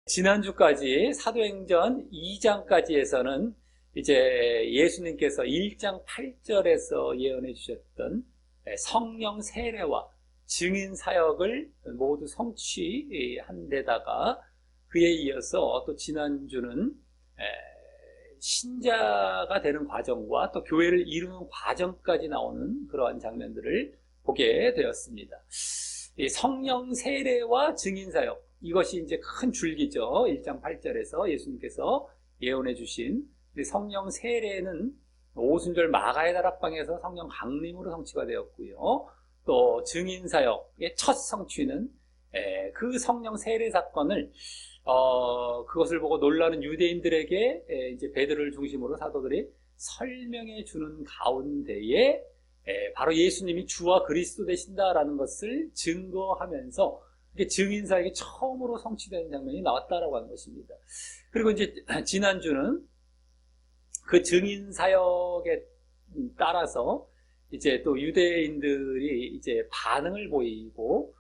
지난주까지 사도행전 2장까지에서는 이제 예수님께서 1장 8절에서 예언해 주셨던 성령 세례와 증인 사역을 모두 성취한 데다가 그에 이어서 또 지난주는 신자가 되는 과정과 또 교회를 이루는 과정까지 나오는 그러한 장면들을 보게 되었습니다. 이 성령 세례와 증인 사역, 이것이 이제 큰 줄기죠. 1장 8절에서 예수님께서 예언해 주신 성령 세례는 오순절 마가의 다락방에서 성령 강림으로 성취가 되었고요. 또 증인 사역의 첫 성취는 그 성령 세례 사건을 그것을 보고 놀라는 유대인들에게 이제 베드로를 중심으로 사도들이 설명해 주는 가운데에 바로 예수님이 주와 그리스도 되신다라는 것을 증거하면서 증인 사역이 처음으로 성취되는 장면이 나왔다라고 하는 것입니다. 그리고 이제 지난주는 그 증인 사역에 따라서 이제 또 유대인들이 이제 반응을 보이고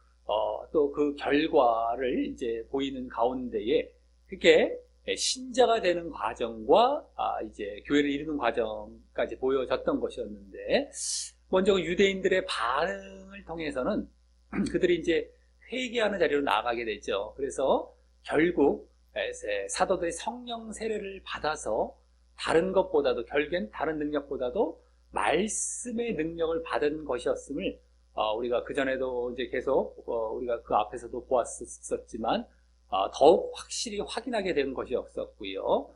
또 그 결과를 이제 보이는 가운데에 그게 신자가 되는 과정과 이제 교회를 이루는 과정까지 보여졌던 것이었는데, 먼저 유대인들의 반응을 통해서는 그들이 이제 회개하는 자리로 나아가게 되죠. 그래서 결국 사도들이 성령 세례를 받아서 다른 것보다도, 결국엔 다른 능력보다도 말씀의 능력을 받은 것이었음을 우리가 그전에도 이제 계속 우리가 그 앞에서도 보았었지만 더욱 확실히 확인하게 된 것이었었고요.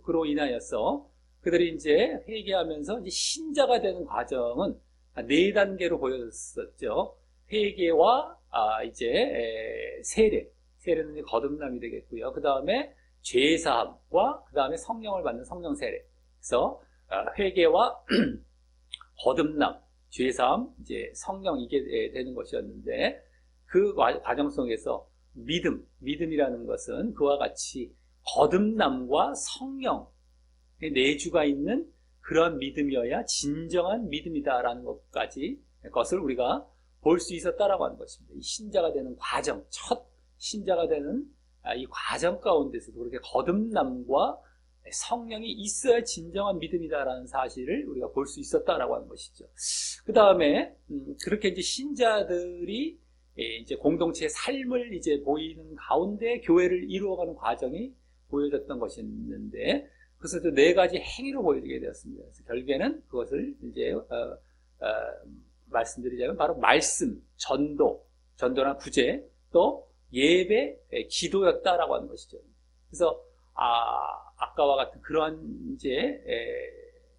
그로 인하여서 그들이 이제 회개하면서 이제 신자가 되는 과정은 4단계로 보였었죠. 회개와 이제 세례는 이제 거듭남이 되겠고요. 그 다음에 죄사함과 그 다음에 성령을 받는 성령 세례. 그래서 회개와 거듭남, 죄사함, 이제 성령, 이게 되는 것이었는데, 그 과정 속에서 믿음이라는 것은 그와 같이 거듭남과 성령, 내주가 있는 그런 믿음이어야 진정한 믿음이다라는 것을 우리가 볼 수 있었다라고 하는 것입니다. 이 신자가 되는 과정, 첫 신자가 되는 이 과정 가운데서도 그렇게 거듭남과 성령이 있어야 진정한 믿음이다라는 사실을 우리가 볼 수 있었다라고 하는 것이죠. 그 다음에 그렇게 이제 신자들이 이제 공동체의 삶을 이제 보이는 가운데 교회를 이루어가는 과정이 보여졌던 것이었는데, 그것을 또 4가지 행위로 보여지게 되었습니다. 그래서 결국에는 그것을 이제 말씀드리자면 바로 말씀, 전도나 구제, 또 예배, 기도였다라고 하는 것이죠. 그래서 아까와 같은 그러한 이제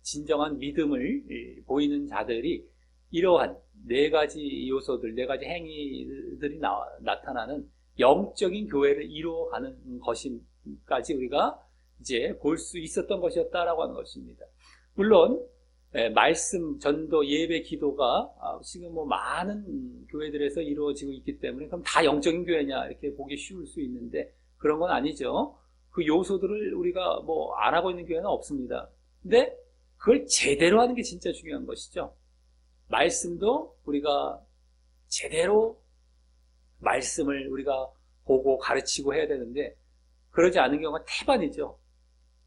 진정한 믿음을 보이는 자들이 이러한 4가지 요소들, 4가지 행위들이 나타나는 영적인 교회를 이루어가는 것까지 우리가 이제 볼 수 있었던 것이었다라고 하는 것입니다. 물론 말씀, 전도, 예배, 기도가 지금 뭐 많은 교회들에서 이루어지고 있기 때문에 그럼 다 영적인 교회냐 이렇게 보기 쉬울 수 있는데, 그런 건 아니죠. 그 요소들을 우리가 뭐 안 하고 있는 교회는 없습니다. 근데 그걸 제대로 하는 게 진짜 중요한 것이죠. 말씀도 우리가 제대로 말씀을 우리가 보고 가르치고 해야 되는데, 그러지 않은 경우가 태반이죠.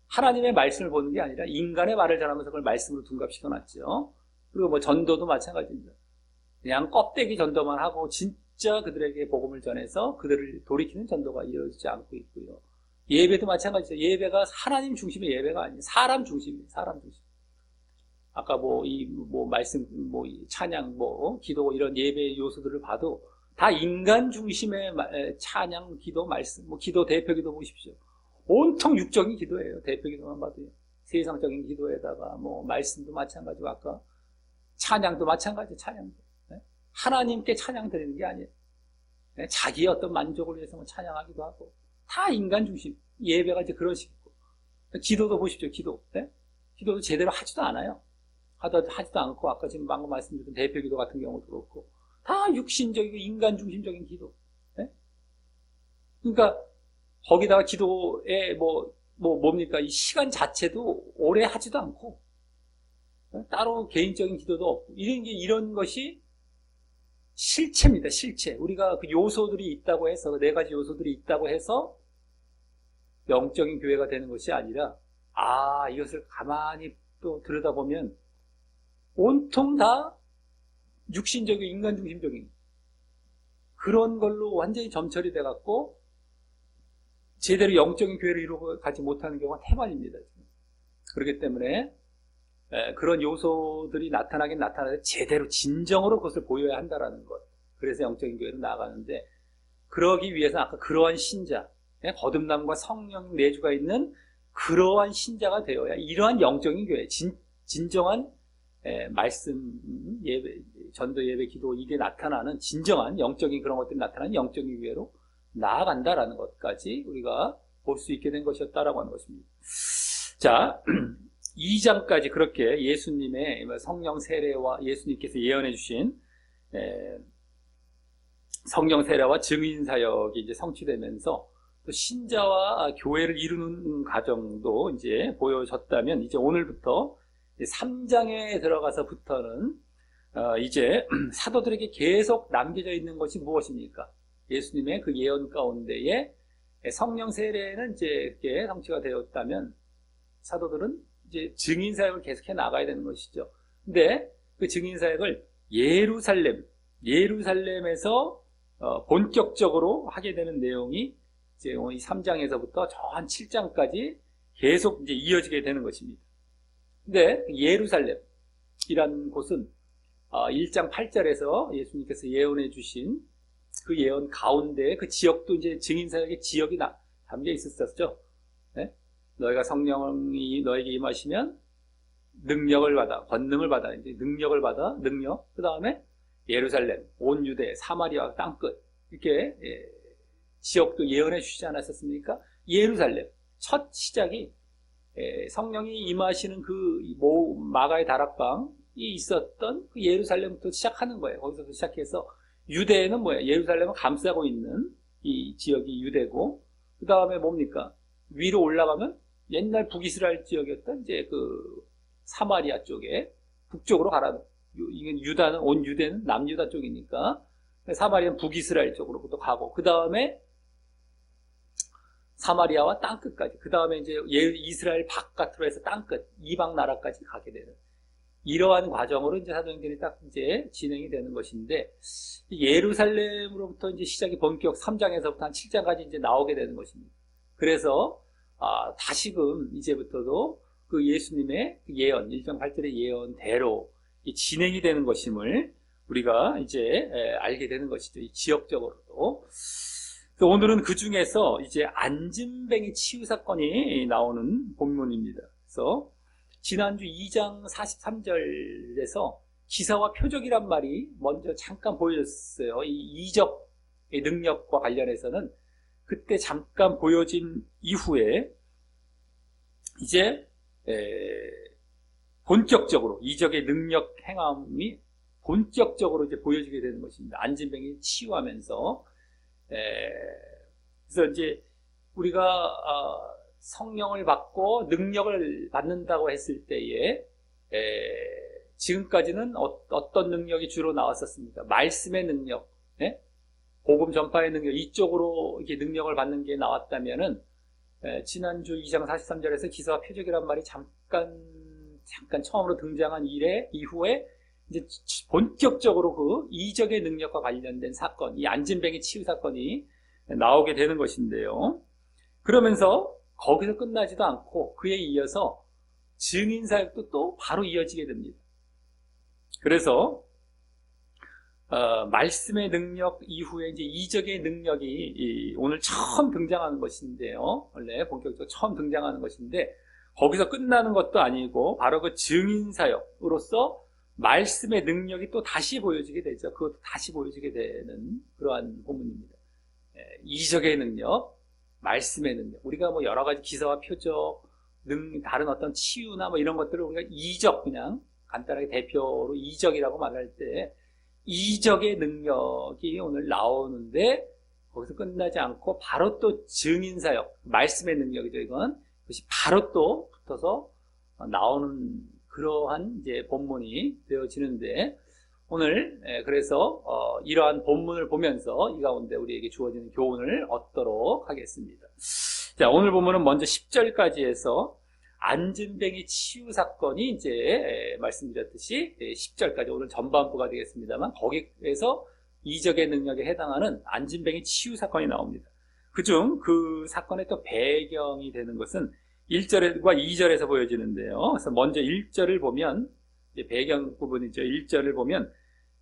하나님의 말씀을 보는 게 아니라 인간의 말을 전하면서 그걸 말씀으로 둔갑시켜놨죠. 그리고 뭐 전도도 마찬가지입니다. 그냥 껍데기 전도만 하고 진짜 그들에게 복음을 전해서 그들을 돌이키는 전도가 이루어지지 않고 있고요. 예배도 마찬가지죠. 예배가 하나님 중심의 예배가 아니에요. 사람 중심이에요. 사람 중심. 아까 말씀, 이 찬양, 기도, 이런 예배 요소들을 봐도 다 인간 중심의 찬양, 기도, 말씀, 기도, 대표 기도 보십시오. 온통 육적인 기도예요. 대표 기도만 봐도요. 세상적인 기도에다가 말씀도 마찬가지고, 아까 찬양도 마찬가지, 찬양도. 네? 하나님께 찬양 드리는 게 아니에요. 네? 자기의 어떤 만족을 위해서 찬양하기도 하고, 다 인간 중심. 예배가 이제 그런 식이고. 기도도 보십시오, 기도. 네? 기도도 제대로 하지도 않아요. 하지도 않고, 아까 지금 방금 말씀드렸던 대표 기도 같은 경우도 그렇고, 다 육신적이고 인간 중심적인 기도. 네? 그러니까, 거기다가 기도에 뭡니까? 이 시간 자체도 오래 하지도 않고, 따로 개인적인 기도도 없고, 이런 것이 실체입니다. 실체. 우리가 그 요소들이 있다고 해서, 네 가지 요소들이 있다고 해서 영적인 교회가 되는 것이 아니라, 이것을 가만히 또 들여다보면 온통 다 육신적이고 인간 중심적인 그런 걸로 완전히 점철이 돼갖고 제대로 영적인 교회를 이루어가지 못하는 경우가 태반입니다. 그렇기 때문에 그런 요소들이 나타나긴 나타나는데 제대로 진정으로 그것을 보여야 한다라는 것. 그래서 영적인 교회로 나아가는데, 그러기 위해서 아까 그러한 신자, 거듭남과 성령 내주가 있는 그러한 신자가 되어야 이러한 영적인 교회, 진정한 말씀, 예배, 전도, 예배, 기도, 이게 나타나는 진정한 영적인 그런 것들이 나타나는 영적인 교회로 나아간다라는 것까지 우리가 볼 수 있게 된 것이었다라고 하는 것입니다. 자, 2장까지 그렇게 예수님의 성령 세례와 예수님께서 예언해 주신 성령 세례와 증인 사역이 이제 성취되면서 또 신자와 교회를 이루는 과정도 이제 보여졌다면, 이제 오늘부터 3장에 들어가서부터는 이제 사도들에게 계속 남겨져 있는 것이 무엇입니까? 예수님의 그 예언 가운데에 성령 세례는 이제 이렇게 성취가 되었다면 사도들은 이제 증인 사역을 계속해 나가야 되는 것이죠. 근데 그 증인 사역을 예루살렘에서 본격적으로 하게 되는 내용이 이제 이 3장에서부터 저 한 7장까지 계속 이제 이어지게 되는 것입니다. 근데 예루살렘이란 곳은 1장 8절에서 예수님께서 예언해 주신 그 예언 가운데 그 지역도 이제 증인 사역의 지역이 담겨 있었죠. 네? 너희가 성령이 너에게 임하시면 능력을 받아, 권능을 받아, 이제 능력을 받아, 능력. 그 다음에 예루살렘, 온 유대, 사마리아 땅끝, 이렇게 지역도 예언해 주시지 않았었습니까? 예루살렘 첫 시작이 성령이 임하시는 그 마가의 다락방이 있었던 그 예루살렘부터 시작하는 거예요. 거기서부터 시작해서 유대는 뭐예요? 예루살렘을 감싸고 있는 이 지역이 유대고, 그 다음에 뭡니까? 위로 올라가면 옛날 북이스라엘 지역이었던 이제 그 사마리아 쪽에 북쪽으로 가라. 이게 유다는, 온 유대는 남유다 쪽이니까 사마리아는 북이스라엘 쪽으로부터 가고, 그 다음에 사마리아와 땅끝까지, 그 다음에 이제 이스라엘 바깥으로 해서 땅끝, 이방 나라까지 가게 되는 이러한 과정으로 이제 사도행전이 딱 이제 진행이 되는 것인데, 예루살렘으로부터 이제 시작이 본격 3장에서부터 한 7장까지 이제 나오게 되는 것입니다. 그래서 다시금 이제부터도 그 예수님의 예언, 1장 8절의 예언대로 진행이 되는 것임을 우리가 이제 알게 되는 것이죠. 지역적으로도. 오늘은 그 중에서 이제 안진뱅이 치유 사건이 나오는 본문입니다. 그래서 지난주 2장 43절에서 기사와 표적이란 말이 먼저 잠깐 보여졌어요. 이 이적의 능력과 관련해서는 그때 잠깐 보여진 이후에 이제 본격적으로 이적의 능력 행함이 본격적으로 이제 보여지게 되는 것입니다. 안진뱅이 치유하면서. 그래서 이제 우리가 성령을 받고 능력을 받는다고 했을 때에 지금까지는 어떤 능력이 주로 나왔었습니까? 말씀의 능력, 복음 전파의 능력, 이쪽으로 이렇게 능력을 받는 게 나왔다면은 지난주 2장 43절에서 기사와 표적이란 말이 잠깐 처음으로 등장한 이후에 이제 본격적으로 그 이적의 능력과 관련된 사건, 이 안진뱅이 치유 사건이 나오게 되는 것인데요. 그러면서 거기서 끝나지도 않고 그에 이어서 증인 사역도 또 바로 이어지게 됩니다. 그래서 말씀의 능력 이후에 이제 이적의 능력이 오늘 처음 등장하는 것인데요. 원래 본격적으로 처음 등장하는 것인데 거기서 끝나는 것도 아니고 바로 그 증인 사역으로서 말씀의 능력이 또 다시 보여지게 되죠. 그것도 다시 보여지게 되는 그러한 본문입니다. 이적의 능력, 말씀의 능력. 우리가 뭐 여러 가지 기사와 표적, 다른 어떤 치유나 뭐 이런 것들을 우리가 이적, 그냥 간단하게 대표로 이적이라고 말할 때 이적의 능력이 오늘 나오는데 거기서 끝나지 않고 바로 또 증인 사역, 말씀의 능력이죠. 이건 그것이 바로 또 붙어서 나오는 그러한 이제 본문이 되어지는데, 오늘 그래서 이러한 본문을 보면서 이 가운데 우리에게 주어지는 교훈을 얻도록 하겠습니다. 자, 오늘 본문은 먼저 10절까지 해서 안진뱅이 치유 사건이 이제 말씀드렸듯이 10절까지 오늘 전반부가 되겠습니다만 거기에서 이적의 능력에 해당하는 안진뱅이 치유 사건이 나옵니다. 그중 그 사건의 또 배경이 되는 것은 1절과 2절에서 보여지는데요. 그래서 먼저 1절을 보면 이제 배경 부분이죠. 1절을 보면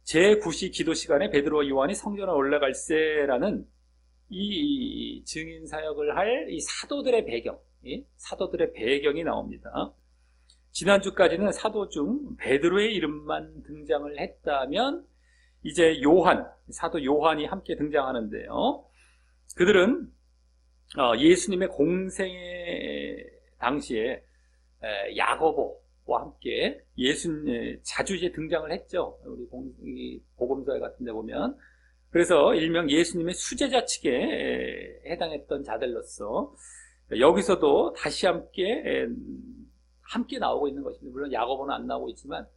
제9시 기도 시간에 베드로와 요한이 성전에 올라갈세라는 이 증인 사역을 할 이 사도들의 배경, 사도들의 배경이 나옵니다. 지난주까지는 사도 중 베드로의 이름만 등장을 했다면 이제 사도 요한이 함께 등장하는데요. 그들은 예수님의 공생의 당시에 야고보와 함께 자주 이제 등장을 했죠. 우리 복음서 같은 데 보면. 그래서 일명 예수님의 수제자 측에 해당했던 자들로서 여기서도 다시 함께 나오고 있는 것입니다. 물론 야고보는 안 나오고 있지만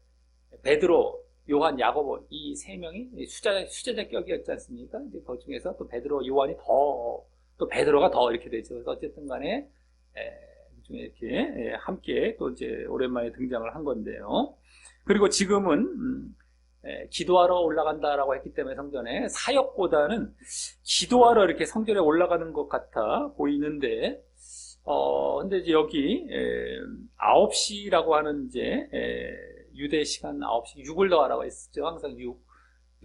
베드로, 요한, 야고보 이 세 명이 수제자 격이었지 않습니까? 이제 그 중에서 또 베드로, 요한이 또 베드로가 더 이렇게 되죠. 그래서 어쨌든 간에 중에 이렇게 함께 또 이제 오랜만에 등장을 한 건데요. 그리고 지금은 기도하러 올라간다라고 했기 때문에 성전에 사역보다는 기도하러 이렇게 성전에 올라가는 것 같아 보이는데, 근데 이제 여기 9시라고 하는 이제 유대 시간 9시 6을 더하라고 했었죠. 항상 6.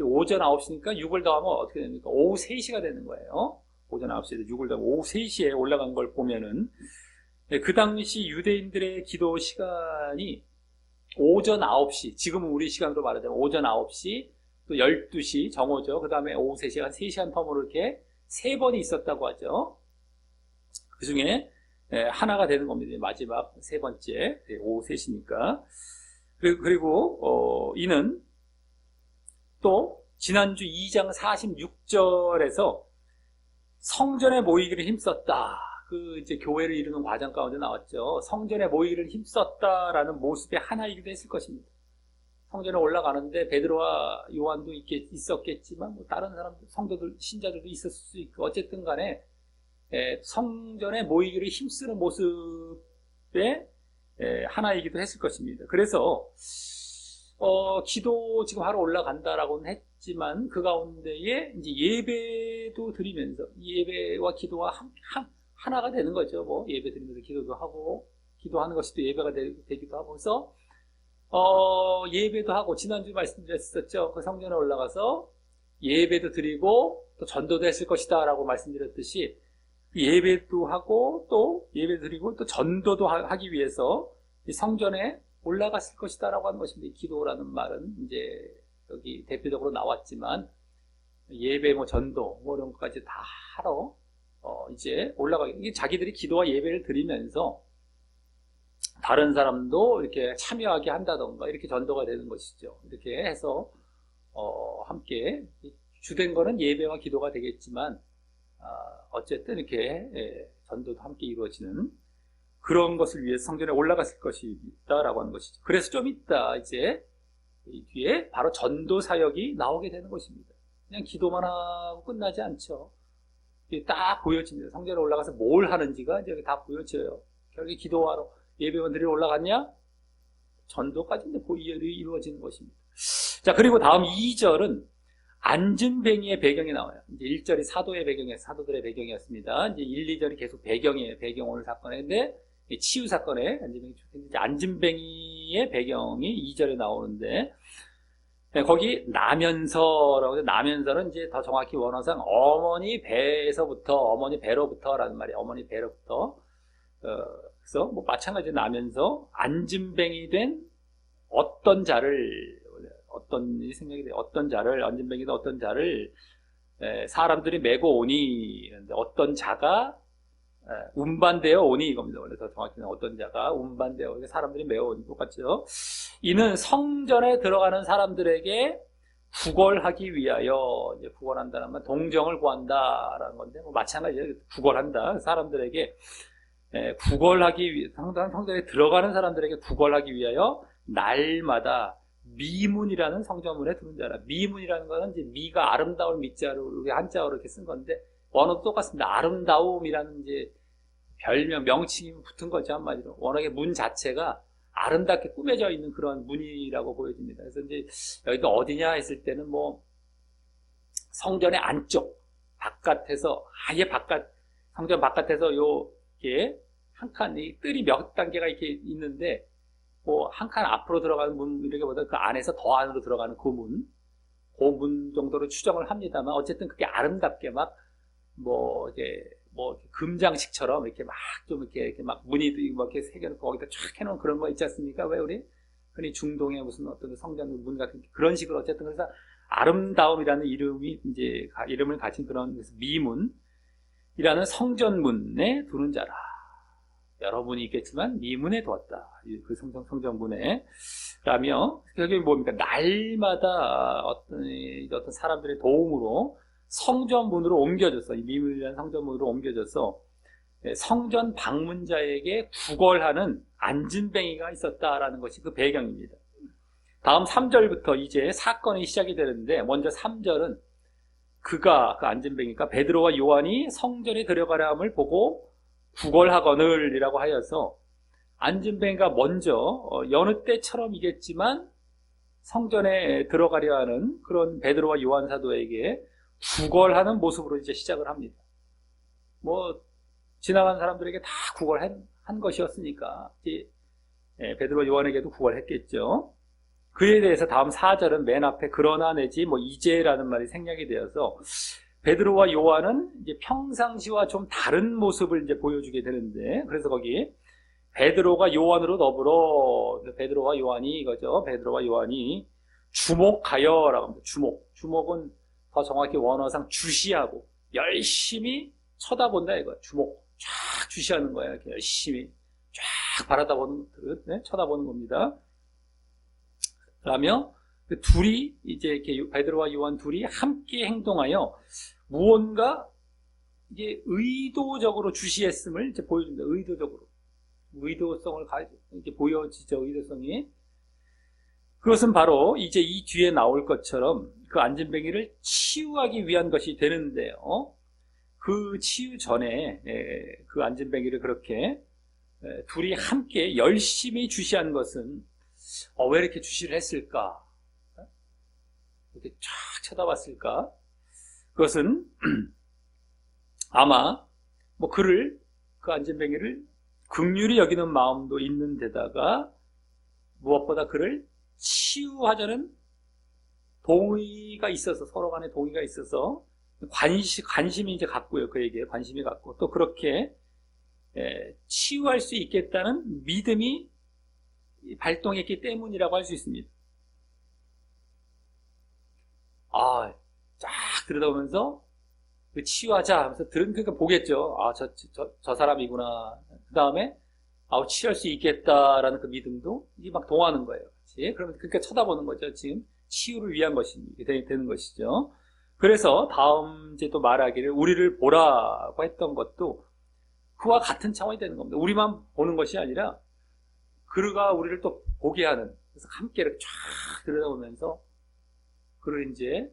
오전 9시니까 6을 더하면 어떻게 됩니까? 오후 3시가 되는 거예요. 오전 9시에서 6을 더하면 오후 3시에 올라간 걸 보면은 그 당시 유대인들의 기도 시간이 오전 9시, 지금은 우리 시간으로 말하자면 오전 9시, 또 12시 정오죠. 그 다음에 오후 3시간, 3시간 텀으로 이렇게 3번이 있었다고 하죠. 그 중에 하나가 되는 겁니다. 마지막 세 번째, 오후 3시니까. 그리고 이는 또 지난주 2장 46절에서 성전에 모이기를 힘썼다. 그 이제 교회를 이루는 과정 가운데 나왔죠. 성전에 모이기를 힘썼다라는 모습의 하나이기도 했을 것입니다. 성전에 올라가는데 베드로와 요한도 있었겠지만 뭐 다른 사람들, 성도들, 신자들도 있었을 수 있고 어쨌든 간에 성전에 모이기를 힘쓰는 모습의 하나이기도 했을 것입니다. 그래서 기도 지금 하러 올라간다라고는 했지만 그 가운데에 이제 예배도 드리면서 예배와 기도와 하나가 되는 거죠. 뭐 예배 드리면서 기도도 하고 기도하는 것이 또 예배가 되기도 하고 그래서 예배도 하고 지난주 말씀드렸었죠. 그 성전에 올라가서 예배도 드리고 또 전도도 했을 것이다 라고 말씀드렸듯이 예배도 하고 또 예배 드리고 또 전도도 하기 위해서 성전에 올라갔을 것이다 라고 하는 것입니다. 기도라는 말은 이제 여기 대표적으로 나왔지만 예배 뭐 전도 뭐 이런 것까지 다 하러 이제 이게 자기들이 기도와 예배를 드리면서 다른 사람도 이렇게 참여하게 한다던가 이렇게 전도가 되는 것이죠. 이렇게 해서 함께 주된 거는 예배와 기도가 되겠지만 어쨌든 이렇게 전도도 함께 이루어지는 그런 것을 위해서 성전에 올라갔을 것이다라고 하는 것이죠. 그래서 좀 이따 이제 이 뒤에 바로 전도 사역이 나오게 되는 것입니다. 그냥 기도만 하고 끝나지 않죠. 딱 보여집니다. 성전에 올라가서 뭘 하는지가 이제 다 보여져요. 결국에 기도하러 예배원들이 올라갔냐? 전도까지 이제 이루어지는 것입니다. 자, 그리고 다음 2절은 안진뱅이의 배경이 나와요. 이제 1절이 사도들의 배경이었습니다. 이제 1, 2절이 계속 배경이에요. 배경 오늘 사건인데, 치유 사건에 안진뱅이의 배경이 2절에 나오는데, 거기 나면서라고 해서 나면서는 이제 더 정확히 원어상 어머니 배로부터라는 말이에요. 어머니 배로부터. 그래서 뭐 마찬가지로 나면서 안진뱅이 된 어떤 자를 안진뱅이된 어떤 자를 사람들이 메고 오니 어떤 자가 운반되어 오니 이겁니다. 원래 더 정확히는 어떤 자가 운반되어 사람들이 메어 오니 똑같죠. 이는 성전에 들어가는 사람들에게 구걸하기 위하여 이제 구걸한다는 말 동정을 구한다라는 건데 뭐 마찬가지예요. 구걸한다 사람들에게 구걸하기 위해 성전에 들어가는 사람들에게 구걸하기 위하여 날마다 미문이라는 성전문에 두는 자라. 미문이라는 거는 이제 미가 아름다울 미자로 우리 한자어로 이렇게 쓴 건데 원어도 똑같습니다. 아름다움이라는 이제 별명 명칭이 붙은 거죠, 한마디로. 워낙에 문 자체가 아름답게 꾸며져 있는 그런 문이라고 보여집니다. 그래서 이제 여기가 어디냐 했을 때는 뭐 성전의 안쪽 바깥에서 아예 바깥 성전 바깥에서 요게 한 칸 이 뜰이 몇 단계가 이렇게 있는데 뭐 한 칸 앞으로 들어가는 문 이라기보다 그 안에서 더 안으로 들어가는 그 문 정도로 추정을 합니다만 어쨌든 그게 아름답게 막 뭐 이제 뭐 금장식처럼 이렇게 막 좀 이렇게 막 문이 뭐 이렇게 새겨놓고 거기다 쫙 해놓은 그런 거 있지 않습니까? 왜 우리 흔히 중동의 무슨 어떤 성전 문 같은 그런 식으로 어쨌든 그래서 아름다움이라는 이름이 이제 이름을 가진 그런 미문이라는 성전문에 두는 자라. 여러분이 있겠지만 미문에 두었다. 그 성전문에 라며 그게 뭡니까? 날마다 어떤 사람들의 도움으로 성전문으로 옮겨져서 이 미문이라는 성전문으로 옮겨져서 성전 방문자에게 구걸하는 안진뱅이가 있었다라는 것이 그 배경입니다. 다음 3절부터 이제 사건이 시작이 되는데 먼저 3절은 그 안진뱅이가 베드로와 요한이 성전에 들어가려 함을 보고 구걸하거늘 이라고 하여서 안진뱅이가 먼저 여느 때처럼이겠지만 성전에 들어가려 하는 그런 베드로와 요한 사도에게 구걸하는 모습으로 이제 시작을 합니다. 뭐 지나간 사람들에게 다 구걸한 것이었으니까 베드로와 요한에게도 구걸했겠죠. 그에 대해서 다음 4절은 맨 앞에 그러나 내지 뭐 이제라는 말이 생략이 되어서 베드로와 요한은 이제 평상시와 좀 다른 모습을 이제 보여주게 되는데 그래서 거기 베드로가 요한으로 더불어 베드로와 요한이 이거죠. 베드로와 요한이 주목하여라고 합니다. 주목은 더 정확히 원어상 주시하고 열심히 쳐다본다 이거야. 주목 쫙 주시하는 거야. 이렇게 열심히 쫙 바라다보는 쳐다보는 겁니다. 라며 둘이 이제 이렇게 베드로와 요한 둘이 함께 행동하여 무언가 이게 의도적으로 주시했음을 이제 보여줍니다. 의도성을 이렇게 보여지죠. 의도성이. 그것은 바로 이제 이 뒤에 나올 것처럼 그 안진뱅이를 치유하기 위한 것이 되는데요. 그 치유 전에 그 안진뱅이를 그렇게 둘이 함께 열심히 주시한 것은 왜 이렇게 주시를 했을까? 이렇게 쫙 쳐다봤을까? 그것은 아마 뭐 그 안진뱅이를 긍휼히 여기는 마음도 있는 데다가 무엇보다 그를 치유하자는 동의가 있어서 서로 간에 동의가 있어서 관심이 이제 갖고요. 그에게 관심이 갖고 또 그렇게 치유할 수 있겠다는 믿음이 발동했기 때문이라고 할 수 있습니다. 쫙 들여다보면서 치유하자 하면서 그러니까 보겠죠. 저 사람이구나. 그 다음에 치유할 수 있겠다라는 그 믿음도 이게 막 동하는 거예요. 그러면 그렇게 쳐다보는 거죠. 지금 치유를 위한 것이 되는 것이죠. 그래서 다음 이제 또 말하기를 우리를 보라고 했던 것도 그와 같은 차원이 되는 겁니다. 우리만 보는 것이 아니라 그가 우리를 또 보게 하는, 그래서 함께 이렇게 쫙 들여다보면서 그를 이제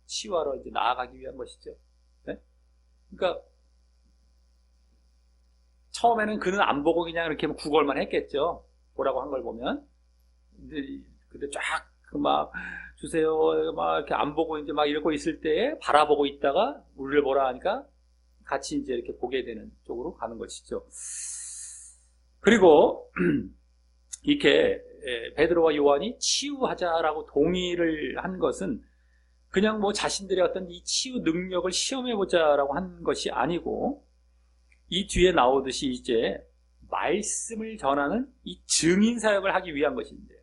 치유하러 이제 나아가기 위한 것이죠. 네? 그러니까 처음에는 그는 안 보고 그냥 이렇게 구걸만 했겠죠. 보라고 한 걸 보면. 근데 쫙 막 주세요 막 이렇게 안 보고 이제 막 이러고 있을 때에 바라보고 있다가 우리를 보라 하니까 같이 이제 이렇게 보게 되는 쪽으로 가는 것이죠. 그리고 이렇게 베드로와 요한이 치유하자라고 동의를 한 것은 그냥 뭐 자신들의 어떤 이 치유 능력을 시험해보자라고 한 것이 아니고 이 뒤에 나오듯이 이제 말씀을 전하는 이 증인 사역을 하기 위한 것인데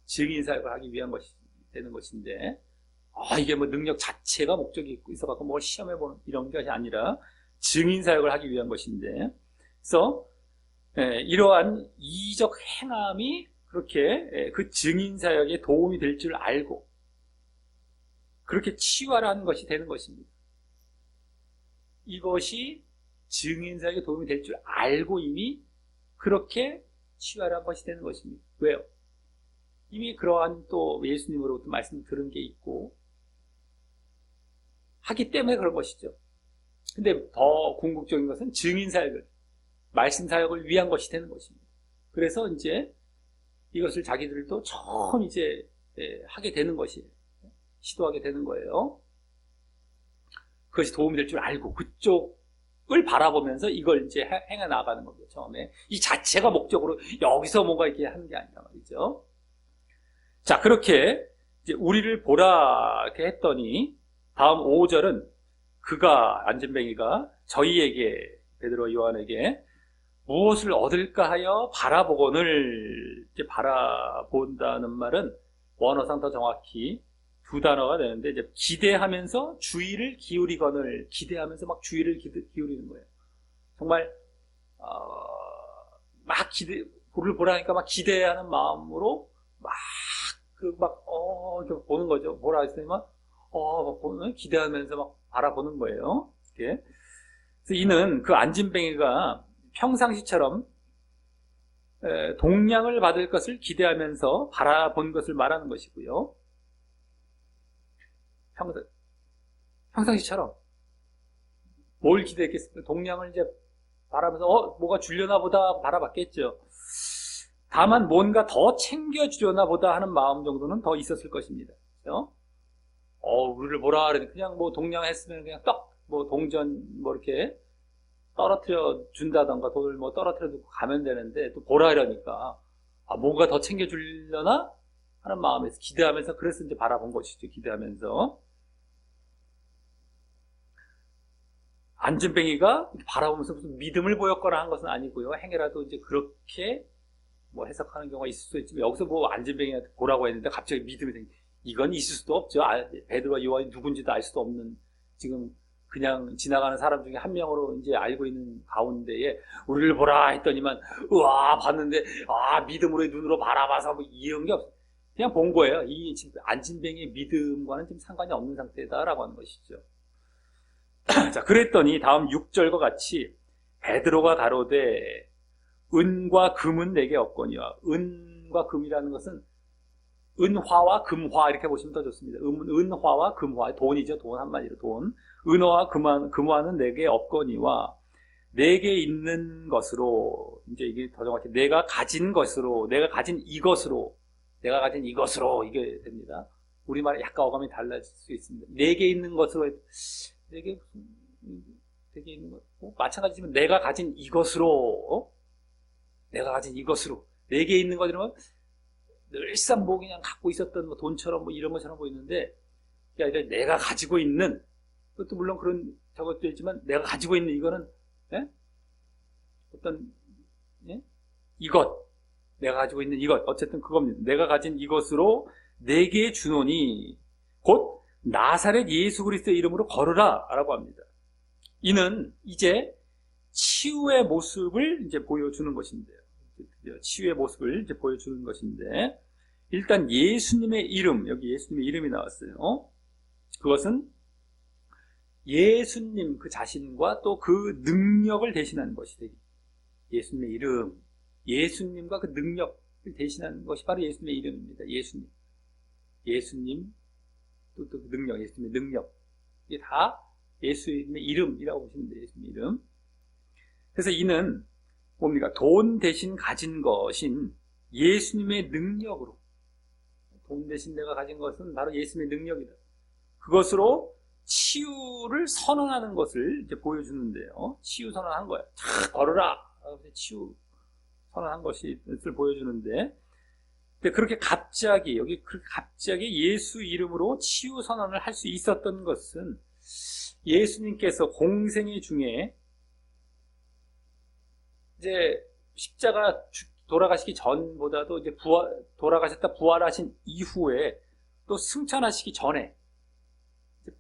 증인 사역을 하기 위한 것이 되는 것인데 이게 뭐 능력 자체가 목적이 있어갖고 뭘 시험해보는 이런 것이 아니라 증인 사역을 하기 위한 것인데 그래서 이러한 이적 행함이 그렇게 그 증인 사역에 도움이 될 줄 알고 그렇게 치유하라는 것이 되는 것입니다. 이것이 증인 사역에 도움이 될 줄 알고 이미 그렇게 치유하라는 것이 되는 것입니다. 왜요? 이미 그러한 또 예수님으로부터 말씀 들은 게 있고 하기 때문에 그런 것이죠. 근데 더 궁극적인 것은 증인 사역을, 말씀 사역을 위한 것이 되는 것입니다. 그래서 이제 이것을 자기들도 처음 이제 하게 되는 것이에요. 시도하게 되는 거예요. 그것이 도움이 될 줄 알고 그쪽을 바라보면서 이걸 이제 행해 나가는 거죠. 처음에 이 자체가 목적으로 여기서 뭔가 이렇게 하는 게 아니라 말이죠. 자, 그렇게 이제 우리를 보라 이렇게 했더니 다음 5절은 그가 안진뱅이가 저희에게 베드로 요한에게 무엇을 얻을까 하여 바라보거늘 이제 바라본다는 말은 원어상 더 정확히 두 단어가 되는데 이제 기대하면서 주의를 기울이거늘 기대하면서 막 주의를 기울이는 거예요. 정말 막 우리를 보라니까 막 기대하는 마음으로 막 보는 거죠. 보라 했으니만 기대하면서 막 바라보는 거예요. 이렇게. 그래서 이는 그 안진뱅이가 평상시처럼 동량을 받을 것을 기대하면서 바라본 것을 말하는 것이고요. 평상시처럼 뭘 기대했겠습니까? 동량을 이제 바라면서 뭐가 주려나 보다 바라봤겠죠. 다만 뭔가 더 챙겨주려나 보다 하는 마음 정도는 더 있었을 것입니다. 그렇죠? 우리를 보라 그러니 그냥 뭐 동량했으면 그냥 동전 이렇게 떨어뜨려 준다던가 돈을 떨어뜨려 두고 가면 되는데 또 보라 이러니까 뭔가 더 챙겨주려나 하는 마음에서 기대하면서 그래서 이제 바라본 것이죠. 기대하면서 안진뱅이가 바라보면서 무슨 믿음을 보였거나 한 것은 아니고요. 행여라도 이제 그렇게 해석하는 경우가 있을 수도 있지만 여기서 안진뱅이한테 보라고 했는데 갑자기 믿음이 생기. 이건 있을 수도 없죠. 베드로와 요한이 누군지도 알 수도 없는 지금 그냥 지나가는 사람 중에 한 명으로 이제 알고 있는 가운데에 우리를 보라 했더니만 봤는데 믿음으로의 눈으로 바라봐서 이런 게 없어요. 그냥 본 거예요. 이 지금 안진뱅이의 믿음과는 좀 상관이 없는 상태다라고 하는 것이죠. 자, 그랬더니 다음 6절과 같이 베드로가 가로되 은과 금은 내게 없거니와. 은과 금이라는 것은 은화와 금화 이렇게 보시면 더 좋습니다. 은화와 금화, 돈이죠. 돈 한마디로 돈. 은화와 금화는 내게 없거니와 내게 있는 것으로, 이제 이게 더 정확히 내가 가진 것으로, 내가 가진 이것으로 이게 됩니다. 우리말에 약간 어감이 달라질 수 있습니다. 내게 있는 것으로, 내게 있는 것, 마찬가지지만 내가 가진 이것으로, 내게 있는 것 이러면 늘상 그냥 갖고 있었던 돈처럼 이런 것처럼 보이는데, 그게 아니라 내가 가지고 있는, 그것도 물론 그런 저것도 있지만 내가 가지고 있는 이거는 어떤 내가 가지고 있는 이것, 어쨌든 그겁니다. 내가 가진 이것으로 내게 주노니 곧 나사렛 예수 그리스도의 이름으로 걸으라 라고 합니다. 이는 이제 치유의 모습을 이제 보여주는 것인데요. 치유의 모습을 이제 보여주는 것인데, 일단 예수님의 이름, 여기 예수님의 이름이 나왔어요. 그것은 예수님 그 자신과 또 그 능력을 대신하는 것이 되기. 예수님의 이름, 예수님과 그 능력을 대신하는 것이 바로 예수님의 이름입니다. 예수님, 또 그 능력, 예수님의 능력. 이게 다 예수님의 이름이라고 보시면 돼요. 예수님의 이름. 그래서 이는 뭡니까? 돈 대신 가진 것인 예수님의 능력으로. 돈 대신 내가 가진 것은 바로 예수님의 능력이다. 그것으로 치유를 선언하는 것을 이제 보여주는데요. 치유 선언한 거야. 자, 걸어라. 치유 선언한 것을 보여주는데, 근데 그렇게 갑자기 예수 이름으로 치유 선언을 할 수 있었던 것은 예수님께서 공생애 중에 이제 십자가 돌아가시기 전보다도 이제 돌아가셨다 부활하신 이후에 또 승천하시기 전에,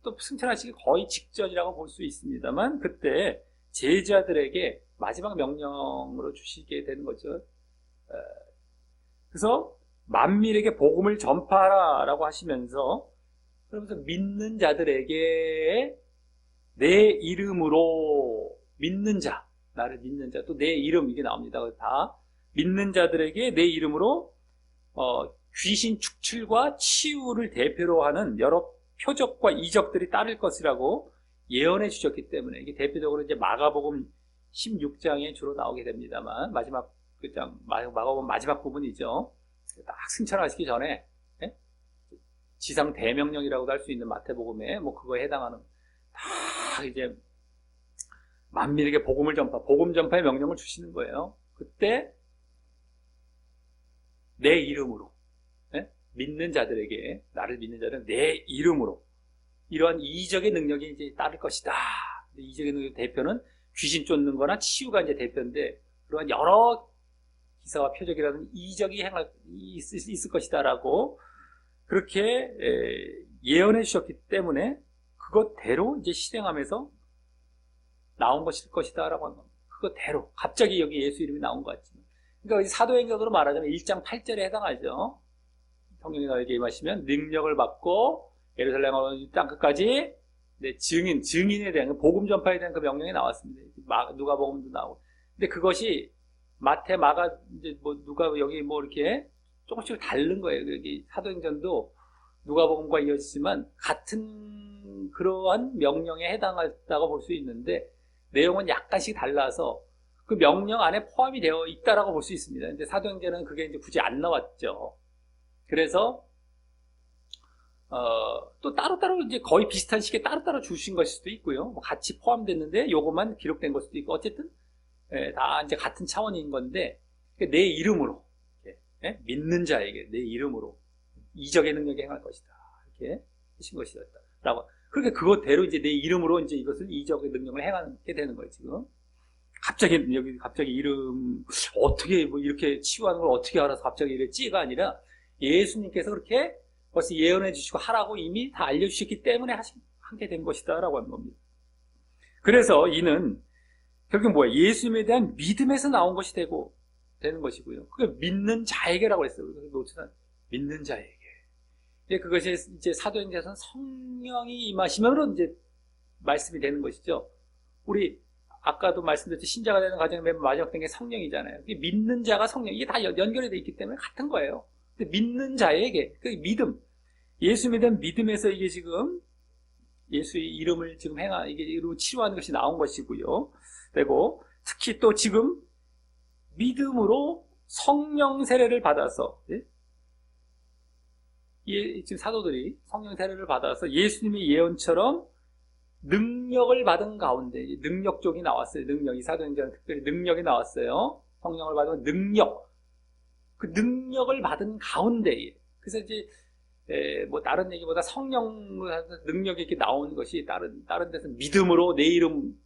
또 승천하시기 거의 직전이라고 볼 수 있습니다만, 그때 제자들에게 마지막 명령으로 주시게 되는 거죠. 그래서 만민에게 복음을 전파하라 라고 하시면서, 그러면서 믿는 자들에게 내 이름으로 믿는 자, 나를 믿는 자, 또 내 이름 이게 나옵니다. 다 믿는 자들에게 내 이름으로 귀신 축출과 치유를 대표로 하는 여러 표적과 이적들이 따를 것이라고 예언해 주셨기 때문에 이게 대표적으로 이제 마가복음 16장에 주로 나오게 됩니다만 마지막 그 장 마가복음 마지막 부분이죠. 딱 승천하시기 전에 예? 지상 대명령이라고도 할 수 있는 마태복음에 뭐 그거에 해당하는 다 이제 만민에게 복음 전파의 명령을 주시는 거예요. 그때 내 이름으로 예? 믿는 자들에게 나를 믿는 자들은 내 이름으로 이러한 이적의 능력이 이제 따를 것이다. 이적의 능력 대표는 귀신 쫓는 거나 치유가 이제 대표인데 그러한 여러 기사와 표적이라는 이적이 있을 것이다라고 그렇게 예언해 주셨기 때문에 그것대로 이제 실행하면서 나온 것일 것이다라고 하는 겁니다. 그것대로 갑자기 여기 예수 이름이 나온 것 같지만 그러니까 사도행전으로 말하자면 1장 8절에 해당하죠. 성령이 너에게 임하시면 능력을 받고 예루살렘과 땅 끝까지 증인에 대한 복음 전파에 대한 그 명령이 나왔습니다. 누가복음도 나오고. 근데 그것이 마태, 마가 이제 뭐 누가 여기 뭐 이렇게 조금씩 다른 거예요. 여기 사도행전도 누가복음과 이어지지만 같은 그러한 명령에 해당한다고 볼 수 있는데 내용은 약간씩 달라서 그 명령 안에 포함이 되어 있다라고 볼 수 있습니다. 근데 사도행전은 그게 이제 굳이 안 나왔죠. 그래서 또 따로따로 이제 거의 비슷한 시기에 따로따로 주신 것일 수도 있고요. 뭐 같이 포함됐는데 요것만 기록된 걸 수도 있고 어쨌든 다 이제 같은 차원인 건데 내 이름으로 믿는 자에게 내 이름으로 이적의 능력이 행할 것이다. 이렇게 하신 것이었다라고. 그렇게 그것대로 이제 내 이름으로 이제 이것을 이적의 능력을 행하게 되는 거예요, 지금. 갑자기 이름 어떻게 뭐 이렇게 치유하는 걸 어떻게 알아서 갑자기 이랬지가 아니라 예수님께서 그렇게 벌써 예언해 주시고 하라고 이미 다 알려주셨기 때문에 하게 된 것이다라고 하는 겁니다. 그래서 이는 결국 뭐야? 예수님에 대한 믿음에서 나온 것이 되는 것이고요. 그게 믿는 자에게라고 했어요. 노트는 믿는 자에게. 그것이 이제 사도행전에서는 성령이 임하시면으로 이제 말씀이 되는 것이죠. 우리 아까도 말씀드렸듯이 신자가 되는 과정의 맨 마지막 된 게 성령이잖아요. 믿는 자가 성령, 이게 다 연결이 되어 있기 때문에 같은 거예요. 근데 믿는 자에게 그 믿음, 예수님에 대한 믿음에서 이게 지금 예수의 이름을 지금 이게 이름을 치료하는 것이 나온 것이고요. 그리고 특히 또 지금 믿음으로 성령 세례를 받아서 지금 사도들이 성령 세례를 받아서 예수님의 예언처럼 능력을 받은 가운데 능력 쪽이 나왔어요. 능력이 사도행전은 특별히 능력이 나왔어요. 성령을 받으면 그 능력을 받은 가운데에 그래서 이제 뭐 다른 얘기보다 성령 능력이 이렇게 나온 것이 다른 데서 믿음으로 내 이름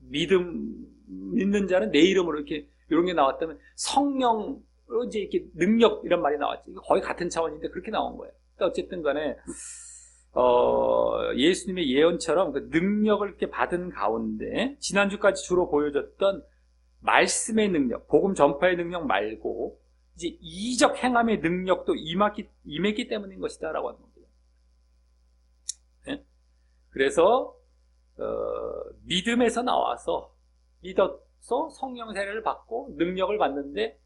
믿는 자는 내 이름으로 이렇게 이런 게 나왔다면 성령으로 이제 이렇게 능력 이런 말이 나왔지. 거의 같은 차원인데 그렇게 나온 거예요. 그러니까 어쨌든 간에 예수님의 예언처럼 그 능력을 이렇게 받은 가운데 지난주까지 주로 보여줬던 말씀의 능력, 복음 전파의 능력 말고 이제 이적 행함의 능력도 임했기 때문인 것이다라고 하는 겁니다. 네? 그래서 믿음에서 나와서 믿어서 성령 세례를 받고 능력을 받는데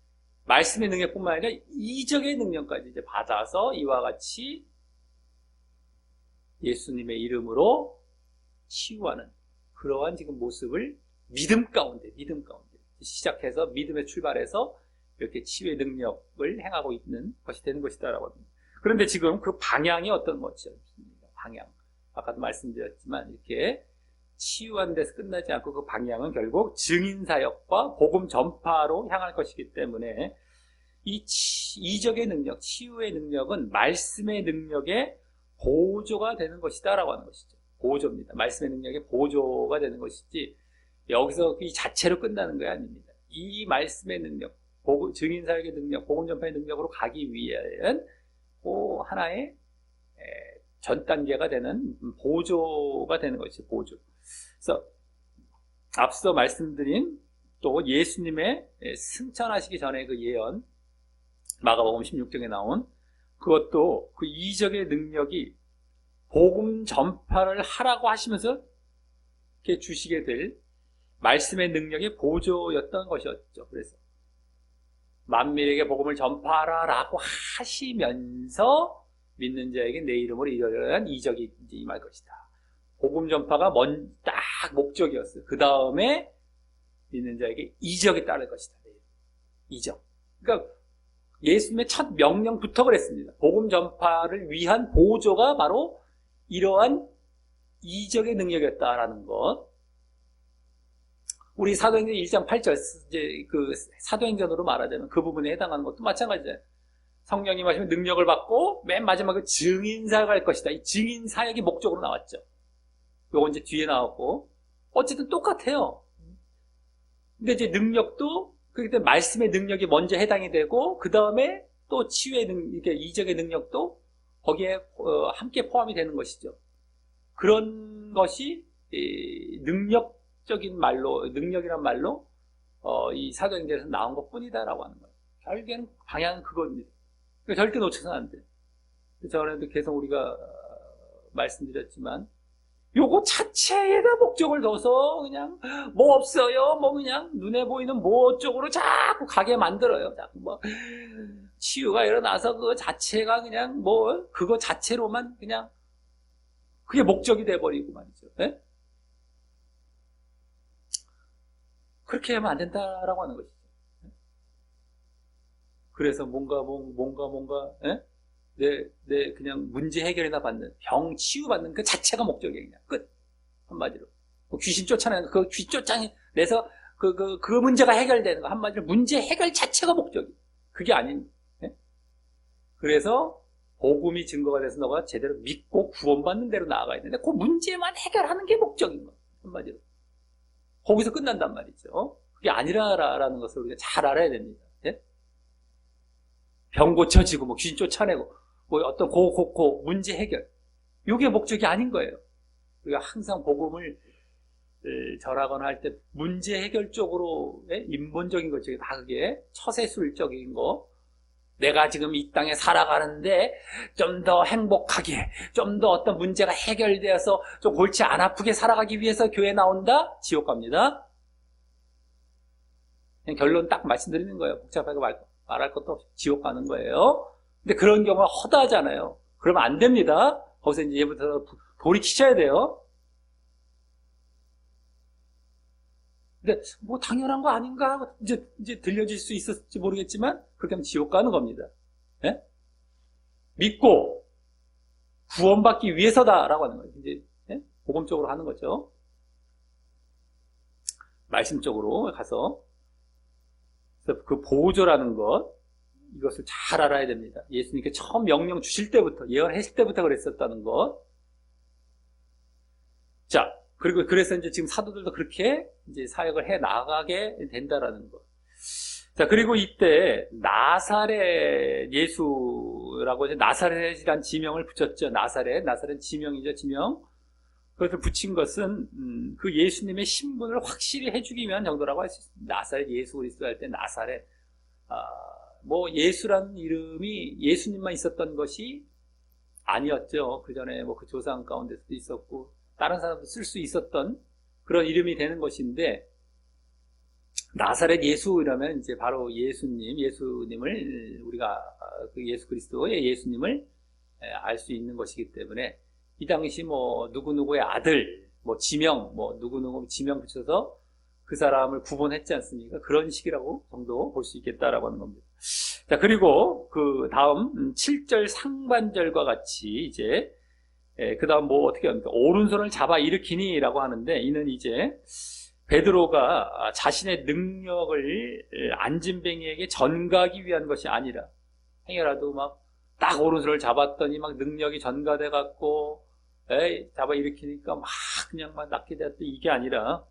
말씀의 능력뿐만 아니라 이적의 능력까지 이제 받아서 이와 같이 예수님의 이름으로 치유하는 그러한 지금 모습을 믿음 가운데 시작해서 믿음에 출발해서 이렇게 치유의 능력을 행하고 있는 것이 되는 것이다라고 합니다. 그런데 지금 그 방향이 어떤 것이죠? 방향. 아까도 말씀드렸지만 이렇게 치유하는 데서 끝나지 않고 그 방향은 결국 증인사역과 복음 전파로 향할 것이기 때문에 이 이적의 능력, 치유의 능력은 말씀의 능력의 보조가 되는 것이다라고 하는 것이죠. 보조입니다. 말씀의 능력의 보조가 되는 것이지 여기서 이 자체로 끝나는 게 아닙니다. 이 말씀의 능력, 증인사역의 능력, 복음 전파의 능력으로 가기 위한 하나의 전 단계가 되는 보조가 되는 것이죠. 보조. 그래서 앞서 말씀드린 또 예수님의 승천하시기 전에 그 예언 마가복음 16장에 나온 그것도 그 이적의 능력이 복음 전파를 하라고 하시면서 이렇게 주시게 될 말씀의 능력의 보조였던 것이었죠. 그래서 만민에게 복음을 전파하라라고 하시면서 믿는 자에게 내 이름으로 이러한 이적이 이제 임할 것이다. 복음 전파가 딱 목적이었어요. 그 다음에 믿는 자에게 이적이 따를 것이다. 이적. 그러니까 예수님의 첫 명령부터 그랬습니다. 복음 전파를 위한 보조가 바로 이러한 이적의 능력이었다라는 것. 우리 사도행전 1장 8절, 이제 그 사도행전으로 말하자면 그 부분에 해당하는 것도 마찬가지예요. 성령님 하시면 능력을 받고 맨 마지막에 증인사가 갈 것이다. 이 증인사역이 목적으로 나왔죠. 요건 이제 뒤에 나왔고. 어쨌든 똑같아요. 근데 이제 능력도 그때 말씀의 능력이 먼저 해당이 되고, 그 다음에 또 치유의 이렇게 이적의 능력도 거기에 함께 포함이 되는 것이죠. 그런 것이 능력적인 말로, 능력이란 말로 이 사도행전에서 나온 것 뿐이다라고 하는 거예요. 결국엔 방향은 그겁니다. 그러니까 절대 놓쳐서는 안 돼요. 저번에도 계속 우리가 말씀드렸지만, 요거 자체에다 목적을 둬서 그냥 뭐 없어요, 뭐 그냥 눈에 보이는 뭐 쪽으로 자꾸 가게 만들어요. 자꾸 뭐 치유가 일어나서 그거 자체가 그냥 뭐 그거 자체로만 그냥 그게 목적이 돼버리고 말이죠. 네? 그렇게 하면 안 된다라고 하는 것이죠. 그래서 뭔가 네? 내 그냥 문제 해결이나 받는, 병 치유받는 그 자체가 목적이에요. 그냥 끝. 한마디로. 귀신 쫓아내는 그 귀 쫓아내서 그 문제가 해결되는 거. 한마디로 문제 해결 자체가 목적이에요. 그게 아닌. 네? 그래서 복음이 증거가 돼서 너가 제대로 믿고 구원받는 대로 나아가야 되는데 그 문제만 해결하는 게 목적인 거예요. 한마디로. 거기서 끝난단 말이죠. 그게 아니라라는 것을 우리가 잘 알아야 됩니다. 네? 병 고쳐지고 뭐 귀신 쫓아내고 뭐 어떤 문제 해결, 이게 목적이 아닌 거예요. 우리가 항상 복음을 전하거나 할 때 문제 해결 쪽으로 인본적인 것 중에 다 그게 처세술적인 거, 내가 지금 이 땅에 살아가는데 좀 더 행복하게, 좀 더 어떤 문제가 해결되어서 좀 골치 안 아프게 살아가기 위해서 교회 나온다? 지옥 갑니다. 그냥 결론 딱 말씀드리는 거예요. 복잡하게 말할 것도 없이 지옥 가는 거예요. 근데 그런 경우가 허다하잖아요. 그러면 안 됩니다. 거기서 이제 예부터 돌이키셔야 돼요. 근데 뭐 당연한 거 아닌가? 이제 들려질 수 있었을지 모르겠지만 그렇게 하면 지옥 가는 겁니다. 네? 믿고 구원받기 위해서다라고 하는 거예요. 이제 네? 복음적으로 하는 거죠. 말씀적으로 가서 그래서 그 보조라는 것, 이것을 잘 알아야 됩니다. 예수님께 처음 명령 주실 때부터, 예언하실 때부터 그랬었다는 것. 자, 그리고 그래서 이제 지금 사도들도 그렇게 이제 사역을 해 나가게 된다라는 것. 자, 그리고 이때 나사렛 예수라고 이제 나사렛이란 지명을 붙였죠. 나사렛 지명이죠, 지명. 그것을 붙인 것은 그 예수님의 신분을 확실히 해주기 위한 정도라고 할 수 있습니다. 나사렛 예수 그리스도 할 때 나사렛, 뭐 예수라는 이름이 예수님만 있었던 것이 아니었죠. 그 전에 뭐 그 조상 가운데서도 있었고 다른 사람도 쓸 수 있었던 그런 이름이 되는 것인데, 나사렛 예수라면 이제 바로 예수님을 우리가 그 예수 그리스도의 예수님을 알 수 있는 것이기 때문에 이 당시 뭐 누구누구의 아들, 뭐 지명, 뭐 누구누구 지명 붙여서 그 사람을 구분했지 않습니까? 그런 식이라고 정도 볼 수 있겠다라고 하는 겁니다. 자, 그리고 그 다음 7절 상반절과 같이 이제 그 다음 뭐 어떻게 합니까? 오른손을 잡아 일으키니 라고 하는데, 이는 이제 베드로가 자신의 능력을 안진뱅이에게 전가하기 위한 것이 아니라, 행여라도 막 딱 오른손을 잡았더니 막 능력이 전가돼 갖고 잡아 일으키니까 막 그냥 막 낫게 되었다, 이게 아니라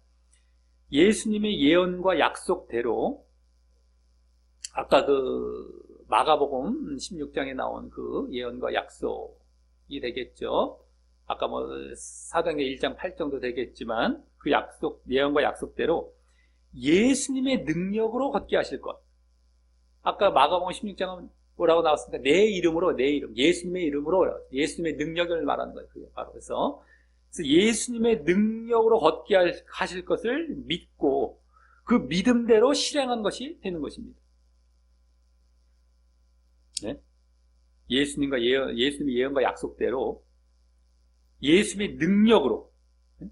예수님의 예언과 약속대로, 아까 그 마가복음 16장에 나온 그 예언과 약속이 되겠죠. 아까 뭐 사도행전 1장 8장도 되겠지만 그 약속, 예언과 약속대로 예수님의 능력으로 걷게 하실 것. 아까 마가복음 16장은 뭐라고 나왔습니까? 내 이름으로, 내 이름, 예수님의 이름으로, 예수님의 능력을 말하는 거예요. 그게 바로. 그래서 예수님의 능력으로 걷게 하실 것을 믿고 그 믿음대로 실행한 것이 되는 것입니다. 네? 예수님의 예언과 약속대로 예수님의 능력으로, 네?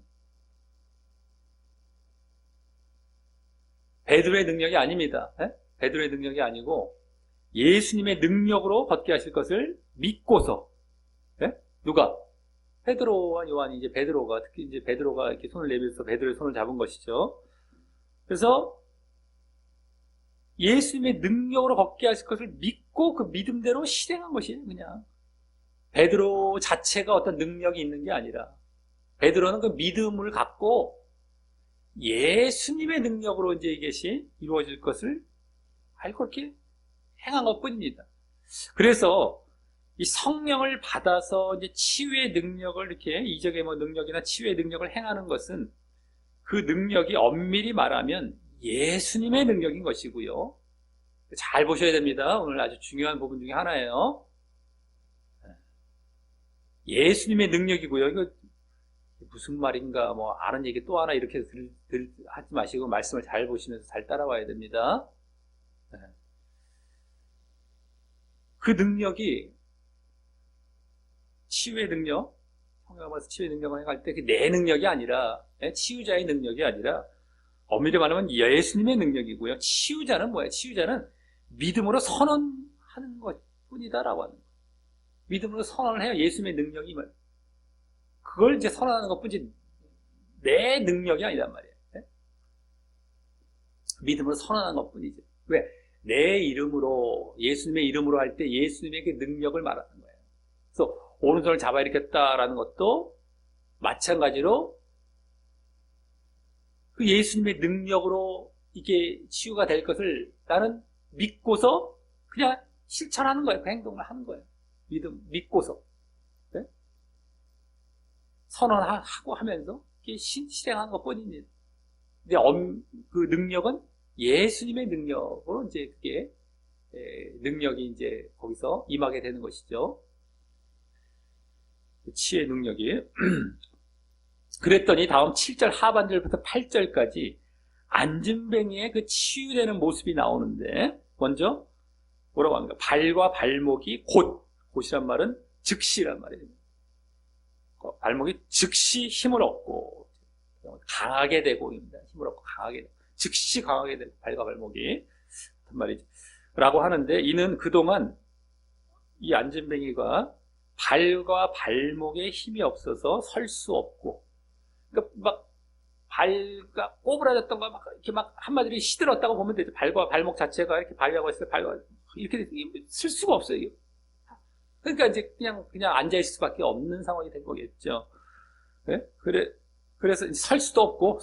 베드로의 능력이 아닙니다. 네? 베드로의 능력이 아니고 예수님의 능력으로 걷게 하실 것을 믿고서, 네? 누가? 베드로와 요한이 이제 베드로가, 특히 이제 베드로가 이렇게 손을 내밀어서 베드로의 손을 잡은 것이죠. 그래서 예수님의 능력으로 걷게 하실 것을 믿고 그 믿음대로 실행한 것이에요, 그냥. 베드로 자체가 어떤 능력이 있는 게 아니라, 베드로는 그 믿음을 갖고 예수님의 능력으로 이제 이것이 이루어질 것을 알고 이렇게 행한 것 뿐입니다. 그래서 이 성령을 받아서 이제 치유의 능력을 이렇게 이적의 뭐 능력이나 치유의 능력을 행하는 것은 그 능력이 엄밀히 말하면 예수님의 능력인 것이고요. 잘 보셔야 됩니다. 오늘 아주 중요한 부분 중에 하나예요. 예수님의 능력이고요. 이거 무슨 말인가 뭐 아는 얘기 또 하나 이렇게 하지 마시고 말씀을 잘 보시면서 잘 따라와야 됩니다. 그 능력이 치유의 능력, 성경에 봐서 치유의 능력을 행할 때 내 능력이 아니라, 치유자의 능력이 아니라 엄밀히 말하면 예수님의 능력이고요. 치유자는 뭐예요? 치유자는 믿음으로 선언하는 것 뿐이다라고 하는 거예요. 믿음으로 선언을 해요. 예수님의 능력이 뭐 그걸 이제 선언하는 것 뿐이지 내 능력이 아니란 말이에요. 네? 믿음으로 선언하는 것 뿐이지. 왜? 내 이름으로, 예수님의 이름으로 할 때 예수님의 그 능력을 말하는 거예요. 그래서 오른손을 잡아 일으켰다라는 것도 마찬가지로 그 예수님의 능력으로 이게 치유가 될 것을 나는 믿고서 그냥 실천하는 거예요. 그 행동을 하는 거예요. 믿고서. 네? 선언하고 하면서 실행하는 것 뿐입니다. 근데 그 능력은 예수님의 능력으로 이제 그게 능력이 이제 거기서 임하게 되는 것이죠. 치유의 능력이. 그랬더니 다음 7절 하반절부터 8절까지 안진뱅이의 그 치유되는 모습이 나오는데 먼저 뭐라고 합니까? 발과 발목이 곧이란 말은 즉시란 말이에요. 발목이 즉시 힘을 얻고 강하게 되고 힘을 얻고 강하게 되고 즉시 강하게 되고 발과 발목이 어떤 말이죠. 라고 하는데 이는 그동안 이 안진뱅이가 발과 발목에 힘이 없어서 설 수 없고 그러니까 막 발가 꼬부라졌던 거 막 이렇게 막 한마디로 시들었다고 보면 되죠. 발과 발목 자체가 이렇게 발려고 했어요. 발과 이렇게 쓸 수가 없어요. 그러니까 이제 그냥 앉아 있을 수밖에 없는 상황이 된 거겠죠. 네? 그래서 설 수도 없고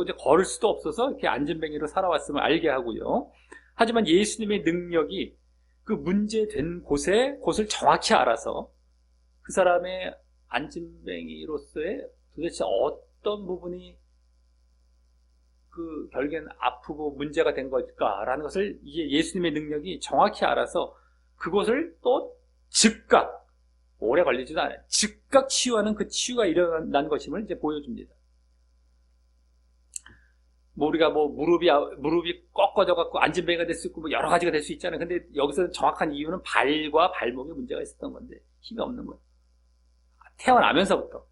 이제 걸을 수도 없어서 이렇게 안진뱅이로 살아왔음을 알게 하고요. 하지만 예수님의 능력이 그 문제된 곳을 정확히 알아서 그 사람의 안진뱅이로서의 도대체 어떤 부분이 그 결국엔 아프고 문제가 된 걸까라는 것을 이제 예수님의 능력이 정확히 알아서 그곳을 또 즉각, 오래 걸리지도 않아요. 즉각 치유하는 그 치유가 일어난 것임을 이제 보여줍니다. 뭐 우리가 뭐 무릎이 꺾어져갖고 안진뱅이가 될 수 있고 뭐 여러 가지가 될 수 있잖아요. 근데 여기서 정확한 이유는 발과 발목에 문제가 있었던 건데 힘이 없는 거예요. 태어나면서부터.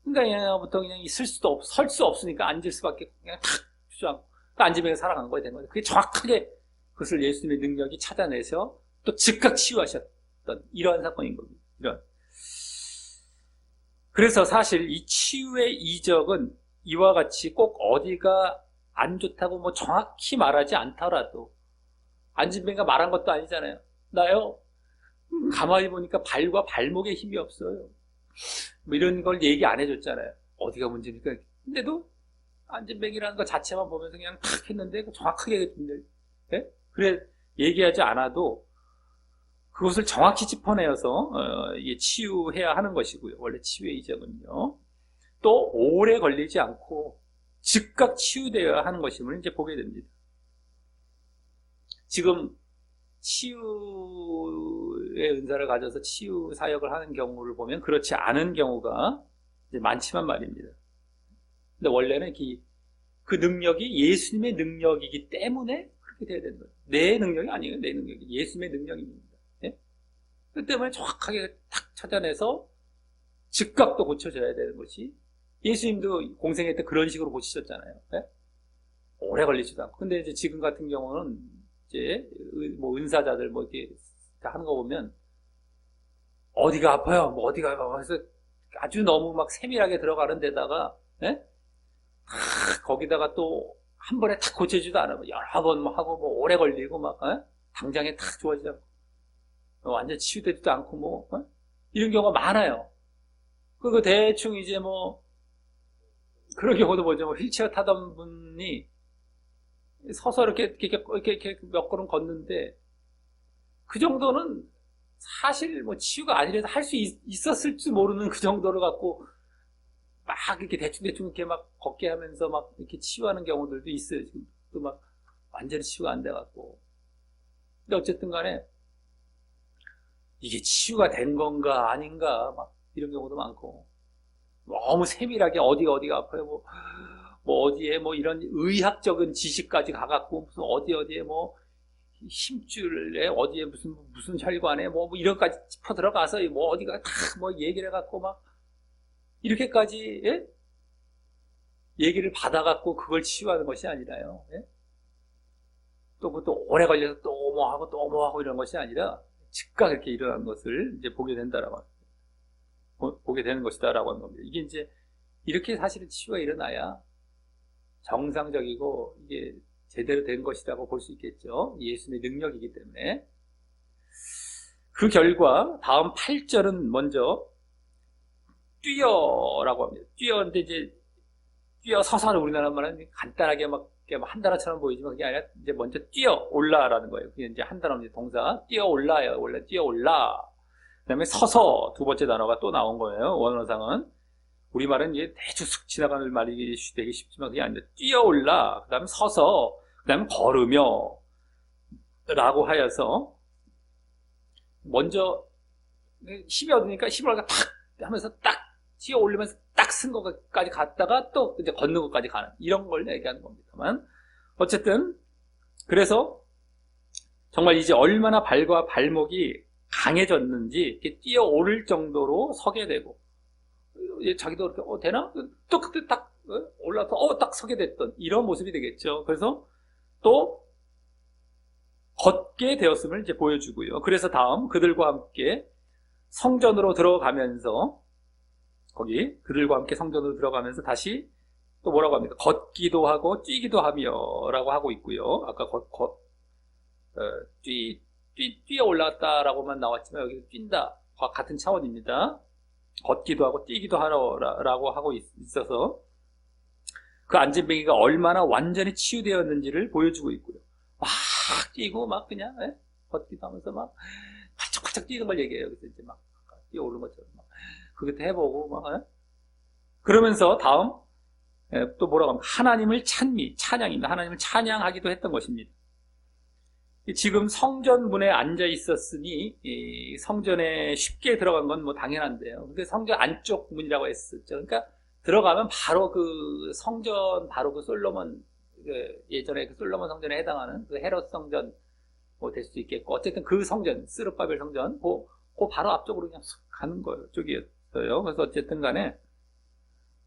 그러니까 그냥 설 수 없으니까 앉을 수밖에 그냥 탁 주저앉고 안진뱅이가 살아간 거에 된 거예요. 그게 정확하게 그것을 예수님의 능력이 찾아내서 또 즉각 치유하셨던 이러한 사건인 겁니다. 그래서 사실 이 치유의 이적은 이와 같이 꼭 어디가 안 좋다고 뭐 정확히 말하지 않더라도 안진뱅이가 말한 것도 아니잖아요. 나요 가만히 보니까 발과 발목에 힘이 없어요. 뭐 이런 걸 얘기 안 해줬잖아요. 어디가 문제니까. 근데도 안진뱅이라는 것 자체만 보면서 그냥 탁 했는데 정확하게 네? 그래 얘기하지 않아도 그것을 정확히 짚어내어서 치유해야 하는 것이고요. 원래 치유의 이적은요. 또 오래 걸리지 않고 즉각 치유되어야 하는 것임을 이제 보게 됩니다. 지금 치유의 은사를 가져서 치유 사역을 하는 경우를 보면 그렇지 않은 경우가 이제 많지만 말입니다. 근데 원래는 그 능력이 예수님의 능력이기 때문에 그렇게 돼야 되는 거예요. 내 능력이 아니에요. 내 능력이 예수님의 능력입니다. 네? 그 때문에 정확하게 탁 찾아내서 즉각 또 고쳐줘야 되는 것이, 예수님도 공생애 때 그런 식으로 고치셨잖아요. 네? 오래 걸리지도 않고. 근데 이제 지금 같은 경우는 이제 뭐 은사자들 뭐 이렇게 하는 거 보면 어디가 아파요, 뭐 어디가 아파요. 그래서 아주 너무 막 세밀하게 들어가는 데다가, 예? 거기다가 또 한 번에 탁 고쳐지도 않으면 여러 번 뭐 하고 뭐 오래 걸리고 막, 예? 당장에 탁 좋아지지 않고 완전 치유되지도 않고 뭐, 예? 이런 경우가 많아요. 그거 대충 이제 뭐 그런 경우도 뭐죠. 뭐 휠체어 타던 분이 서서 이렇게 몇 걸음 걷는데 그 정도는 사실 뭐 치유가 아니라도 할 수 있었을지 모르는 그 정도를 갖고 막 이렇게 대충 이렇게 막 걷게 하면서 막 이렇게 치유하는 경우들도 있어요. 지금 또 막 완전히 치유가 안 돼갖고. 근데 어쨌든 간에 이게 치유가 된 건가 아닌가 막 이런 경우도 많고, 너무 세밀하게 어디가 아파요. 뭐 어디에 뭐 이런 의학적인 지식까지 가갖고 무슨 어디에 뭐 힘줄에 어디에 무슨 혈관에 뭐 이런 까지 짚어 들어가서 뭐 어디가 다 뭐 얘기를 해갖고 막 이렇게까지, 예? 얘기를 받아갖고 그걸 치유하는 것이 아니라요. 예? 또 그것도 오래 걸려서 또 뭐 하고 이런 것이 아니라 즉각 이렇게 일어나는 것을 이제 보게 되는 것이다라고 하는 겁니다. 이게 이제 이렇게 사실은 치유가 일어나야 정상적이고 이게 제대로 된 것이라고 볼 수 있겠죠. 예수님의 능력이기 때문에. 그 결과 다음 8절은 먼저 뛰어라고 합니다. 뛰어인데 이제 뛰어서서는 우리나라 말은 간단하게 막 한 단어처럼 보이지만 그게 아니라 이제 먼저 뛰어 올라라는 거예요. 그게 이제 한 단어 동사 뛰어 올라요. 뛰어 올라. 그다음에 서서 두 번째 단어가 또 나온 거예요. 원어상은 우리말은 이제 대충 슥 지나가는 말이 되게 쉽지만 그게 아니라 뛰어 올라. 그다음에 서서. 그다음에 걸으며 라고 하여서 먼저 힘이 얻으니까 힘을 얻다가 탁 하면서 딱 뛰어 올리면서 딱 쓴 것까지 갔다가 또 이제 걷는 것까지 가는 이런 걸 얘기하는 겁니다만, 어쨌든 그래서 정말 이제 얼마나 발과 발목이 강해졌는지 이렇게 뛰어 오를 정도로 서게 되고, 자기도 이렇게 되나? 또 그때 딱 올라서 딱 서게 됐던 이런 모습이 되겠죠. 그래서 또 걷게 되었음을 이제 보여주고요. 그래서 다음 그들과 함께 성전으로 들어가면서, 거기 그들과 함께 성전으로 들어가면서 다시 또 뭐라고 합니까? 걷기도 하고 뛰기도 하며 라고 하고 있고요. 아까 뛰어 올랐다라고만 나왔지만 여기 뛴다 같은 차원입니다. 걷기도 하고 뛰기도 하라고 하고 있어서 그 안진뱅이가 얼마나 완전히 치유되었는지를 보여주고 있고요. 막 뛰고 막 그냥 걷기도 하면서 막 팔짝팔짝 뛰는 걸 얘기해요. 그래서 이제 막 뛰어오르는 것처럼 막 그것도 해보고 막 그러면서 다음 또 뭐라고 합니까? 하나님을 찬양입니다. 하나님을 찬양하기도 했던 것입니다. 지금 성전 문에 앉아 있었으니 이 성전에 쉽게 들어간 건 뭐 당연한데요. 근데 성전 안쪽 문이라고 했었죠. 그러니까 들어가면 바로 그 성전, 바로 그 솔로몬, 예전에 그 솔로몬 성전에 해당하는 그 헤롯 성전 뭐 될 수도 있겠고, 어쨌든 그 성전, 스룹바벨 성전, 그 바로 앞쪽으로 그냥 가는 거예요. 쪽이었어요. 그래서 어쨌든 간에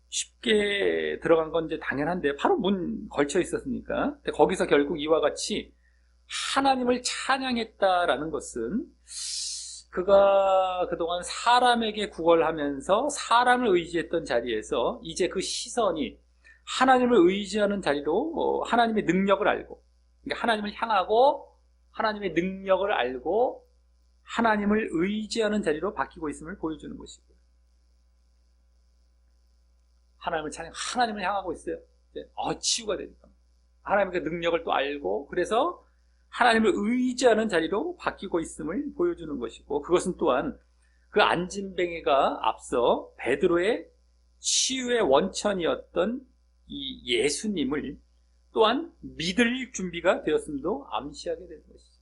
쉽게 들어간 건 이제 당연한데 바로 문 걸쳐 있었으니까. 근데 거기서 결국 이와 같이 하나님을 찬양했다라는 것은 그가 그동안 사람에게 구걸하면서 사람을 의지했던 자리에서 이제 그 시선이 하나님을 의지하는 자리로 하나님의 능력을 알고, 그러니까 하나님을 향하고 하나님의 능력을 알고 하나님을 의지하는 자리로 바뀌고 있음을 보여주는 것이고요. 하나님을 찬양, 하나님을 향하고 있어요. 이제 치유가 되니까 하나님의 능력을 또 알고, 그래서 하나님을 의지하는 자리로 바뀌고 있음을 보여주는 것이고, 그것은 또한 그 안진뱅이가 앞서 베드로의 치유의 원천이었던 이 예수님을 또한 믿을 준비가 되었음도 암시하게 되는 것이죠.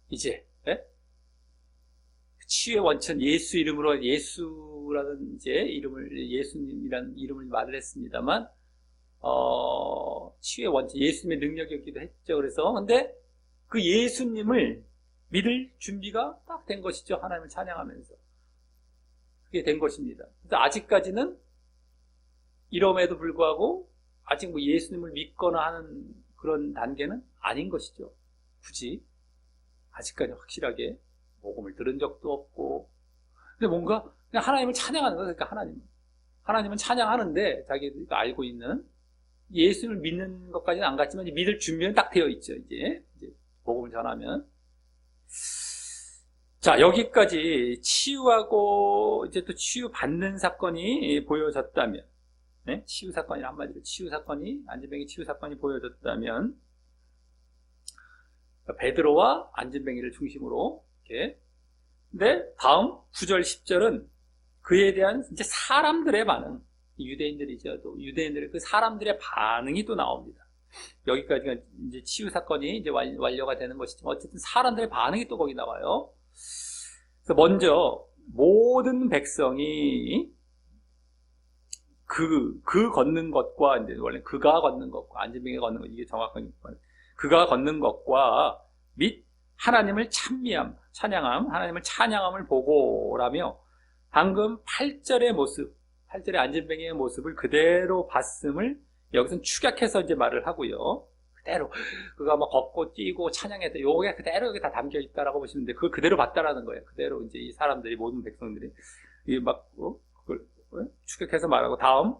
이제 치유의 원천, 예수 이름으로, 예수라는 이제 예수님이라는 이름을 말을 했습니다만, 치유의 원천, 예수님의 능력이었기도 했죠. 그래서 근데 그 예수님을 믿을 준비가 딱 된 것이죠. 하나님을 찬양하면서. 그게 된 것입니다. 그래서 아직까지는 이럼에도 불구하고 아직 뭐 예수님을 믿거나 하는 그런 단계는 아닌 것이죠. 굳이 아직까지 확실하게 복음을 들은 적도 없고, 근데 뭔가 그냥 하나님을 찬양하는 거예요. 그러니까 하나님은 찬양하는데 자기가 알고 있는 예수님을 믿는 것까지는 안 갔지만 이제 믿을 준비는 딱 되어 있죠. 이제 복음을 전하면. 자, 여기까지 치유하고 이제 또 치유받는 사건이 보여졌다면, 네? 치유 사건이 한마디로 치유 사건이, 안진뱅이 치유 사건이 보여졌다면, 베드로와 안진뱅이를 중심으로 이렇게. 근데 다음 9절 10절은 그에 대한 이제 사람들의 반응, 유대인들이죠. 또 유대인들의 그 사람들의 반응이 또 나옵니다. 여기까지가 이제 치유 사건이 이제 완료가 되는 것이지만 어쨌든 사람들의 반응이 또 거기 나와요. 그래서 먼저 모든 백성이 그 걷는 것과 이제 원래 그가 걷는 것과 안진뱅이가 걷는 것, 이게 정확한 그가 걷는 것과 및 하나님을 찬양함, 하나님을 찬양함을 보고라며 방금 8절의 모습, 8절의 안진뱅이의 모습을 그대로 봤음을 여기서는 축약해서 이제 말을 하고요. 그대로 그가 막 걷고 뛰고 찬양했다. 요게 그대로 여기 다 담겨 있다라고 보시면 돼. 그걸 그대로 봤다라는 거예요. 그대로 이제 이 사람들이 모든 백성들이 그걸 축약해서 말하고 다음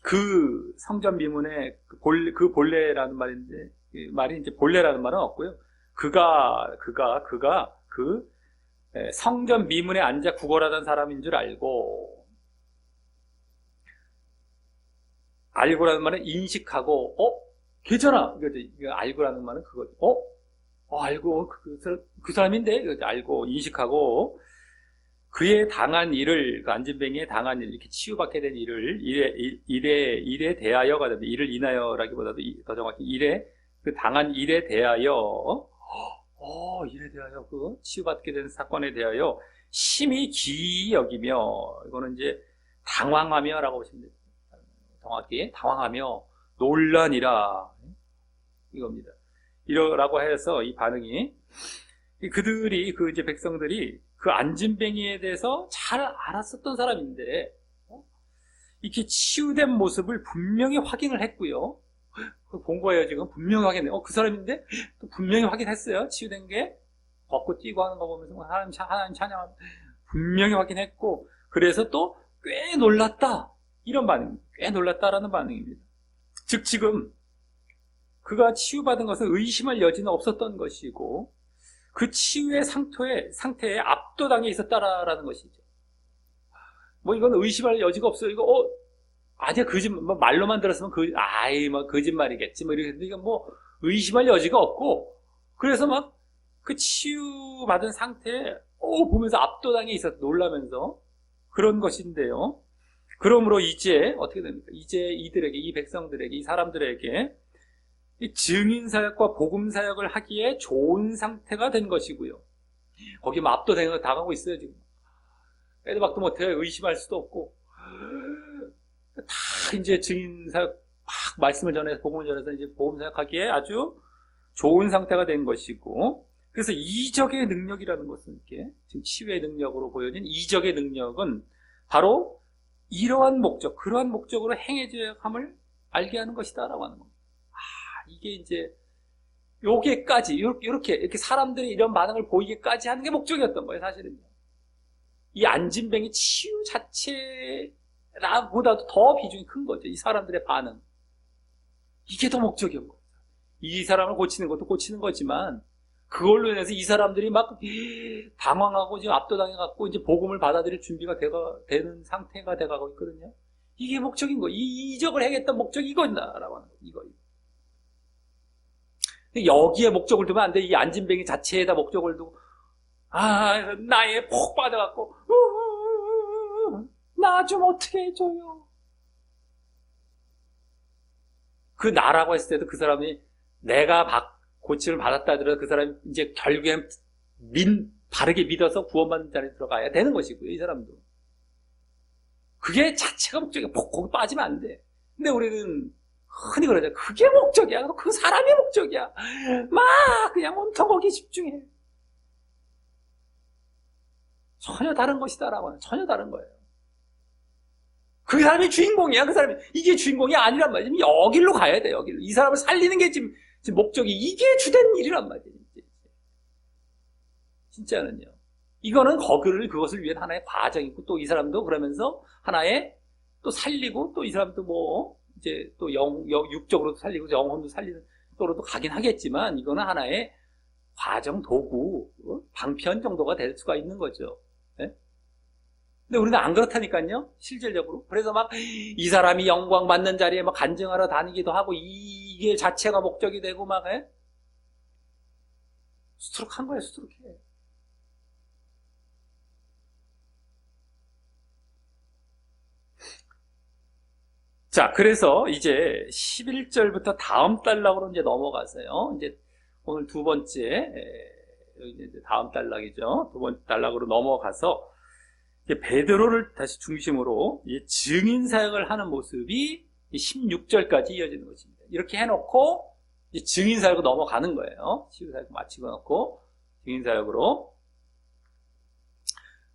그 성전 미문의 그 본래라는 말인데 이 말이 이제 본래라는 말은 없고요. 그가 그 성전 미문에 앉아 구걸하던 사람인 줄 알고라는 말은 인식하고 괜찮아. 이거 알고라는 말은 그거죠. 알고 그 사람인데 알고 인식하고 그의 당한 일을 그 안진뱅이의 당한 일 이렇게 치유받게 된 일을 일에 대하여가 됩니다. 일을 인하여라기보다도 더 정확히 그 당한 일에 대하여 일에 대하여 그 치유받게 된 사건에 대하여 심히 기이 여기며 이거는 이제 당황하며라고 보시면 됩니다. 정확히 당황하며 놀라니라 이겁니다. 이러라고 해서 이 반응이 그들이 그 이제 백성들이 그 안진뱅이에 대해서 잘 알았었던 사람인데 이렇게 치유된 모습을 분명히 확인을 했고요. 본 거예요. 지금 분명히 확인해. 그 사람인데 또 분명히 확인했어요. 치유된 게 걷고 뛰고 하는 거 보면서 하나님 찬양 분명히 확인했고 그래서 또 꽤 놀랐다. 이런 반응, 꽤 놀랐다라는 반응입니다. 즉 지금 그가 치유받은 것은 의심할 여지는 없었던 것이고 그 치유의 상태에 압도당해 있었다라는 것이죠. 뭐 이건 의심할 여지가 없어요. 이거 아니야 말로만 들었으면 거짓말이겠지 이렇게 이건 뭐 의심할 여지가 없고 그래서 막 그 치유받은 상태에 보면서 압도당해 놀라면서 그런 것인데요. 그러므로 이제 어떻게 됩니까? 이제 이들에게, 이 백성들에게, 이 사람들에게 이 증인사역과 복음사역을 하기에 좋은 상태가 된 것이고요. 거기 뭐 압도당하고 있어요, 지금. 빼도 박도 못해 의심할 수도 없고. 다 이제 증인사역, 막 말씀을 전해서, 복음을 전해서 이제 복음사역하기에 아주 좋은 상태가 된 것이고. 그래서 이적의 능력이라는 것은 이렇게, 지금 치유의 능력으로 보여진 이적의 능력은 바로 이러한 목적, 그러한 목적으로 행해져야 함을 알게 하는 것이다라고 하는 겁니다. 이게 이제 요게까지 이렇게 사람들이 이런 반응을 보이게까지 하는 게 목적이었던 거예요, 사실은요. 이 안진뱅이 치유 자체보다도 더 비중이 큰 거죠. 이 사람들의 반응. 이게 더 목적이었던 거예요. 이 사람을 고치는 것도 고치는 거지만 그걸로 인해서 이 사람들이 막 당황하고 지금 압도당해갖고 이제 복음을 받아들일 준비가 되는 상태가 돼가고 있거든요. 이게 목적인 거예요. 이 이적을 행했던 목적이 이거다라고 하는 거예요. 이거. 여기에 목적을 두면 안 돼. 이 안진뱅이 자체에다 목적을 두고 나에 폭 빠져갖고 나 좀 어떻게 해줘요. 그 나라고 했을 때도 그 사람이 내가 고침을 받았다 하더라도 그 사람이 이제 결국엔 바르게 믿어서 구원받는 자리에 들어가야 되는 것이고요. 이 사람도. 그게 자체가 목적이야. 거기 빠지면 안 돼. 근데 우리는 흔히 그러죠. 그게 목적이야. 그 사람이 목적이야. 막 그냥 온통 거기에 집중해. 전혀 다른 것이다라고 하는, 전혀 다른 거예요. 그 사람이 주인공이야. 그 사람이, 이게 주인공이 아니란 말이지. 여기로 가야 돼, 여기로. 이 사람을 살리는 게 지금 목적이, 이게 주된 일이란 말이지. 진짜는요. 이거는 그것을 위한 하나의 과정이고, 또 이 사람도 그러면서 하나의 또 살리고, 또 이 사람도 뭐, 이제 또 육적으로도 살리고, 영혼도 살리는 또로도 가긴 하겠지만, 이거는 하나의 과정, 도구, 방편 정도가 될 수가 있는 거죠. 네? 근데 우리는 안 그렇다니까요, 실질적으로. 그래서 막 이 사람이 영광 받는 자리에 막 간증하러 다니기도 하고, 이게 자체가 목적이 되고 막, 수두룩한 거예요, 수두룩해. 자, 그래서 이제 11절부터 다음 단락으로 이제 넘어가서요. 이제 오늘 두 번째, 이제 다음 단락이죠. 두 번째 단락으로 넘어가서 이제 베드로를 다시 중심으로 증인 사역을 하는 모습이 16절까지 이어지는 것입니다. 이렇게 해놓고 이제 증인 사역으로 넘어가는 거예요. 치유 사역 마치고 놓고 증인 사역으로.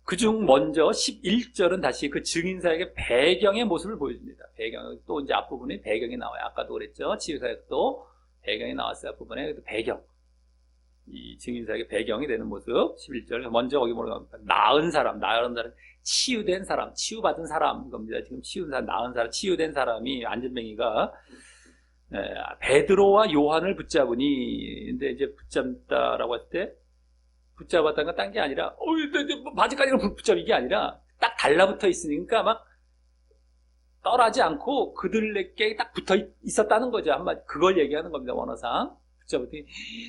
그중 먼저 11절은 다시 그 증인사역의 배경의 모습을 보여줍니다. 배경, 또 이제 앞부분에 배경이 나와요. 아까도 그랬죠. 치유사역도 배경이 나왔어요. 앞부분에. 배경. 이 증인사역의 배경이 되는 모습. 11절. 먼저 거기 뭐라고 합니까? 나은 사람, 치유된 사람, 치유받은 사람 겁니다. 지금 치유된 사람, 나은 사람, 치유된 사람이 안전뱅이가 베드로와 요한을 붙잡으니, 근데 이제 붙잡다라고 할 때, 붙잡았다는 건 딴 게 아니라, 바지까지는 붙잡은 게 아니라, 딱 달라붙어 있으니까 막 떠나지 않고 그들에게 딱 붙어 있었다는 거죠. 한마디. 그걸 얘기하는 겁니다, 원어상. 붙잡았더니,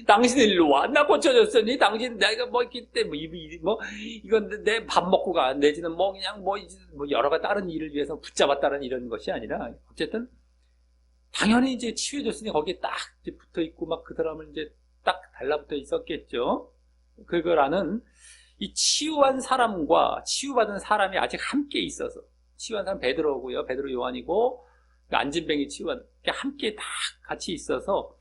당신 일로 와. 나 고쳐줬으니, 당신 내가 뭐 있기 때문에, 이건 내 밥 먹고 가. 내지는 뭐 그냥 뭐 여러 가지 다른 일을 위해서 붙잡았다는 이런 것이 아니라, 어쨌든, 당연히 이제 치유해줬으니 거기에 딱 붙어 있고 막 그 사람을 이제 딱 달라붙어 있었겠죠. 그거라는 이 치유한 사람과 치유받은 사람이 아직 함께 있어서, 치유한 사람 베드로고요, 베드로 요한이고 안진뱅이 치유한 함께 다 같이 있어서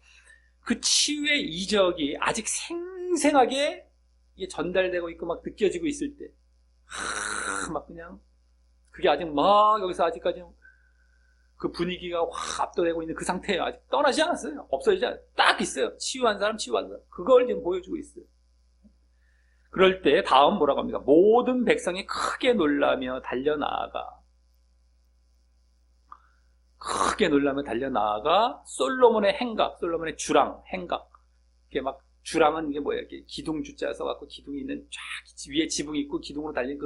그 치유의 이적이 아직 생생하게 이게 전달되고 있고 막 느껴지고 있을 때, 막 그냥 그게 아직 막 여기서 아직까지 그 분위기가 확 압도되고 있는 그 상태예요. 아직 떠나지 않았어요. 없어지지 않았어요. 딱 있어요. 치유한 사람, 치유한 사람. 그걸 지금 보여주고 있어요. 그럴 때 다음 뭐라고 합니까? 모든 백성이 크게 놀라며 달려나아가 솔로몬의 행각, 솔로몬의 주랑, 행각. 이게 막 주랑은 이게 뭐예요? 이게 기둥 주자 써갖고 기둥이 있는 쫙 위에 지붕이 있고 기둥으로 달린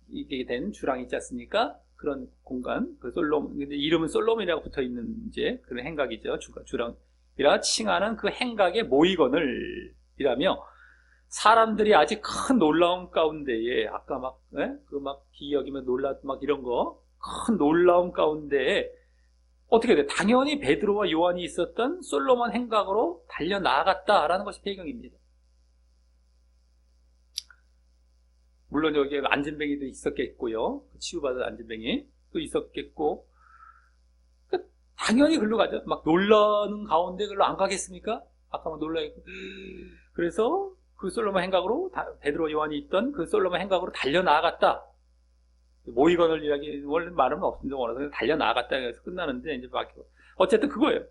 이게 된 주랑이 있지 않습니까? 그런 공간, 그 솔로몬, 근데 이름은 솔로몬이라고 붙어 있는 이제 그런 행각이죠. 주랑이라 칭하는 그 행각의 모이건을 이라며 사람들이 아직 큰 놀라움 가운데에, 아까 기억이면 막 이런 거, 큰 놀라움 가운데에, 어떻게 돼? 당연히 베드로와 요한이 있었던 솔로몬 행각으로 달려나갔다라는 것이 배경입니다. 물론 여기에 안진뱅이도 있었겠고요. 치유받은 안진뱅이 또 있었겠고, 당연히 글로 가죠. 막 놀라는 가운데 글로 안 가겠습니까? 아까 막 놀라있고. 그래서 그 솔로몬 행각으로 베드로 요한이 있던 그 솔로몬 행각으로 달려나갔다. 모이건을 이야기 원래 말은 없습니다. 원어서 달려나갔다 해서 끝나는데 이제 어쨌든 그거예요.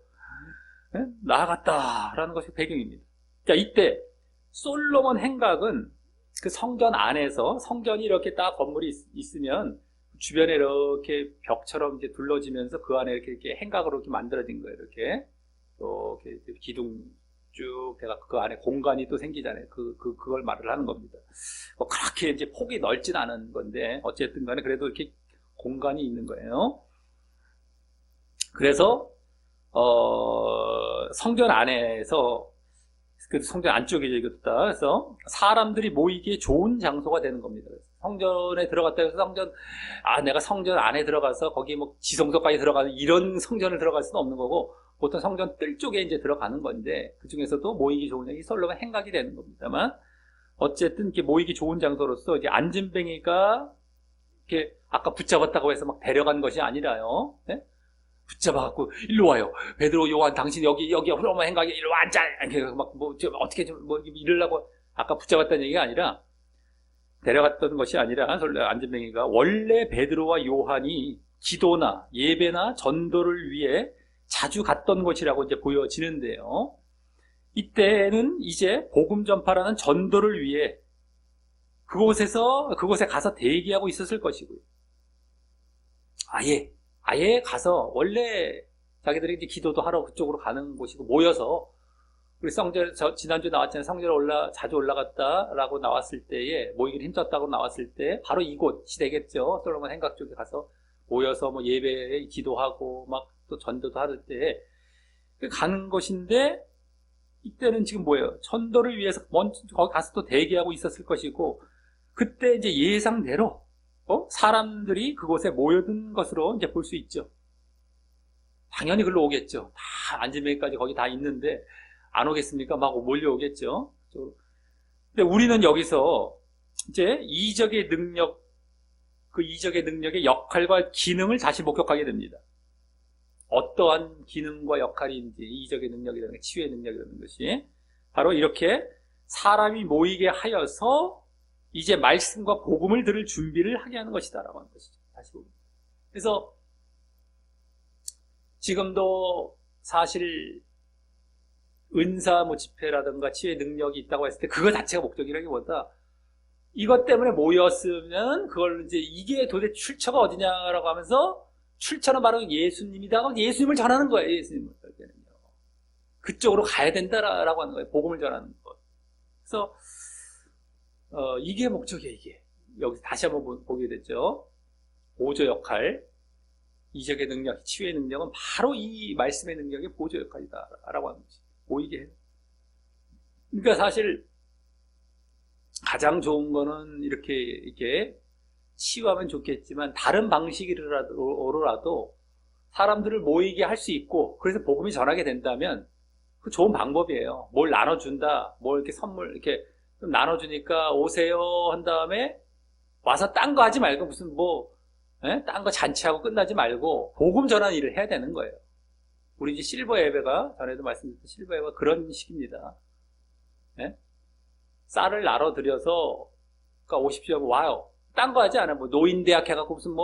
네? 나아갔다라는 것이 배경입니다. 자, 이때 솔로몬 행각은 그 성전 안에서, 성전이 이렇게 딱 건물이 있으면 주변에 이렇게 벽처럼 이제 둘러지면서 그 안에 이렇게 행각으로 이렇게 만들어진 거예요. 이렇게 기둥 쭉 돼갖고 그 안에 공간이 또 생기잖아요. 그걸 말을 하는 겁니다. 그렇게 이제 폭이 넓진 않은 건데, 어쨌든 간에 그래도 이렇게 공간이 있는 거예요. 그래서, 성전 안에서, 그 성전 안쪽에 이겼다. 그래서 사람들이 모이기에 좋은 장소가 되는 겁니다. 성전에 들어갔다 해서 내가 성전 안에 들어가서 거기 뭐 지성소까지 들어가는 이런 성전을 들어갈 수는 없는 거고, 보통 성전 뜰 쪽에 이제 들어가는 건데, 그 중에서도 모이기 좋은 장이 솔로몬 행각이 되는 겁니다만, 어쨌든 이렇게 모이기 좋은 장소로서 이제 안진뱅이가 이렇게 아까 붙잡았다고 해서 막 데려간 것이 아니라요. 네? 붙잡아갖고 일로 와요. 베드로 요한 당신 여기 솔로몬 행각에 일로 앉아. 막 어떻게 좀 이러려고 아까 붙잡았다는 얘기가 아니라, 데려갔던 것이 아니라 안전뱅이가 원래 베드로와 요한이 기도나 예배나 전도를 위해 자주 갔던 곳이라고 이제 보여지는데요. 이때는 이제 복음 전파라는 전도를 위해 그곳에 가서 대기하고 있었을 것이고요. 아예 가서 원래 자기들이 이제 기도도 하러 그쪽으로 가는 곳이고 모여서 우리 성전 지난주 나왔잖아요. 성전에 자주 올라갔다라고 나왔을 때에 모이기를 힘썼다고 나왔을 때 바로 이곳이 되겠죠. 솔로몬 행각 쪽에 가서 모여서 뭐 예배에 기도하고 막 또 전도도 할 때 가는 것인데 이때는 지금 뭐예요? 전도를 위해서 먼저 거기 가서 또 대기하고 있었을 것이고 그때 이제 예상대로 사람들이 그곳에 모여든 것으로 이제 볼 수 있죠. 당연히 글로 오겠죠. 다 안전뱅이까지 거기 다 있는데 안 오겠습니까? 막 몰려오겠죠. 근데 우리는 여기서 이제 이적의 능력, 그 이적의 능력의 역할과 기능을 다시 목격하게 됩니다. 어떠한 기능과 역할인지 이적의 능력이라는 것, 치유의 능력이라는 것이 바로 이렇게 사람이 모이게 하여서 이제 말씀과 복음을 들을 준비를 하게 하는 것이다라고 하는 것이죠. 다시 보면. 그래서 지금도 사실 은사 집회라든가 치유의 능력이 있다고 했을 때 그거 자체가 목적이라기보다 이것 때문에 모였으면 그걸 이제 이게 도대체 출처가 어디냐라고 하면서 출처는 바로 예수님이다. 예수님을 전하는 거예요. 예수님을. 그쪽으로 가야 된다라고 하는 거예요. 복음을 전하는 것. 그래서 이게 목적이에요. 이게 여기서 다시 한번 보게 됐죠. 보조 역할, 이적의 능력, 치유의 능력은 바로 이 말씀의 능력의 보조 역할이다라고 하는 거지. 보이게 해요. 그러니까 사실 가장 좋은 거는 이렇게 치유하면 좋겠지만 다른 방식으로라도 사람들을 모이게 할 수 있고 그래서 복음이 전하게 된다면 그 좋은 방법이에요. 뭘 나눠준다, 뭘 이렇게 선물 이렇게 좀 나눠주니까 오세요 한 다음에 와서 딴 거 하지 말고 무슨 딴 거 잔치하고 끝나지 말고 복음 전하는 일을 해야 되는 거예요. 우리 이제 실버 예배가 전에도 말씀드렸던 실버 예배가 그런 식입니다. 예? 쌀을 나눠드려서 그러니까 오십시오 하고 와요. 딴 거 하지 않아요. 노인대학 해갖고 무슨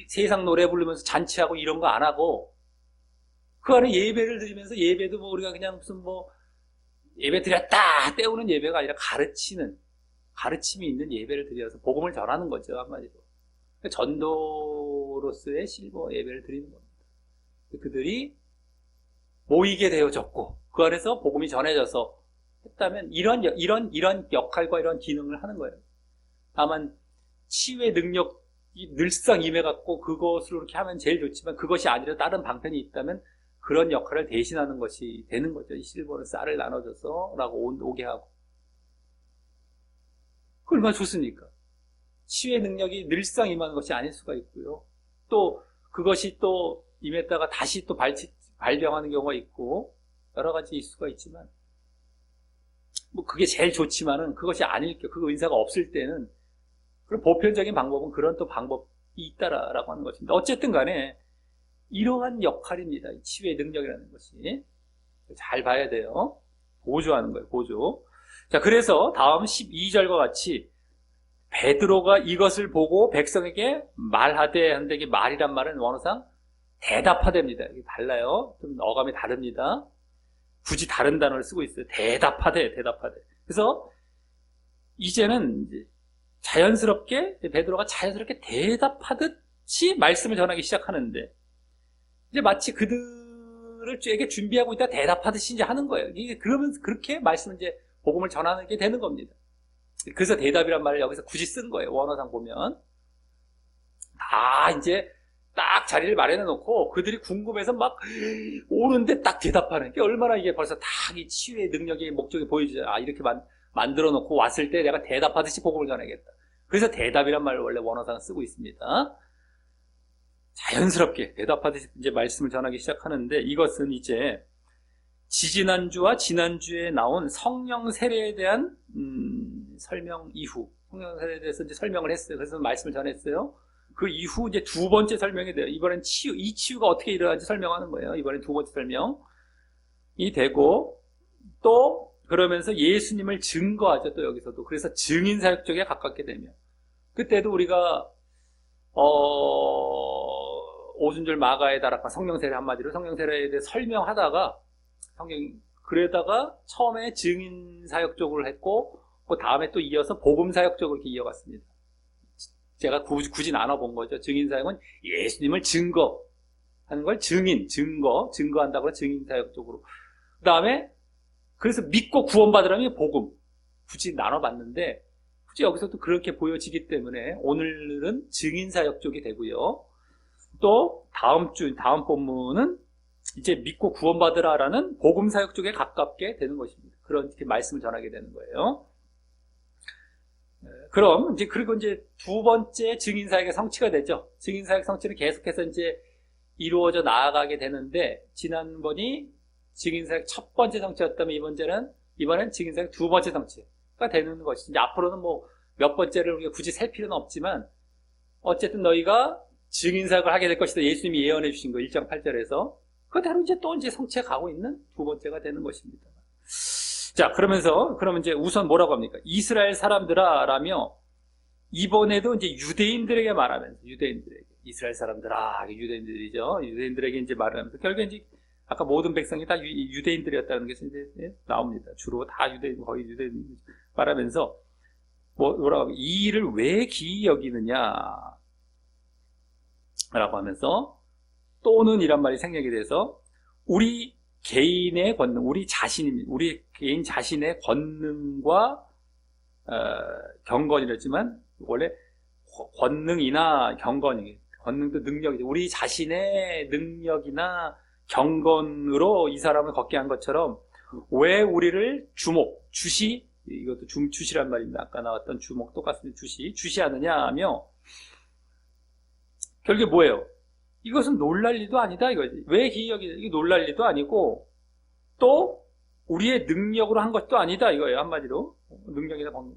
세상 노래 부르면서 잔치하고 이런 거 안 하고 그 안에 예배를 드리면서 예배도 우리가 그냥 무슨 예배 드렸다 때우는 예배가 아니라 가르침이 있는 예배를 드려서 복음을 전하는 거죠. 한마디로. 전도로서의 실버 예배를 드리는 겁니다. 그들이 모이게 되어졌고 그 안에서 복음이 전해져서 했다면 이런 역할과 이런 기능을 하는 거예요. 다만 치유의 능력이 늘상 임해갖고 그것으로 이렇게 하면 제일 좋지만 그것이 아니라 다른 방편이 있다면 그런 역할을 대신하는 것이 되는 거죠. 이 실버는 쌀을 나눠줘서 라고 오게 하고 그 얼마나 좋습니까? 치유의 능력이 늘상 임하는 것이 아닐 수가 있고요. 또 그것이 또 임했다가 다시 또 발병하는 경우가 있고 여러 가지 있을 수가 있지만 그게 제일 좋지만은 그것이 아닐 게 그 은사가 없을 때는 그런 보편적인 방법은 그런 또 방법이 있다라고 하는 것입니다. 어쨌든 간에 이러한 역할입니다. 이 치유의 능력이라는 것이 잘 봐야 돼요. 보조하는 거예요. 보조. 자, 그래서 다음 12절과 같이 베드로가 이것을 보고 백성에게 말하되 하는데 이게 말이란 말은 원어상 대답하대입니다. 이게 달라요. 좀 어감이 다릅니다. 굳이 다른 단어를 쓰고 있어요. 대답하되. 그래서 이제는 이제 베드로가 자연스럽게 대답하듯이 말씀을 전하기 시작하는데 이제 마치 그들에게 준비하고 있다 대답하듯이 이제 하는 거예요. 이게 그러면 그렇게 말씀을 이제 복음을 전하는 게 되는 겁니다. 그래서 대답이란 말을 여기서 굳이 쓴 거예요. 원어상 보면 다 이제 딱 자리를 마련해 놓고 그들이 궁금해서 막 오는데 딱 대답하는 게 얼마나 이게 벌써 딱 이 치유의 능력의 목적이 보여지죠. 이렇게 만들어 놓고 왔을 때 내가 대답하듯이 복음을 전하겠다. 그래서 대답이란 말을 원래 원어상 쓰고 있습니다. 자연스럽게 대답하듯이 이제 말씀을 전하기 시작하는데 이것은 이제 지지난주와 지난주에 나온 성령 세례에 대한 설명 이후 성령 세례에 대해서 이제 설명을 했어요. 그래서 말씀을 전했어요. 그 이후 이제 두 번째 설명이 돼요. 이번엔 이 치유가 어떻게 일어나는지 설명하는 거예요. 이번엔 두 번째 설명이 되고 또 그러면서 예수님을 증거하죠. 또 여기서도. 그래서 증인 사역 쪽에 가깝게 되면 그때도 우리가 오순절 마가의 다락과 성령 세례, 한마디로 성령 세례에 대해 설명하다가 그러다가 처음에 증인 사역 쪽으로 했고 그 다음에 또 이어서 복음 사역 쪽으로 이렇게 이어갔습니다. 제가 굳이 나눠본 거죠. 증인 사역은 예수님을 증거하는 걸 증거한다고 증인 사역 쪽으로. 그 다음에 그래서 믿고 구원받으라면 복음. 굳이 나눠봤는데 굳이 여기서도 그렇게 보여지기 때문에 오늘은 증인 사역 쪽이 되고요. 또 다음 본문은 이제 믿고 구원받으라라는 복음 사역 쪽에 가깝게 되는 것입니다. 그런 말씀을 전하게 되는 거예요. 그럼 그리고 이제 두 번째 증인 사역의 성취가 되죠. 증인 사역 성취는 계속해서 이제 이루어져 나아가게 되는데 지난번이 증인 사역 첫 번째 성취였다면 이번엔 증인 사역 두 번째 성취가 되는 것이죠. 이제 앞으로는 뭐 몇 번째를 우리가 굳이 셀 필요는 없지만 어쨌든 너희가 증인 사역을 하게 될 것이다. 예수님이 예언해 주신 거 1장 8절에서 그대로 이제 또 성취해 가고 있는 두 번째가 되는 것입니다. 자, 그러면 이제 우선 뭐라고 합니까? 이스라엘 사람들아라며 이번에도 이제 유대인들에게 말하면서 이스라엘 사람들아, 유대인들이죠. 유대인들에게 이제 말하면서 결국에 이제 아까 모든 백성이 다 유대인들이었다는 것이 이제 나옵니다. 주로 다 거의 유대인 말하면서 뭐라고 하면 이 일을 왜 기이 여기느냐 라고 하면서 또는 이란 말이 생략이 돼서 우리 개인의 권능, 우리 개인 자신의 권능과 경건이랬지만 원래 권능이나 권능도 능력이죠. 우리 자신의 능력이나 경건으로 이 사람을 걷게 한 것처럼 왜 우리를 주시, 이것도 주시란 말입니다. 아까 나왔던 주목 똑같습니다. 주시하느냐 하며 결국에 뭐예요? 이것은 놀랄 일도 아니다 이거지. 왜 이게 놀랄 일도 아니고 또 우리의 능력으로 한 것도 아니다 이거예요. 한마디로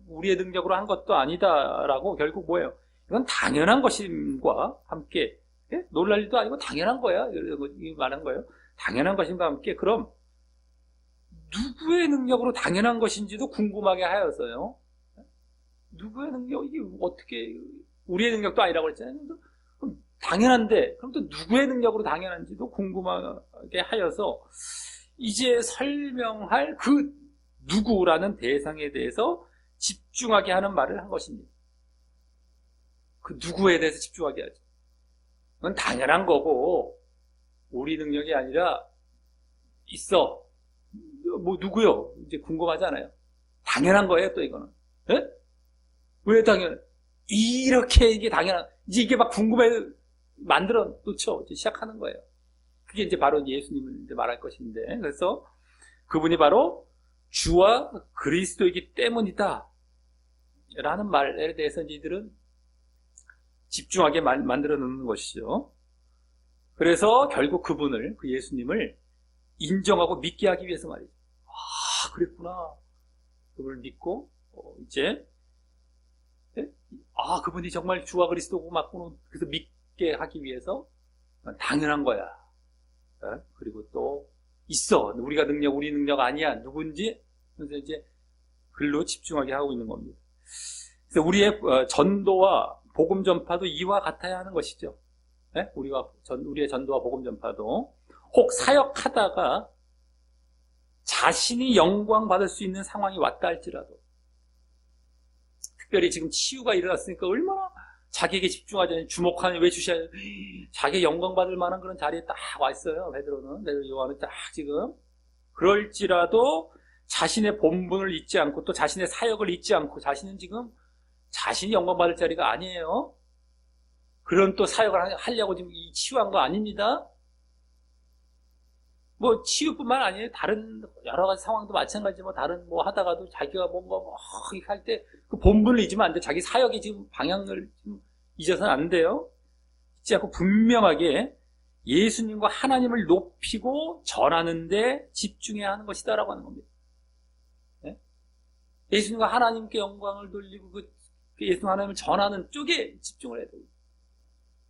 우리의 능력으로 한 것도 아니다라고 결국 뭐예요? 이건 당연한 것임과 함께 놀랄 일도 아니고 당연한 거야. 이렇게 말한 거예요. 당연한 것임과 함께 그럼 누구의 능력으로 당연한 것인지도 궁금하게 하여서요. 누구의 능력 이게 어떻게 우리의 능력도 아니라고 그랬잖아요. 그럼 당연한데 그럼 또 누구의 능력으로 당연한지도 궁금하게 하여서 이제 설명할 그 누구라는 대상에 대해서 집중하게 하는 말을 한 것입니다. 그 누구에 대해서 집중하게 하죠. 그건 당연한 거고 우리 능력이 아니라 있어. 뭐 누구요? 이제 궁금하잖아요. 당연한 거예요, 또 이거는. 에? 왜 이렇게 이게 이제 이게 막 궁금해 만들어 놓죠. 이제 시작하는 거예요. 그게 이제 바로 예수님을 이제 말할 것인데, 그래서 그분이 바로 주와 그리스도이기 때문이다. 라는 말에 대해서 이들은 집중하게 만들어 놓는 것이죠. 그래서 결국 그 예수님을 인정하고 믿게 하기 위해서 말이죠. 아, 그랬구나. 그분을 믿고, 이제, 그분이 정말 주와 그리스도고 맞구나. 그래서 믿게 하기 위해서 당연한 거야. 그리고 또 있어. 우리 능력 아니야. 누군지. 그래서 이제 글로 집중하게 하고 있는 겁니다. 그래서 우리의 전도와 복음 전파도 이와 같아야 하는 것이죠. 우리의 전도와 복음 전파도 혹 사역하다가 자신이 영광 받을 수 있는 상황이 왔다 할지라도 특별히 지금 치유가 일어났으니까 얼마나 자기에게 집중하자니 주목하니 왜 주셔야 자기 영광 받을 만한 그런 자리에 딱 와 있어요. 베드로 요한은 딱 지금 그럴지라도 자신의 본분을 잊지 않고 또 자신의 사역을 잊지 않고 자신은 지금 자신이 영광 받을 자리가 아니에요. 그런 또 사역을 하려고 지금 이 치유한 거 아닙니다. 뭐 치유뿐만 아니에요. 다른 여러 가지 상황도 마찬가지. 다른 하다가도 자기가 뭔가 이렇게 할 때 그 본분을 잊으면 안 돼. 자기 사역이 지금 방향을 지금 잊어서는 안 돼요. 잊지 않고 분명하게 예수님과 하나님을 높이고 전하는데 집중해야 하는 것이다라고 하는 겁니다. 네? 예수님과 하나님께 영광을 돌리고 그 예수님 하나님을 전하는 쪽에 집중을 해야 돼요.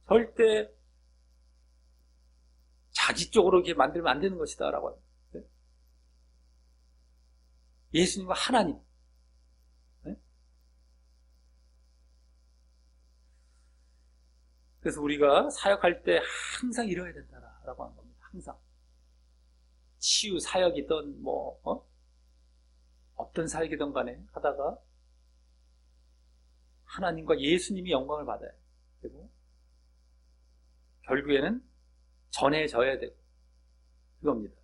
절대 자기 쪽으로 이렇게 만들면 안 되는 것이다라고 합니다. 예수님과 하나님. 네? 그래서 우리가 사역할 때 항상 이뤄야 된다라고 하는 겁니다. 항상. 치유 사역이든 어떤 사역이든 간에 하다가 하나님과 예수님이 영광을 받아야 되고 결국에는 전해져야 되고 그겁니다.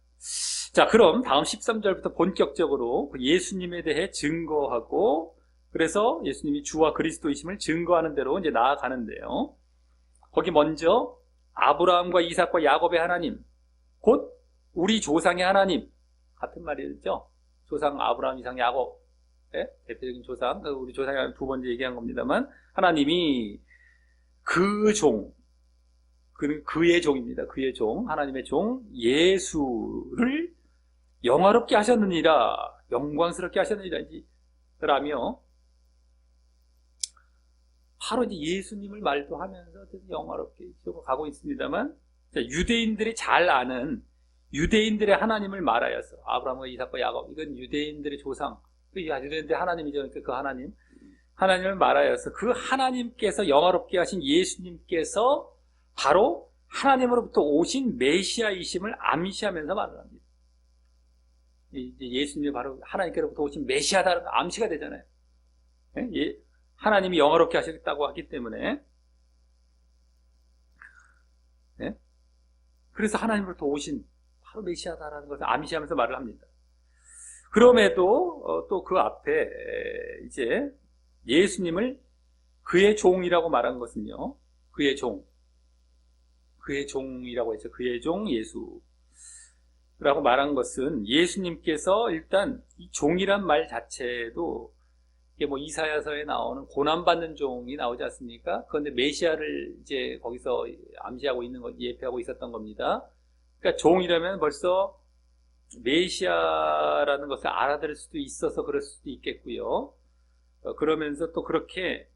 자, 그럼 다음 13절부터 본격적으로 예수님에 대해 증거하고 그래서 예수님이 주와 그리스도이심을 증거하는 대로 이제 나아가는데요. 거기 먼저 아브라함과 이삭과 야곱의 하나님, 곧 우리 조상의 하나님 같은 말이죠. 조상 아브라함, 이삭, 야곱 대표적인 조상, 우리 조상이 두 번째 얘기한 겁니다만 하나님이 그 종, 그의 종입니다. 그의 종, 하나님의 종 예수를 영화롭게 하셨느니라, 영광스럽게 하셨느니라 라며 바로 이제 예수님을 말도 하면서 영화롭게 가고 있습니다만 유대인들이 잘 아는 유대인들의 하나님을 말하여서 아브라함과 이삭과 야곱 이건 유대인들의 조상 유대인들의 하나님이죠. 그러니까 그 하나님을 말하여서 그 하나님께서 영화롭게 하신 예수님께서 바로 하나님으로부터 오신 메시아이심을 암시하면서 말을 합니다. 이제 예수님이 바로 하나님께로부터 오신 메시아다라는 암시가 되잖아요. 예? 하나님이 영화롭게 하셨다고 하기 때문에 예? 그래서 하나님으로부터 오신 바로 메시아다라는 것을 암시하면서 말을 합니다. 그럼에도 또 그 앞에 이제 예수님을 그의 종이라고 말한 것은요. 그의 종이라고 했죠. 그의 종 예수라고 말한 것은 예수님께서 일단 이 종이란 말 자체도 이게 이사야서에 나오는 고난받는 종이 나오지 않습니까? 그런데 메시아를 이제 거기서 암시하고 있는 것, 예표하고 있었던 겁니다. 그러니까 종이라면 벌써 메시아라는 것을 알아들을 수도 있어서 그럴 수도 있겠고요. 그러면서 또 그렇게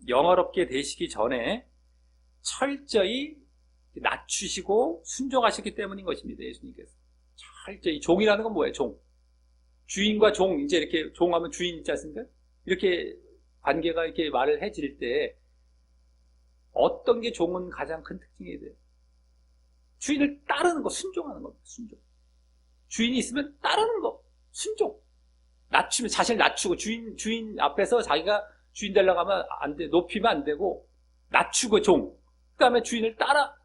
영화롭게 되시기 전에 철저히 낮추시고 순종하셨기 때문인 것입니다. 예수님께서 철저히 종이라는 건 뭐예요? 종 주인과 종 이제 이렇게 종하면 주인 있지 않습니까? 이렇게 관계가 이렇게 말을 해질 때 어떤 게 종은 가장 큰 특징이 돼요? 주인을 따르는 거, 순종하는 겁니다. 순종. 주인이 있으면 따르는 거, 순종. 낮추면 자신을 낮추고 주인 앞에서 자기가 주인 되려고 하면 안 돼, 높이면 안 되고 낮추고 종. 그다음에 주인을 따라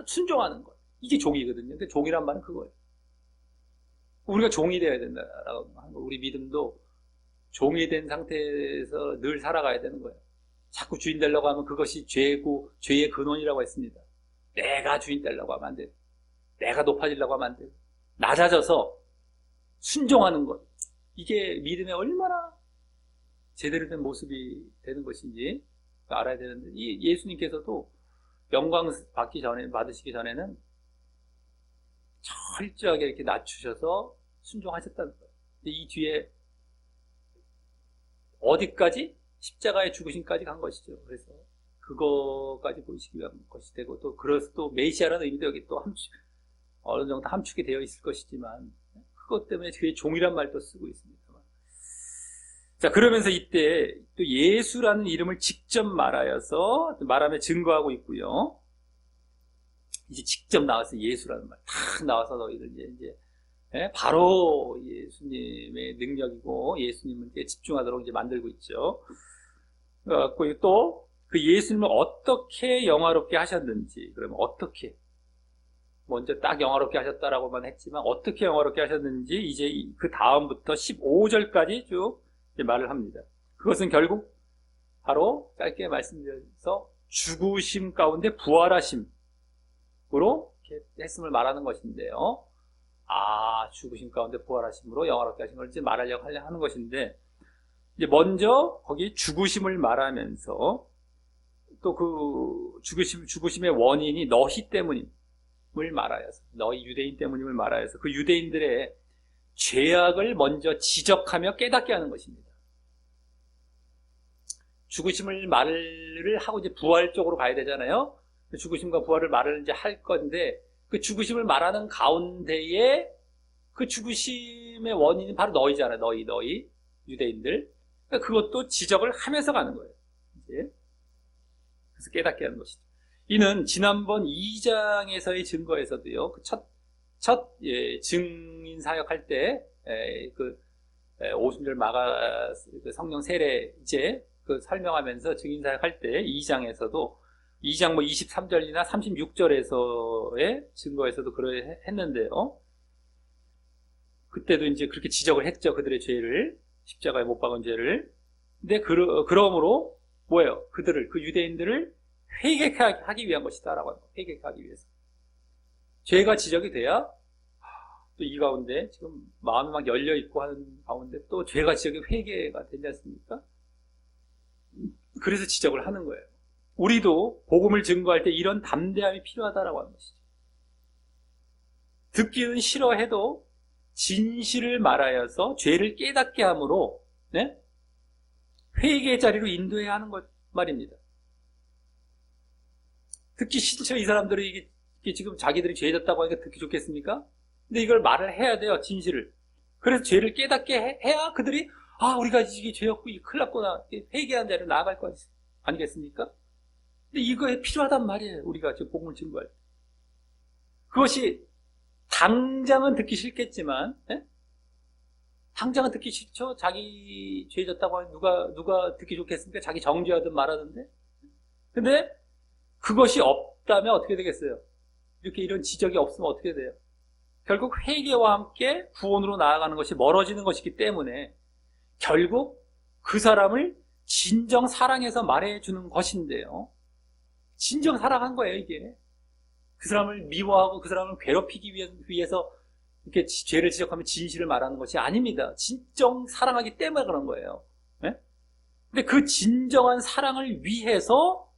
순종하는 거. 이게 종이거든요. 근데 종이란 말은 그거예요. 우리가 종이 되어야 된다라고 하는 거. 우리 믿음도 종이 된 상태에서 늘 살아가야 되는 거예요. 자꾸 주인 되려고 하면 그것이 죄고 죄의 근원이라고 했습니다. 내가 주인 되려고 하면 안 돼요. 내가 높아지려고 하면 안 돼요. 낮아져서 순종하는 것. 이게 믿음에 얼마나 제대로 된 모습이 되는 것인지 알아야 되는데 이 예수님께서도 영광 받으시기 전에는 철저하게 이렇게 낮추셔서 순종하셨다는 거예요. 이 뒤에 어디까지? 십자가의 죽으심까지 간 것이죠. 그래서 그거까지 보이시기 위한 것이 되고 또 그래서 또 메시아라는 의미도 여기 또 어느 정도 함축이 되어 있을 것이지만 그것 때문에 그의 종이란 말도 쓰고 있습니다. 자, 그러면서 이때 또 예수라는 이름을 직접 말하며 증거하고 있고요. 이제 직접 나와서 예수라는 말 탁 나와서 너희들 이제 바로 예수님의 능력이고 예수님께 집중하도록 이제 만들고 있죠. 그리고 또 그 예수님을 어떻게 영화롭게 하셨는지, 그러면 어떻게 먼저 딱 영화롭게 하셨다라고만 했지만 어떻게 영화롭게 하셨는지 이제 그 다음부터 15절까지 쭉 말을 합니다. 그것은 결국 바로 짧게 말씀드려서 죽으심 가운데 부활하심으로 이렇게 했음을 말하는 것인데요. 죽으심 가운데 부활하심으로 영화롭게 하신 걸 이제 말하려고 하는 것인데, 이제 먼저 거기 죽으심을 말하면서 또 그 죽으심의 원인이 너희 때문임을 말하여서, 너희 유대인 때문임을 말하여서 그 유대인들의 죄악을 먼저 지적하며 깨닫게 하는 것입니다. 죽으심을 말을 하고 이제 부활 쪽으로 가야 되잖아요. 죽으심과 부활을 말을 이제 할 건데, 그 죽으심을 말하는 가운데에 그 죽으심의 원인이 바로 너희잖아. 너희 유대인들. 그러니까 그것도 지적을 하면서 가는 거예요. 이제. 그래서 깨닫게 하는 것이죠. 이는 지난번 2장에서의 증거에서도요. 그 첫 증인 사역할 때 오순절 마가 성령 세례 이제 그 설명하면서 증인 사역할 때 2장에서도 2장 23절이나 36절에서의 증거에서도 그러했는데요. 그때도 이제 그렇게 지적을 했죠. 그들의 죄를, 십자가에 못 박은 죄를. 근데 그러므로 뭐예요? 그 유대인들을 회개하게 하기 위한 것이다라고 합니다. 회개하게 하기 위해서. 죄가 지적이 돼야 또 이 가운데 지금 마음이 막 열려 있고 하는 가운데 또 죄가 지적이 회개가 되지 않습니까? 그래서 지적을 하는 거예요. 우리도 복음을 증거할 때 이런 담대함이 필요하다라고 하는 것이죠. 듣기는 싫어해도 진실을 말하여서 죄를 깨닫게 함으로 네? 회개의 자리로 인도해야 하는 것 말입니다. 듣기 싫죠. 이 사람들이 이게 지금 자기들이 죄졌다고 하니까 듣기 좋겠습니까? 근데 이걸 말을 해야 돼요. 진실을. 그래서 죄를 깨닫게 해야 그들이 우리가 이게 죄였고 이게 큰일 났구나. 회개한 자리로 나아갈 거 아니겠습니까? 근데 이거에 필요하단 말이에요. 우리가 지금 복음을 증거할 때. 그것이 당장은 듣기 싫겠지만 당장은 듣기 싫죠. 자기 죄졌다고 하면 누가 듣기 좋겠습니까? 자기 정죄하든 말하던데. 근데 그것이 없다면 어떻게 되겠어요? 이런 지적이 없으면 어떻게 돼요? 결국 회개와 함께 구원으로 나아가는 것이 멀어지는 것이기 때문에 결국 그 사람을 진정 사랑해서 말해주는 것인데요. 진정 사랑한 거예요, 이게. 그 사람을 미워하고 그 사람을 괴롭히기 위해서 이렇게 죄를 지적하면 진실을 말하는 것이 아닙니다. 진정 사랑하기 때문에 그런 거예요. 네? 근데 그 진정한 사랑을 위해서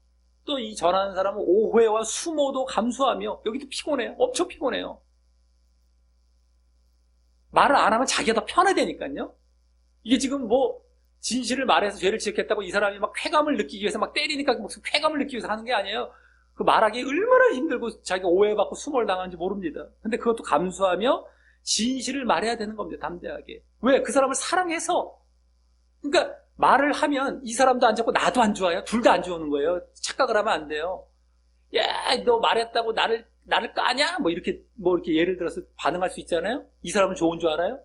또 이 전하는 사람은 오해와 수모도 감수하며 여기도 피곤해요. 엄청 피곤해요. 말을 안 하면 자기가 더 편하다니까요. 이게 지금 진실을 말해서 죄를 지적했다고 이 사람이 막 쾌감을 느끼기 위해서 막 때리니까 무슨 쾌감을 느끼기 위해서 하는 게 아니에요. 그 말하기 얼마나 힘들고 자기가 오해받고 수모를 당하는지 모릅니다. 근데 그것도 감수하며 진실을 말해야 되는 겁니다. 담대하게. 왜? 그 사람을 사랑해서. 그러니까 말을 하면 이 사람도 안 좋고 나도 안 좋아요. 둘 다 안 좋은 거예요. 착각을 하면 안 돼요. 야, 너 말했다고 나를 까냐? 이렇게 예를 들어서 반응할 수 있잖아요? 이 사람은 좋은 줄 알아요?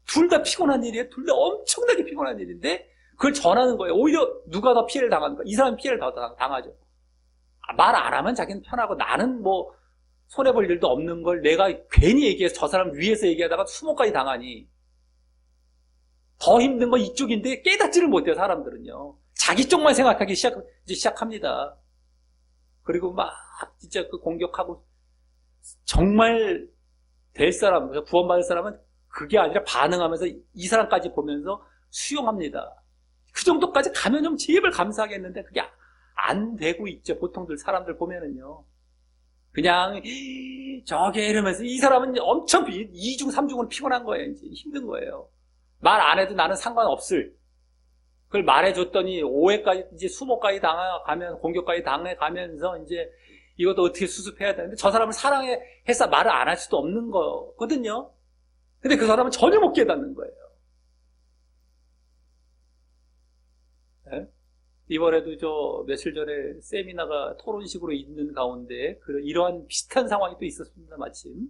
둘 다 피곤한 일이에요. 둘 다 엄청나게 피곤한 일인데, 그걸 전하는 거예요. 오히려 누가 더 피해를 당하는가? 이 사람이 피해를 더 당하죠. 말 안 하면 자기는 편하고, 나는 손해볼 일도 없는 걸 내가 괜히 얘기해서 저 사람 위에서 얘기하다가 수모까지 당하니, 더 힘든 건 이쪽인데 깨닫지를 못해요, 사람들은요. 자기 쪽만 생각하기 시작합니다. 그리고 막 진짜 그 공격하고 정말 될 사람, 구원받을 사람은 그게 아니라 반응하면서 이 사람까지 보면서 수용합니다. 그 정도까지 가면 좀 제발 감사하겠는데 그게 안 되고 있죠. 보통들 사람들 보면은요. 그냥 저게 이러면서 이 사람은 엄청 2중 3중으로 피곤한 거예요. 이제 힘든 거예요. 말 안 해도 나는 상관없을. 그걸 말해줬더니 오해까지 이제 수모까지 당해가면 공격까지 당해가면서 이제 이것도 어떻게 수습해야 되는데 저 사람을 사랑해서 말을 안 할 수도 없는 거거든요. 근데 그 사람은 전혀 못 깨닫는 거예요. 네? 이번에도 저 며칠 전에 세미나가 토론식으로 있는 가운데 이러한 비슷한 상황이 또 있었습니다. 마침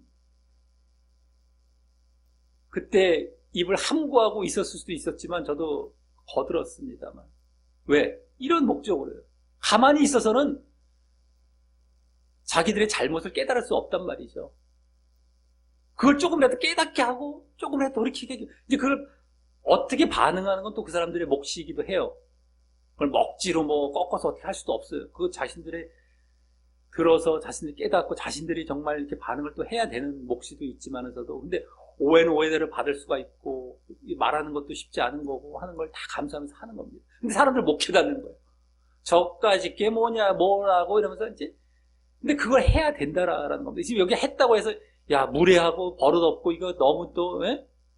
그때 입을 함구하고 있었을 수도 있었지만 저도 거들었습니다만. 왜? 이런 목적으로요. 가만히 있어서는 자기들의 잘못을 깨달을 수 없단 말이죠. 그걸 조금이라도 깨닫게 하고 조금이라도 돌이키게 이제 그걸 어떻게 반응하는 건 또 그 사람들의 몫이기도 해요. 그걸 먹지로 꺾어서 어떻게 할 수도 없어요. 그거 자신들의 들어서 자신들이 깨닫고 자신들이 정말 이렇게 반응을 또 해야 되는 몫이도 있지만서도 근데 오해는 오해대로 받을 수가 있고 말하는 것도 쉽지 않은 거고 하는 걸 다 감수하면서 하는 겁니다. 근데 사람들 못 깨닫는 거예요. 저까지 게 뭐라고 이러면서 이제 근데 그걸 해야 된다라는 겁니다. 지금 여기 했다고 해서 야 무례하고 버릇없고 이거 너무 또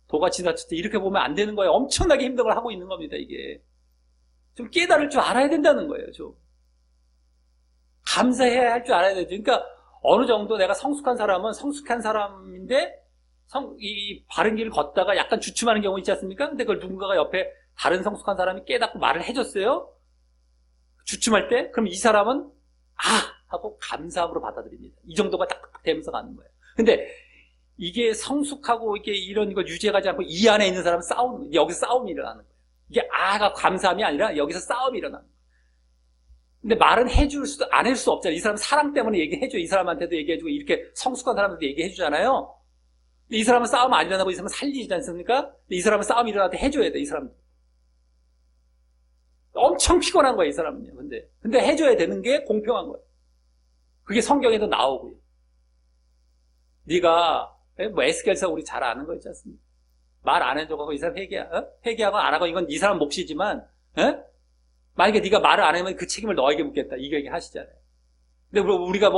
도가 지나쳤다 이렇게 보면 안 되는 거예요. 엄청나게 힘든 걸 하고 있는 겁니다. 이게 좀 깨달을 줄 알아야 된다는 거예요. 좀 감사해야 할 줄 알아야 되죠. 그러니까 어느 정도 내가 성숙한 사람은 성숙한 사람인데 이 바른 길을 걷다가 약간 주춤하는 경우 있지 않습니까? 근데 그걸 누군가가 옆에 다른 성숙한 사람이 깨닫고 말을 해줬어요. 주춤할 때, 그럼 이 사람은 하고 감사함으로 받아들입니다. 이 정도가 딱 되면서 가는 거예요. 근데 이게 성숙하고 이게 이런 걸 유지하지 않고 이 안에 있는 사람은 여기서 싸움이 일어나는 거예요. 이게 가 감사함이 아니라 여기서 싸움이 일어나는 거예요. 근데 말은 안 해줄 수 없잖아요. 이 사람 사랑 때문에 얘기해줘. 이 사람한테도 얘기해주고 이렇게 성숙한 사람한테도 얘기해주잖아요. 근데 이 사람은 싸움 안 일어나고 이 사람은 살리지 않습니까? 근데 이 사람은 싸움이 일어날 때 해줘야 돼. 이 사람 엄청 피곤한 거예요. 이 사람은요. 근데 해줘야 되는 게 공평한 거예요. 그게 성경에도 나오고요. 네가 뭐 에스겔서 우리 잘 아는 거 있지 않습니까? 말 안 해줘가지고 이 사람 회개하고 안 하고 이건 이 사람 몫이지만 만약에 네가 말을 안 하면 그 책임을 너에게 묻겠다. 이거 얘기하시잖아요. 근데 우리가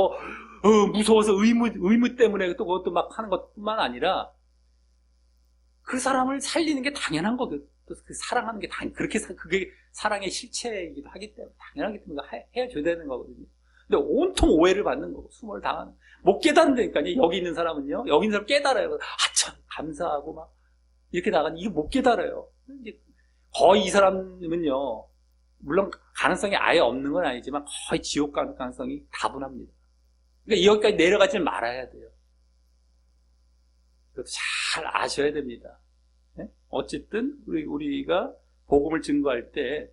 무서워서 의무 때문에 또 그것도 막 하는 것뿐만 아니라 그 사람을 살리는 게 당연한 거거든요. 그 사랑하는 게 그게 사랑의 실체이기도 하기 때문에 당연하기 때문에 해줘야 되는 거거든요. 근데 온통 오해를 받는 거고 수모를 당하는 못 깨닫는다니까요. 여기 있는 사람은요. 여기 있는 사람 깨달아요. 참 감사하고 막 이렇게 나가는 이게 못 깨달아요. 이제 거의 이 사람은요. 물론 가능성이 아예 없는 건 아니지만 거의 지옥 갈 가능성이 다분합니다. 그러니까 여기까지 내려가지 말아야 돼요. 그것도 잘 아셔야 됩니다. 네? 어쨌든 우리가 복음을 증거할 때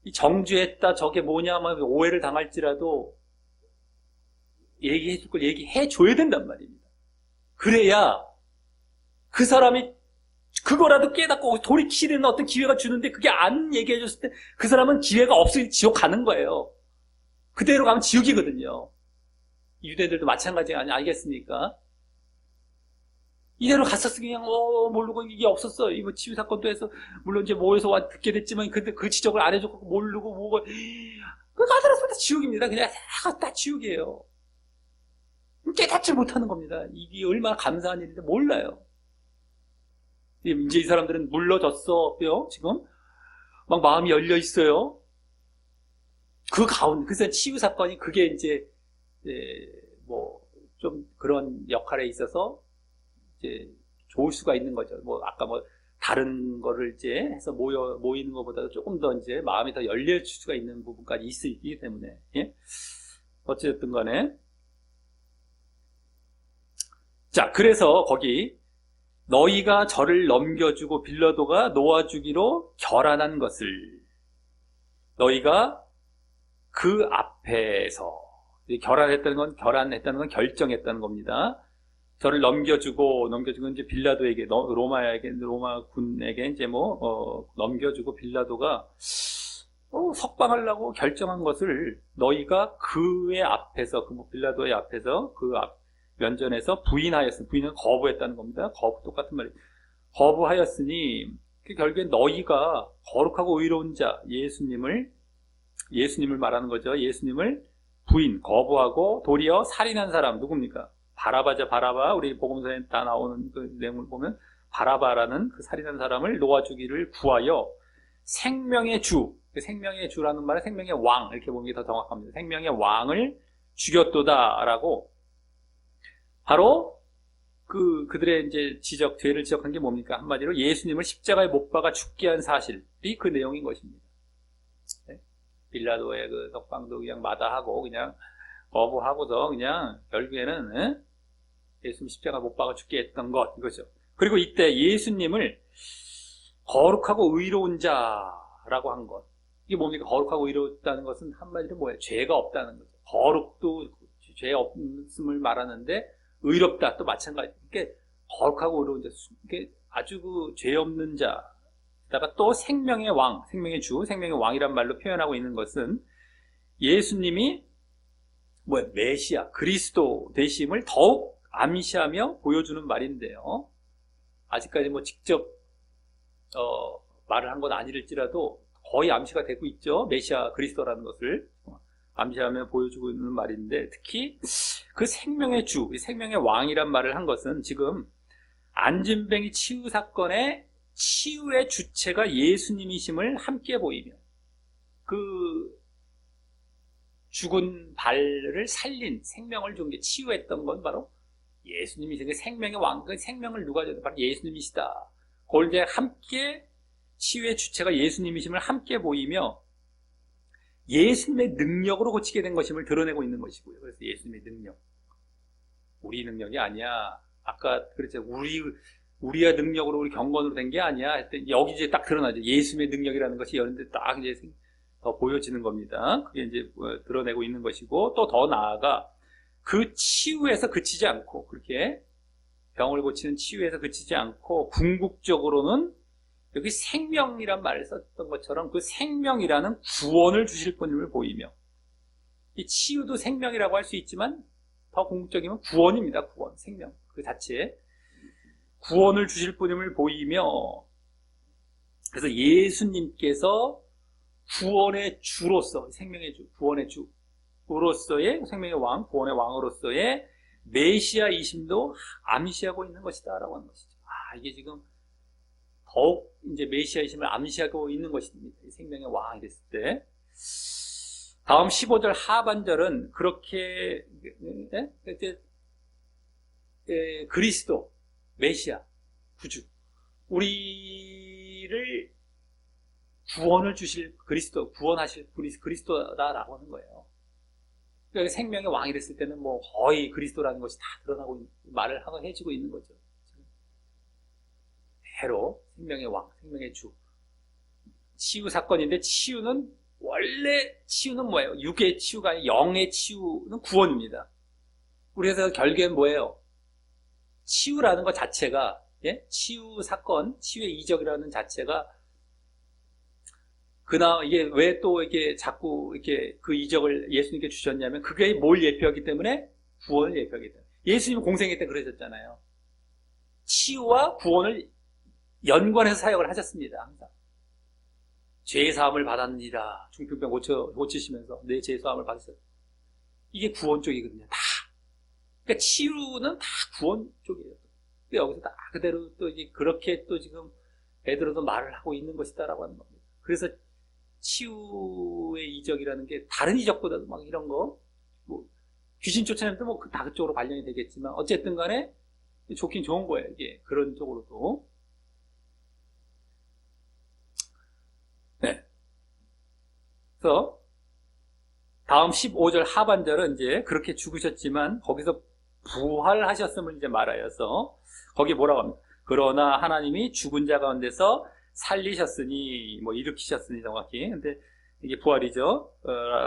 이 정죄했다 저게 뭐냐 막 오해를 당할지라도 얘기해 줄 걸 얘기해 줘야 된단 말입니다. 그래야 그 사람이 그거라도 깨닫고 돌이키는 어떤 기회가 주는데 그게 안 얘기해 줬을 때 그 사람은 기회가 없으니 지옥 가는 거예요. 그대로 가면 지옥이거든요. 유대들도 마찬가지 아니겠습니까? 이대로 갔었으면 그냥 모르고 이게 없었어. 이거 치유 사건도 해서 물론 이제 모여서 듣게 됐지만 근데 그 지적을 안 해줬고 모르고 뭐가 그 가더라도 다 지옥입니다. 그냥 다 지옥이에요. 깨닫지 못하는 겁니다. 이게 얼마나 감사한 일인데 몰라요. 이제 이 사람들은 물러졌어요. 지금 막 마음이 열려 있어요. 그 가운데 그래서 치유 사건이 그게 이제 뭐 좀 그런 역할에 있어서 이제 좋을 수가 있는 거죠. 뭐 아까 뭐 다른 거를 이제 해서 모이는 것보다도 조금 더 이제 마음이 더 열릴 수가 있는 부분까지 있기 때문에 어쨌든 간에 자 그래서 거기 너희가 저를 넘겨주고 빌라도가 놓아주기로 결안한 것을 너희가 그 앞에서 결안했다는 건 결정했다는 겁니다. 저를 넘겨주고 이제 빌라도에게 로마 군에게 이제 넘겨주고 빌라도가 석방하려고 결정한 것을 너희가 그의 앞에서 빌라도의 앞에서 그 앞 면전에서 부인하였으니 부인은 거부했다는 겁니다. 똑같은 말이에요. 거부하였으니 결국엔 너희가 거룩하고 의로운 자 예수님을 말하는 거죠. 예수님을 거부하고 도리어 살인한 사람 누굽니까? 바라바 우리 복음서에 다 나오는 그 내용을 보면 바라바라는 그 살인한 사람을 놓아주기를 구하여 생명의 주라는 말은 생명의 왕 이렇게 보는 게 더 정확합니다. 생명의 왕을 죽였도다라고 바로 그들의 이제 죄를 지적한 게 뭡니까? 한마디로 예수님을 십자가에 못 박아 죽게 한 사실이 그 내용인 것입니다. 네? 빌라도의 그 석방도 그냥 마다하고 그냥 거부하고서 그냥 결국에는 예수님 십자가 못 박아 죽게 했던 것 이거죠. 그리고 이때 예수님을 거룩하고 의로운 자라고 한 것. 이게 뭡니까? 거룩하고 의롭다는 것은 한마디로 뭐예요? 죄가 없다는 거죠. 거룩도 죄 없음을 말하는데 의롭다 또 마찬가지. 이게 거룩하고 의로운 자, 이게 아주 죄 없는 자. 다가 또 생명의 왕, 생명의 주, 생명의 왕이란 말로 표현하고 있는 것은 예수님이 메시아, 그리스도 되심을 더욱 암시하며 보여주는 말인데요. 아직까지 직접 말을 한 건 아니랄지라도 거의 암시가 되고 있죠. 메시아 그리스도라는 것을 암시하며 보여주고 있는 말인데 특히 그 생명의 주, 생명의 왕이란 말을 한 것은 지금 안진뱅이 치유 사건의 치유의 주체가 예수님이심을 함께 보이며 그 죽은 발을 살린 생명을 준 게 치유했던 건 바로 예수님이 그 생명의 왕, 그 생명을 누가 줘도 바로 예수님이시다. 그걸 이제 함께 치유의 주체가 예수님이심을 함께 보이며 예수님의 능력으로 고치게 된 것임을 드러내고 있는 것이고요. 그래서 예수님의 능력, 우리 능력이 아니야. 아까 그랬죠. 우리의 능력으로 우리 경건으로 된 게 아니야. 했더니 여기 이제 딱 드러나죠. 예수님의 능력이라는 것이 여러분들 딱 이제 더 보여지는 겁니다. 그게 이제 드러내고 있는 것이고 또 더 나아가 그 치유에서 그치지 않고 그렇게 병을 고치는 치유에서 그치지 않고 궁극적으로는 여기 생명이란 말을 썼던 것처럼 그 생명이라는 구원을 주실 분임을 보이며 이 치유도 생명이라고 할 수 있지만 더 궁극적이면 구원입니다. 구원, 생명 그 자체에 구원을 주실 분임을 보이며 그래서 예수님께서 구원의 주로서 생명의 주, 구원의 주로서의 생명의 왕, 구원의 왕으로서의 메시아이심도 암시하고 있는 것이다 라고 하는 것이죠. 이게 지금 더욱 이제 메시아이심을 암시하고 있는 것입니다. 생명의 왕이 됐을 때. 다음 15절 하반절은 그렇게 그리스도, 메시아, 구주, 우리를 구원을 주실 그리스도, 구원하실 그리스도다라고 하는 거예요. 그러니까 생명의 왕이 됐을 때는 뭐 거의 그리스도라는 것이 다 드러나고 말을 하고 해지고 있는 거죠. 대로 생명의 왕, 생명의 주. 치유 사건인데 원래 치유는 뭐예요? 육의 치유가 아니라 영의 치유는 구원입니다. 그래서 결국엔 뭐예요? 치유라는 것 자체가, 치유 사건, 치유의 이적이라는 자체가 이게 왜 또 이렇게 자꾸 이렇게 그 이적을 예수님께 주셨냐면 그게 뭘 예표하기 때문에 구원을 예표하기 때문에 예수님 공생애 때 그러셨잖아요. 치유와 구원을 연관해서 사역을 하셨습니다. 항상 죄사함을 받았느니라 중풍병 고치시면서 내 죄사함을 받으셨어요. 이게 구원 쪽이거든요. 다. 그러니까 치유는 다 구원 쪽이에요. 여기서 다 그대로 또 이제 그렇게 또 지금 베드로도 말을 하고 있는 것이다라고 하는 겁니다. 그래서 치유의 이적이라는 게 다른 이적보다도 막 이런 거, 뭐 귀신 쫓아내도 뭐 다 그쪽으로 관련이 되겠지만 어쨌든 간에 좋긴 좋은 거예요. 이게 그런 쪽으로도. 네. 그래서 다음 15절 하반절은 이제 그렇게 죽으셨지만 거기서 부활하셨음을 이제 말하여서 거기 뭐라고 합니까? 그러나 하나님이 죽은 자 가운데서 살리셨으니 뭐 일으키셨으니 정확히 근데 이게 부활이죠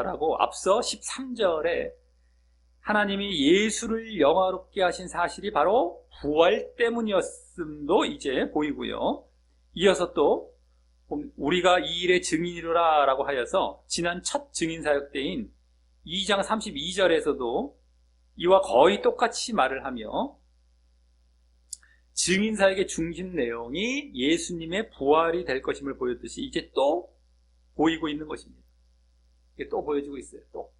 라고 앞서 13절에 하나님이 예수를 영화롭게 하신 사실이 바로 부활 때문이었음도 이제 보이고요. 이어서 또 우리가 이 일의 증인이로라 라고 하여서 지난 첫 증인 사역 때인 2장 32절에서도 이와 거의 똑같이 말을 하며 증인 사역의 중심 내용이 예수님의 부활이 될 것임을 보였듯이 이제 또 보이고 있는 것입니다. 이게 또 보여지고 있어요. 또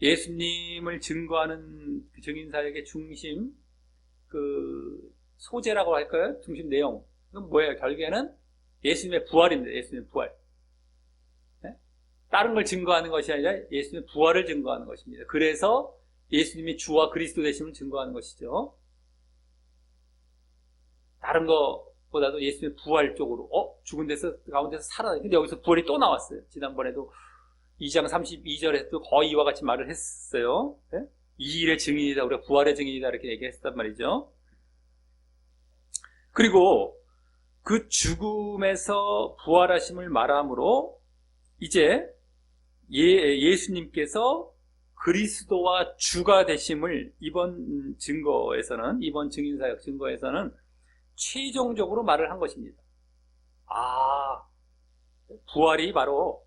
예수님을 증거하는 그 증인 사역의 중심 그 소재라고 할까요? 중심 내용. 그건 뭐예요? 결국에는 예수님의 부활입니다. 예수님의 부활. 네? 다른 걸 증거하는 것이 아니라 예수님의 부활을 증거하는 것입니다. 그래서 예수님이 주와 그리스도 되심을 증거하는 것이죠. 다른 것보다도 예수님의 부활 쪽으로 죽은 데서 가운데서 살아나요. 근데 여기서 부활이 또 나왔어요. 지난번에도 2장 32절에도 거의 이와 같이 말을 했어요. 네? 이 일의 증인이다. 우리가 부활의 증인이다. 이렇게 얘기했단 말이죠. 그리고 그 죽음에서 부활하심을 말함으로 이제 예수님께서 그리스도와 주가 되심을 이번 증인사역 증거에서는 최종적으로 말을 한 것입니다. 부활이 바로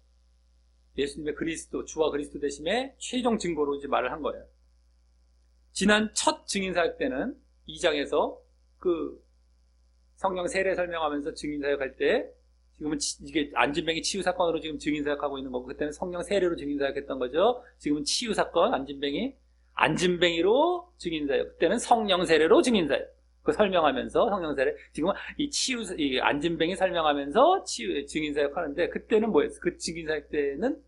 예수님의 그리스도, 주와 그리스도 되심의 최종 증거로 이제 말을 한 거예요. 지난 첫 증인사역 때는 2장에서 그 성령 세례 설명하면서 증인사역할 때 지금은 이게 안진뱅이 치유 사건으로 지금 증인사역하고 있는 거고 그때는 성령 세례로 증인사역했던 거죠. 지금은 치유 사건 안진뱅이로 증인사역. 그때는 성령 세례로 증인사역. 그 설명하면서 성령 세례. 지금은 이 안진뱅이 설명하면서 증인사역 하는데 그때는 뭐였어요? 그 증인사역 때는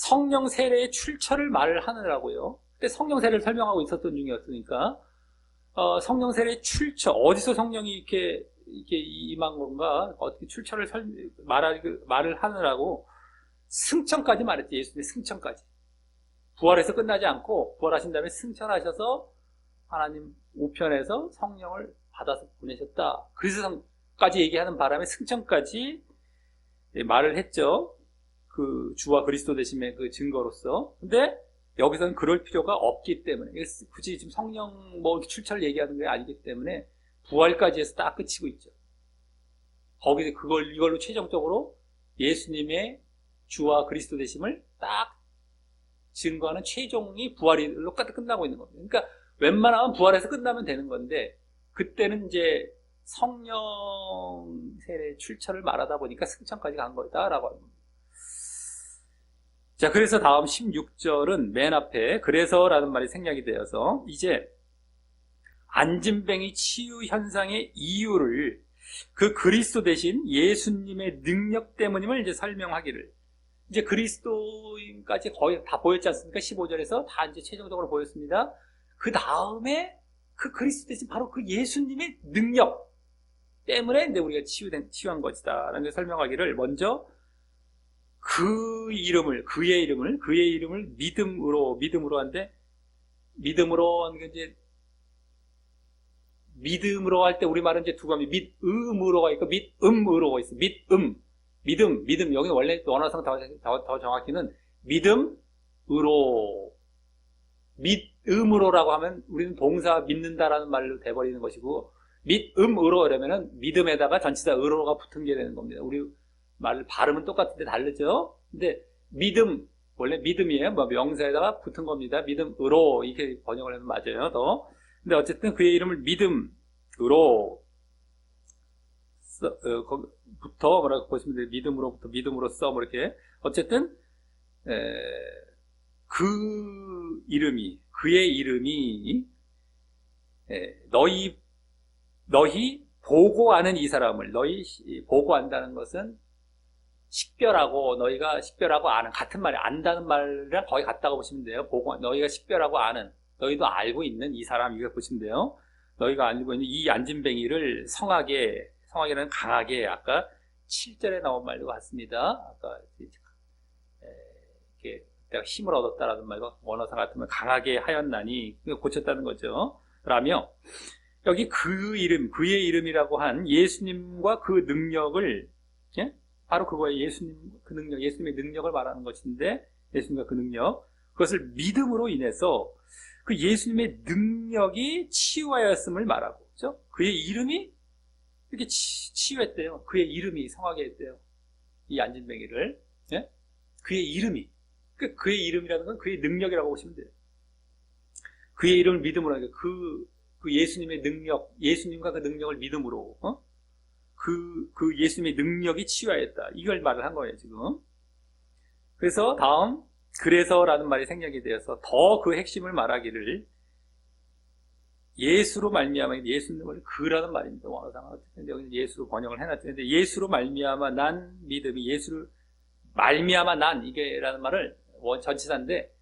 성령 세례의 출처를 말을 하느라고요. 그때 성령 세례를 설명하고 있었던 중이었으니까 성령 세례의 출처, 어디서 성령이 이렇게 임한 건가, 어떻게 출처를 말을 하느라고 승천까지 말했지. 예수님의 승천까지. 부활해서 끝나지 않고 부활하신 다음에 승천하셔서 하나님 우편에서 성령을 받아서 보내셨다. 그래서 까지 얘기하는 바람에 승천까지 말을 했죠. 그 주와 그리스도 되심의 그 증거로서. 근데 여기서는 그럴 필요가 없기 때문에, 굳이 지금 성령 출처를 얘기하는 게 아니기 때문에 부활까지 해서 딱 끝이고 있죠. 거기서 이걸로 최종적으로 예수님의 주와 그리스도 되심을 딱 증거하는 최종이 부활로 끝나고 있는 겁니다. 그러니까 웬만하면 부활해서 끝나면 되는 건데, 그때는 이제 성령 세례 출처를 말하다 보니까 승천까지 간 거다라고 하는 겁니다. 자, 그래서 다음 16절은 맨 앞에 그래서라는 말이 생략이 되어서 이제 안진뱅이 치유 현상의 이유를 그 그리스도 대신 예수님의 능력 때문임을 이제 설명하기를, 이제 그리스도인까지 거의 다 보였지 않습니까? 15절에서 다 이제 최종적으로 보였습니다. 그 다음에 그 그리스도 대신 바로 그 예수님의 능력 때문에 이제 우리가 치유한 것이다 라는 걸 설명하기를, 먼저 그의 이름을 믿음으로 한데, 믿음으로 하는 게 이제, 믿음으로 할 때 우리말은 이제 두 가지, 믿음으로가 있고 믿음으로가 있어. 믿음. 여기 원래 원어상 더 정확히는 믿음으로라고 하면 우리는 동사 믿는다라는 말로 돼버리는 것이고, 믿음으로 이러면은 믿음에다가 전치사 으로가 붙은 게 되는 겁니다. 우리 말 발음은 똑같은데 다르죠? 근데 원래 믿음이에요. 명사에다가 붙은 겁니다. 믿음으로 이렇게 번역을 하면 맞아요. 근데 어쨌든 그의 이름을 믿음으로 부터 뭐라고 보시면 돼요. 믿음으로부터 믿음으로써 이렇게, 어쨌든 그의 이름이 너희 보고 아는 이 사람을, 너희 보고 안다는 것은 식별하고, 너희가 식별하고 아는, 같은 말이, 안다는 말이랑 거의 같다고 보시면 돼요. 너희가 식별하고 아는, 너희도 알고 있는 이 사람, 이거 보시면 돼요. 너희가 알고 있는 이 안진뱅이를 성하게는 강하게, 아까 7절에 나온 말과 같습니다. 아까 이렇게 내가 힘을 얻었다라는 말과 원어상 같으면 강하게 하였나니, 고쳤다는 거죠. 라며 여기 그의 이름이라고 한 예수님과 그 능력을, 바로 그거예요. 예수님의 능력을 말하는 것인데, 예수님과 그 능력, 그것을 믿음으로 인해서 그 예수님의 능력이 치유하였음을 말하고, 그렇죠? 그의 이름이 이렇게 치유했대요. 그의 이름이 성하게 했대요. 이 안진뱅이를. 그의 이름이. 그의 이름이라는 건 그의 능력이라고 보시면 돼요. 그의 이름을 믿음으로 하니까 그 예수님의 능력, 예수님과 그 능력을 믿음으로, 그 예수님의 능력이 치유하였다. 이걸 말을 한 거예요, 지금. 그래서 다음, 그래서라는 말이 생략이 되어서 더 그 핵심을 말하기를, 예수로 말미암아, 예수님을 그라는 말입니다. 원어상은. 근데 여기 예수로 번역을 해놨죠. 근데 예수로 말미암아 난 믿음이, 예수를 말미암아 난, 이게라는 말을 전치사인데,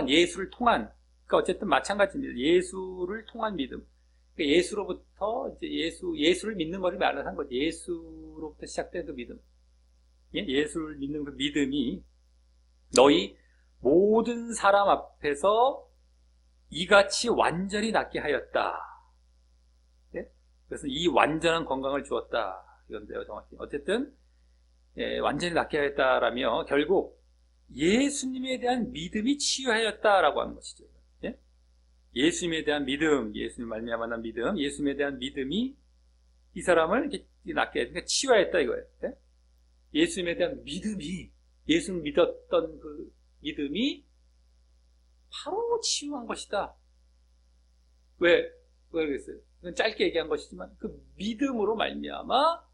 예수를 통한, 그러니까 어쨌든 마찬가지입니다. 예수를 통한 믿음. 그러니까 예수로부터 이제 예수를 믿는 것을 말을 한 거죠. 예수로부터 시작된 그 믿음. 예수를 믿는 그 믿음이 너희 모든 사람 앞에서 이같이 완전히 낫게 하였다. 그래서 이 완전한 건강을 주었다. 이건데요, 정확히. 어쨌든 완전히 낫게 하였다라며 결국 예수님에 대한 믿음이 치유하였다라고 하는 것이죠. 예수님에 대한 믿음, 예수님 말미암아 난 믿음, 예수님에 대한 믿음이 이 사람을 이렇게 낫게 그러니까 치유하였다 이거예요. 예수님에 대한 믿음이, 예수님 믿었던 그 믿음이 바로 치유한 것이다. 왜 그랬어요? 이건 짧게 얘기한 것이지만 그 믿음으로 말미암아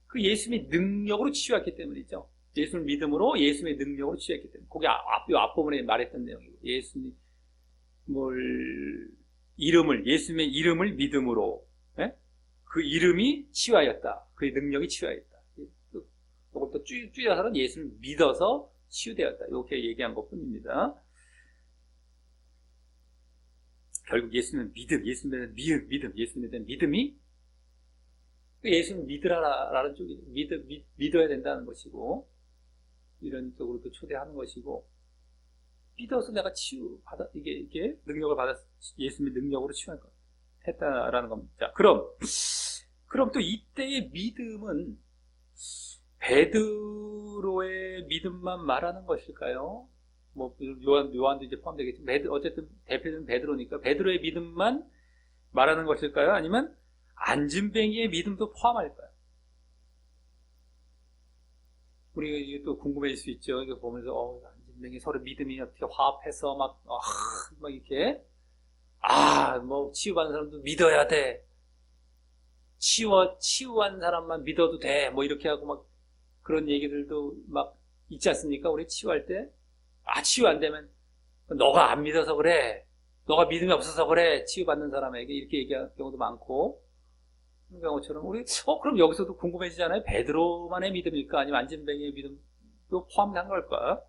그 예수님의 능력으로 치유했기 때문이죠. 예수를 믿음으로 예수님의 능력으로 치유했기 때문에. 그게 앞부분에 말했던 내용이고, 예수님의 이름을 믿음으로, 그 이름이 치유하였다. 그의 능력이 치유하였다. 이걸 또 줄여서는 예수를 믿어서 치유되었다. 이렇게 얘기한 것 뿐입니다. 결국 예수님은 믿음, 예수님에 대한 믿음, 예수님에 대한 믿음이 예수님 믿으라라는 쪽이 믿어야 된다는 것이고, 이런 쪽으로도 초대하는 것이고, 믿어서 내가 치유받아, 이게 능력을 받아서 예수님의 능력으로 치유할 것 했다라는 겁니다. 그럼 또 이때의 믿음은 베드로의 믿음만 말하는 것일까요? 뭐 요한도 이제 포함되겠지만 어쨌든 대표는 베드로니까 베드로의 믿음만 말하는 것일까요? 아니면 안진뱅이의 믿음도 포함할까요? 우리가 이게 또 궁금해질 수 있죠. 이거 보면서 안진뱅이 서로 믿음이 어떻게 화합해서 막 이렇게 뭐 치유받는 사람도 믿어야 돼. 치유한 사람만 믿어도 돼. 뭐 이렇게 하고 막 그런 얘기들도 막 있지 않습니까? 우리 치유할 때 치유 안 되면 너가 안 믿어서 그래. 너가 믿음이 없어서 그래. 치유받는 사람에게 이렇게 얘기할 경우도 많고, 그런 경우처럼 우리 그럼 여기서도 궁금해지잖아요. 베드로만의 믿음일까? 아니면 안진뱅이의 믿음도 포함한 걸까?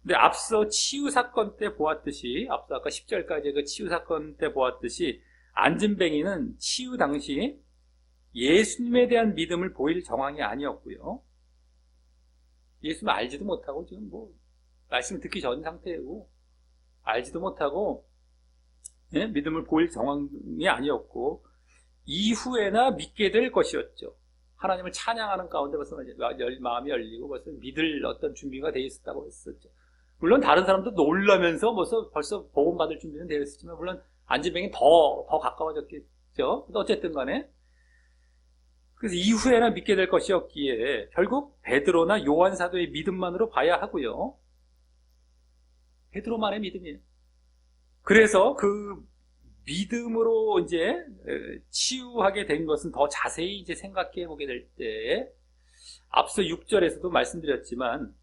근데 앞서 치유 사건 때 보았듯이, 앞서 아까 10절까지 그 치유 사건 때 보았듯이, 안진뱅이는 치유 당시 예수님에 대한 믿음을 보일 정황이 아니었고요. 예수님을 알지도 못하고 지금 말씀을 듣기 전 상태이고, 알지도 못하고, 믿음을 보일 정황이 아니었고, 이후에나 믿게 될 것이었죠. 하나님을 찬양하는 가운데 벌써 마음이 열리고 벌써 믿을 어떤 준비가 되어 있었다고 했었죠. 물론 다른 사람도 놀라면서 벌써 복음 받을 준비는 되어 있었지만, 물론 안진뱅이 더 가까워졌겠죠. 어쨌든 간에. 그래서 이후에나 믿게 될 것이었기에 결국 베드로나 요한 사도의 믿음만으로 봐야 하고요. 베드로만의 믿음이에요. 그래서 그 믿음으로 이제 치유하게 된 것은 더 자세히 이제 생각해 보게 될 때, 앞서 6절에서도 말씀드렸지만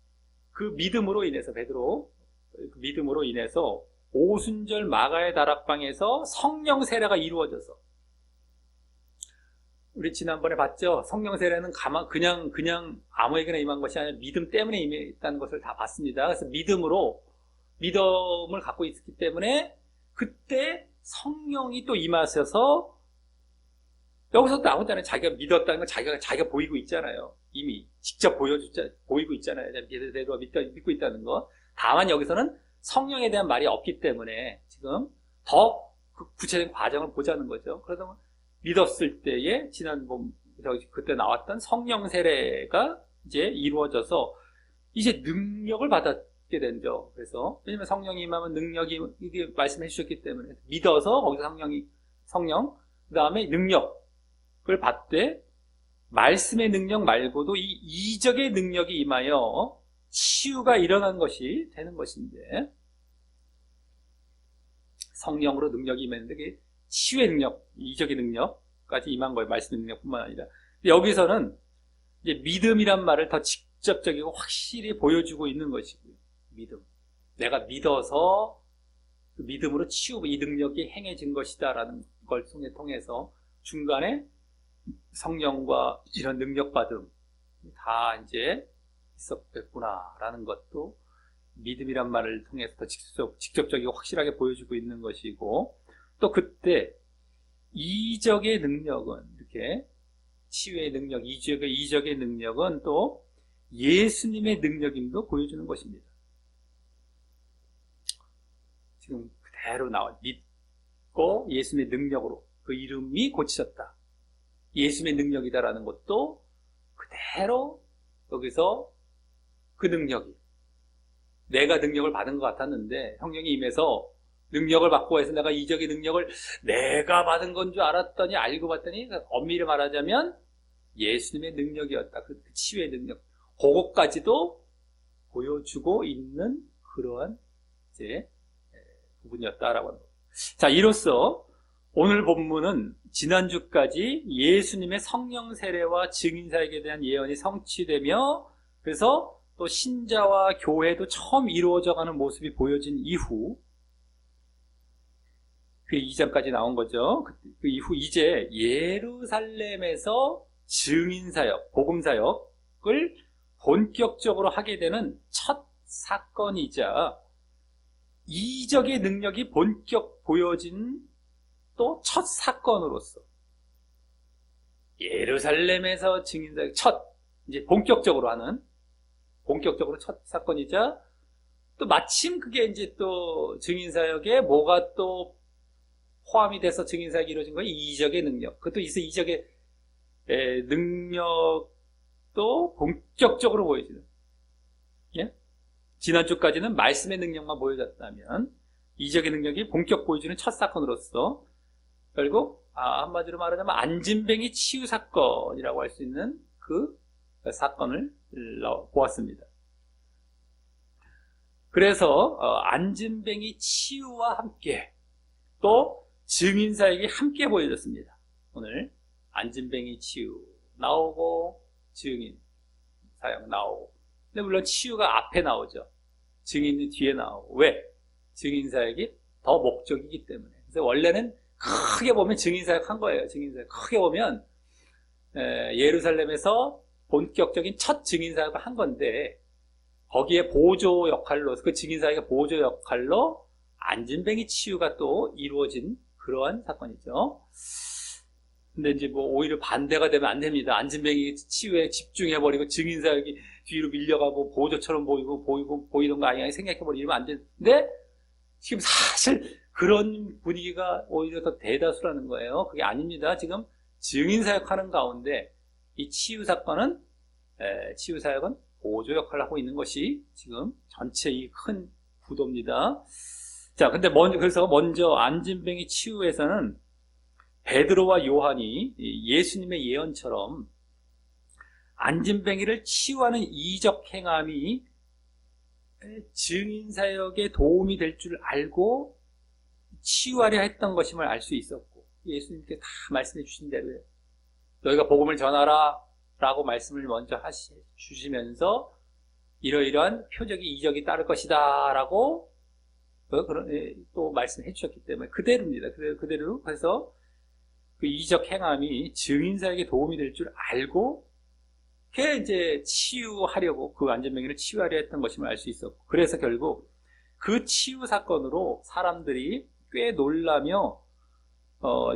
그 믿음으로 인해서 베드로 그 믿음으로 인해서 오순절 마가의 다락방에서 성령 세례가 이루어져서, 우리 지난번에 봤죠? 성령 세례는 그냥 아무에게나 임한 것이 아니라 믿음 때문에 임했다는 것을 다 봤습니다. 그래서 믿음을 갖고 있었기 때문에 그때 성령이 또 임하셔서, 여기서도 나오잖아요. 자기가 믿었다는 건 자기가 보이고 있잖아요. 이미 직접 보이고 있잖아요. 베드로가 믿고 있다는 거. 다만 여기서는 성령에 대한 말이 없기 때문에 지금 더 구체적인 과정을 보자는 거죠. 그래서 믿었을 때에 그때 나왔던 성령 세례가 이제 이루어져서 이제 능력을 받게 된죠. 그래서 왜냐면 성령이 임하면 능력이, 이게 말씀해 주셨기 때문에 믿어서 거기서 성령 그 다음에 능력을 받되, 말씀의 능력 말고도 이 이적의 능력이 임하여 치유가 일어난 것이 되는 것인데, 성령으로 능력이 임했는데 그게 치유의 능력, 이적의 능력까지 임한 거예요. 말씀의 능력뿐만 아니라. 여기서는 이제 믿음이란 말을 더 직접적이고 확실히 보여주고 있는 것이고요. 믿음. 내가 믿어서 그 믿음으로 이 능력이 행해진 것이다라는 걸 통해서 중간에 성령과 이런 능력받음 다 이제 있었겠구나라는 것도 믿음이란 말을 통해서 더 직접적이고 확실하게 보여주고 있는 것이고, 또 그때 이적의 능력은, 이렇게 치유의 능력, 이적의 능력은 또 예수님의 능력임도 보여주는 것입니다. 지금 그대로 믿고 예수님의 능력으로 그 이름이 고치셨다, 예수님의 능력이다라는 것도 그대로 여기서 그 능력이, 내가 능력을 받은 것 같았는데 성령이 임해서 능력을 받고 해서 내가 이적의 능력을 내가 받은 건 줄 알았더니 알고 봤더니 엄밀히 말하자면 예수님의 능력이었다. 그 치유의 능력, 그것까지도 보여주고 있는 그러한 이제 부분이었다라고 합니다. 자, 이로써 오늘 본문은 지난주까지 예수님의 성령 세례와 증인사역에 대한 예언이 성취되며, 그래서 또 신자와 교회도 처음 이루어져가는 모습이 보여진 이후, 그 이전까지 나온 거죠. 그 이후 이제 예루살렘에서 증인사역, 복음사역을 본격적으로 하게 되는 첫 사건이자 이적의 능력이 본격 보여진 또 첫 사건으로서 예루살렘에서 증인사역 이제 본격적으로 첫 사건이자 또 마침 그게 이제 또 증인사역에 뭐가 또 포함이 돼서 증인사역이 이루어진 거예요? 이적의 능력. 그것도 이적의 능력도 본격적으로 보여지는. 예? 지난주까지는 말씀의 능력만 보여졌다면 이적의 능력이 본격 보여주는 첫 사건으로서 결국 한마디로 말하자면 안진뱅이 치유 사건이라고 할 수 있는 그 사건을 보았습니다. 그래서 안진뱅이 치유와 함께 또 증인사역이 함께 보여졌습니다. 오늘 안진뱅이 치유 나오고 증인사역 나오고, 근데 물론 치유가 앞에 나오죠. 증인이 뒤에 나오고. 왜? 증인사역이 더 목적이기 때문에. 그래서 원래는 크게 보면 증인사역 한 거예요. 증인사역 크게 보면 예루살렘에서 본격적인 첫 증인사역을 한 건데, 거기에 보조 역할로, 그 증인사역의 보조 역할로 안진뱅이 치유가 또 이루어진 그러한 사건이죠. 근데 이제 뭐 오히려 반대가 되면 안 됩니다. 안진뱅이 치유에 집중해버리고 증인사역이 뒤로 밀려가고 보조처럼 보이던 거 아니야 생각해버리면 안 되는데, 지금 사실 그런 분위기가 오히려 더 대다수라는 거예요. 그게 아닙니다. 지금 증인사역 하는 가운데 이 치유사건은, 치유사역은 보조 역할을 하고 있는 것이 지금 전체 이 큰 구도입니다. 자, 근데 그래서 먼저 안진뱅이 치유에서는 베드로와 요한이 예수님의 예언처럼 안진뱅이를 치유하는 이적 행함이 증인사역에 도움이 될 줄 알고 치유하려 했던 것임을 알 수 있었고, 예수님께 다 말씀해 주신 대로요. 너희가 복음을 전하라 라고 말씀을 먼저 주시면서 이러이러한 표적이 이적이 따를 것이다 라고 또 말씀해 주셨기 때문에 그대로입니다. 그대로. 그래서 그 이적 행함이 증인사역에 도움이 될 줄 알고 그게 이제 치유하려고, 그 안진뱅이를 치유하려 했던 것임을 알 수 있었고, 그래서 결국 그 치유 사건으로 사람들이 꽤 놀라며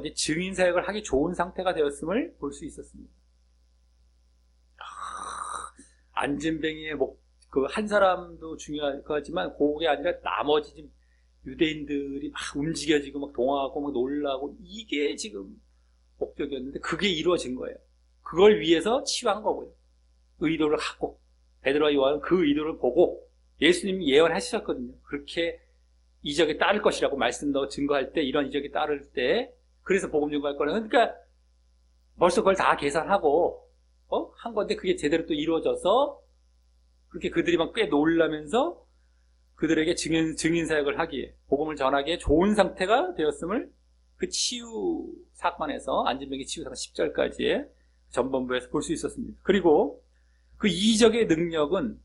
이제 증인사역을 하기 좋은 상태가 되었음을 볼 수 있었습니다. 안진뱅이의 그 한 사람도 중요하지만 그게 아니라 나머지 지금 유대인들이 막 움직여지고 막 동화하고 막 놀라고, 이게 지금 목적이었는데 그게 이루어진 거예요. 그걸 위해서 치유한 거고요. 의도를 갖고 베드로와 요한은 그 의도를 보고 예수님이 예언하셨거든요. 그렇게 이적이 따를 것이라고 말씀도 증거할 때, 이런 이적이 따를 때, 그래서 복음 증거할 거라는, 그러니까 벌써 그걸 다 계산하고 한 건데 그게 제대로 또 이루어져서 그렇게 그들이 막 꽤 놀라면서 그들에게 증인사역을 하기에, 복음을 전하기에 좋은 상태가 되었음을 그 치유 사건에서, 안진뱅이 치유 사건 10절까지의 전반부에서 볼 수 있었습니다. 그리고 그 이적의 능력은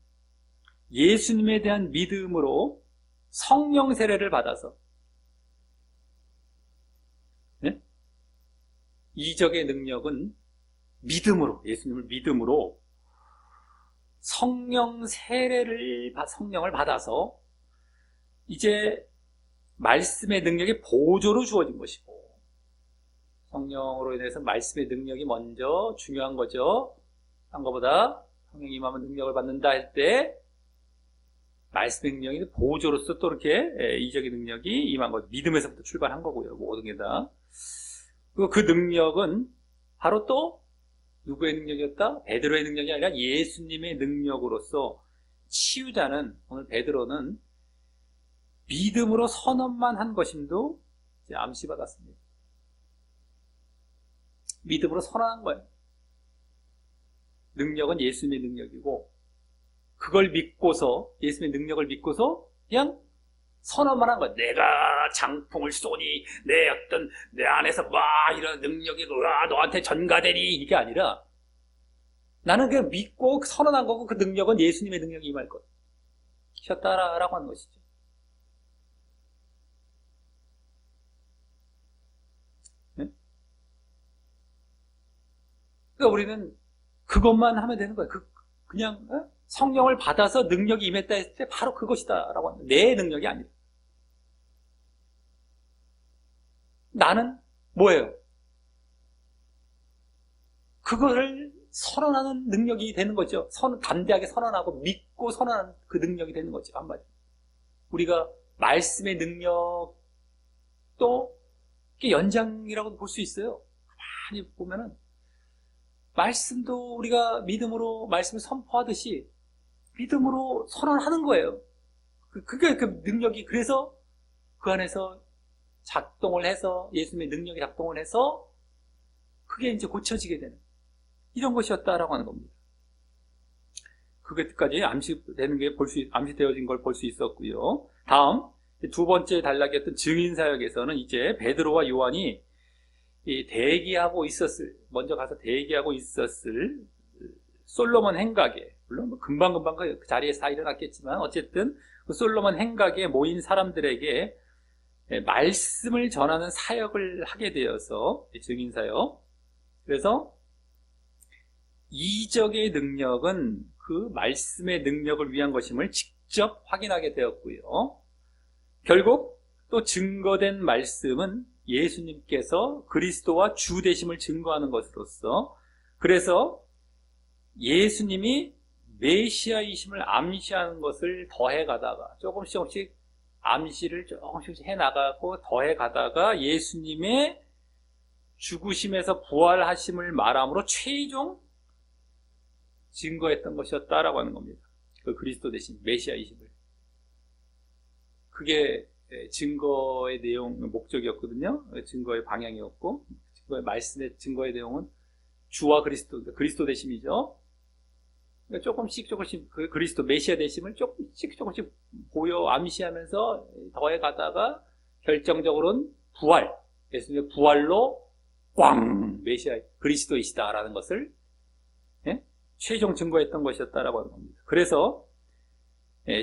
예수님에 대한 믿음으로 성령 세례를 받아서, 네? 이적의 능력은 믿음으로, 예수님을 믿음으로 성령을 받아서 이제 말씀의 능력이 보조로 주어진 것이고, 성령으로 인해서 말씀의 능력이 먼저 중요한 거죠. 한 것보다 성령이 임하면 능력을 받는다 할 때 말씀의 능력이 보조로서 또 이렇게 이적의 능력이 임한 거죠. 믿음에서부터 출발한 거고요. 모든 게 다. 그리고 그 능력은 바로 또 누구의 능력이었다? 베드로의 능력이 아니라 예수님의 능력으로서, 치유자는, 오늘 베드로는 믿음으로 선언만 한 것임도 이제 암시받았습니다. 믿음으로 선언한 거예요. 능력은 예수님의 능력이고, 그걸 믿고서, 예수님의 능력을 믿고서 그냥 선언만 한 거예요. 내가 장풍을 쏘니 내 안에서 이런 능력이 너한테 전가되니, 이게 아니라 나는 그냥 믿고 선언한 거고, 그 능력은 예수님의 능력이 임할 것이었다라고 하는 것이죠. 네? 그러니까 우리는 그것만 하면 되는 거예요. 그냥 성령을 받아서 능력이 임했다 했을 때 바로 그것이다 라고 합니다. 내 능력이 아니라. 나는 뭐예요? 그거를 선언하는 능력이 되는 거죠. 담대하게 선언하고 믿고 선언하는 그 능력이 되는 거죠. 한마디로. 우리가 말씀의 능력도 연장이라고 볼 수 있어요. 많이 보면은 말씀도 우리가 믿음으로 말씀을 선포하듯이 믿음으로 선언하는 거예요. 그게 그 능력이, 그래서 그 안에서 작동을 해서 예수님의 능력이 작동을 해서 그게 이제 고쳐지게 되는 이런 것이었다라고 하는 겁니다. 그것까지 암시되는 게 암시되어진 걸 볼 수 있었고요. 다음 두 번째 단락이었던 증인 사역에서는 이제 베드로와 요한이 먼저 가서 대기하고 있었을 솔로몬 행각에, 물론 뭐 금방금방 그 자리에서 다 일어났겠지만 어쨌든 그 솔로몬 행각에 모인 사람들에게 말씀을 전하는 사역을 하게 되어서 증인 사역. 그래서 이적의 능력은 그 말씀의 능력을 위한 것임을 직접 확인하게 되었고요. 결국 또 증거된 말씀은 예수님께서 그리스도와 주 되심을 증거하는 것으로서, 그래서 예수님이 메시아이심을 암시하는 것을 더해가다가 조금씩 암시를 조금씩 해나가고 더해가다가 예수님의 죽으심에서 부활하심을 말함으로 최종 증거했던 것이었다라고 하는 겁니다. 그 그리스도 대신 메시아이심을. 그게 증거의 내용, 목적이었거든요. 증거의 방향이었고, 말씀의 증거의 내용은 주와 그리스도 대심이죠. 그러니까 조금씩 그 그리스도 메시아 대심을 조금씩 보여 암시하면서 더해가다가 결정적으로는 부활, 예수님의 부활로 꽝! 메시아 그리스도이시다라는 것을 최종 증거했던 것이었다라고 하는 겁니다. 그래서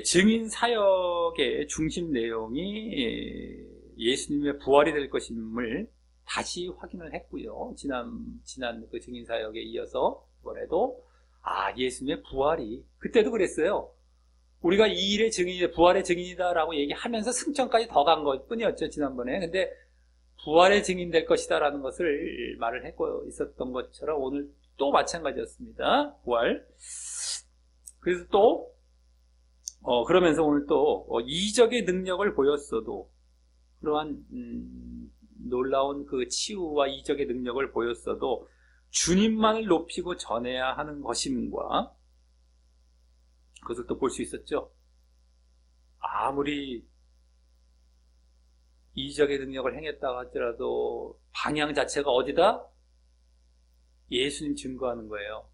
증인 사역의 중심 내용이 예수님의 부활이 될 것임을 다시 확인을 했고요. 지난 그 증인 사역에 이어서 이번에도 예수님의 부활이, 그때도 그랬어요. 우리가 이 일의 증인이다, 부활의 증인이다라고 얘기하면서 승천까지 더 간 것 뿐이었죠, 지난번에. 근데 부활의 증인 될 것이다라는 것을 말을 했고 있었던 것처럼 오늘 또 마찬가지였습니다. 부활. 그래서 또 그러면서 오늘 또 이적의 능력을 보였어도, 그러한 놀라운 그 치유와 이적의 능력을 보였어도 주님만을 높이고 전해야 하는 것임과, 그것을 또 볼 수 있었죠. 아무리 이적의 능력을 행했다고 하더라도 방향 자체가 어디다? 예수님 증거하는 거예요.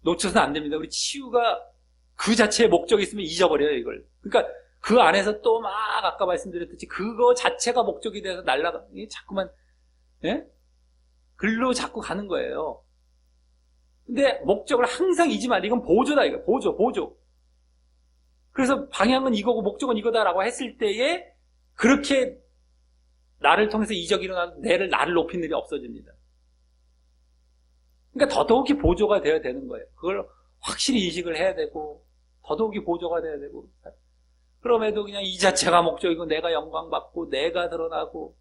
놓쳐서는 안 됩니다. 우리 치유가 그 자체의 목적이 있으면 잊어버려요, 이걸. 그러니까 그 안에서 또 막 아까 말씀드렸듯이 그거 자체가 목적이 돼서 자꾸만 글로 자꾸 가는 거예요. 근데 목적을 항상 잊지 말고, 이건 보조다, 이거. 보조. 그래서 방향은 이거고 목적은 이거다라고 했을 때에 그렇게 나를 통해서 이적이 일어나도 나를 높이는 일이 없어집니다. 그러니까 더더욱이 보조가 되어야 되는 거예요. 그걸 확실히 인식을 해야 되고, 더더욱이 보조가 돼야 되고, 그럼에도 그냥 이 자체가 목적이고, 내가 영광받고, 내가 드러나고,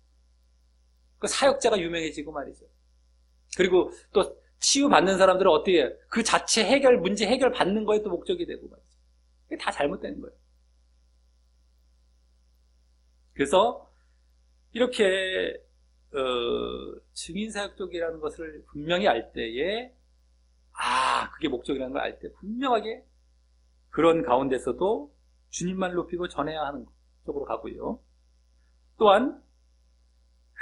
그 사역자가 유명해지고 말이죠. 그리고 또 치유받는 사람들은 어떻게 해요? 그 자체 문제 해결 받는 거에 또 목적이 되고 말이죠. 그게 다 잘못되는 거예요. 그래서 이렇게 증인사역 쪽이라는 것을 분명히 알 때에 그게 목적이라는 걸 알 때 분명하게 그런 가운데서도 주님만 높이고 전해야 하는 쪽으로 가고요. 또한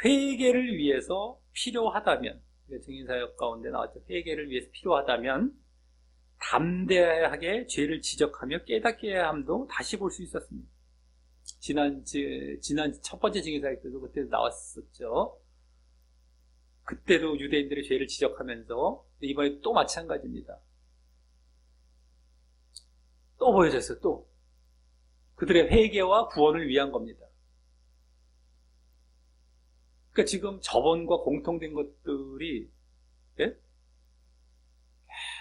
회개를 위해서 필요하다면, 증인사역 가운데 나왔죠. 회개를 위해서 필요하다면 담대하게 죄를 지적하며 깨닫게 해야 함도 다시 볼 수 있었습니다. 지난 첫 번째 증인사역 때도 그때 나왔었죠. 그때도 유대인들의 죄를 지적하면서, 이번에 또 마찬가지입니다. 또 보여줬어요. 또 그들의 회개와 구원을 위한 겁니다. 그러니까 지금 저번과 공통된 것들이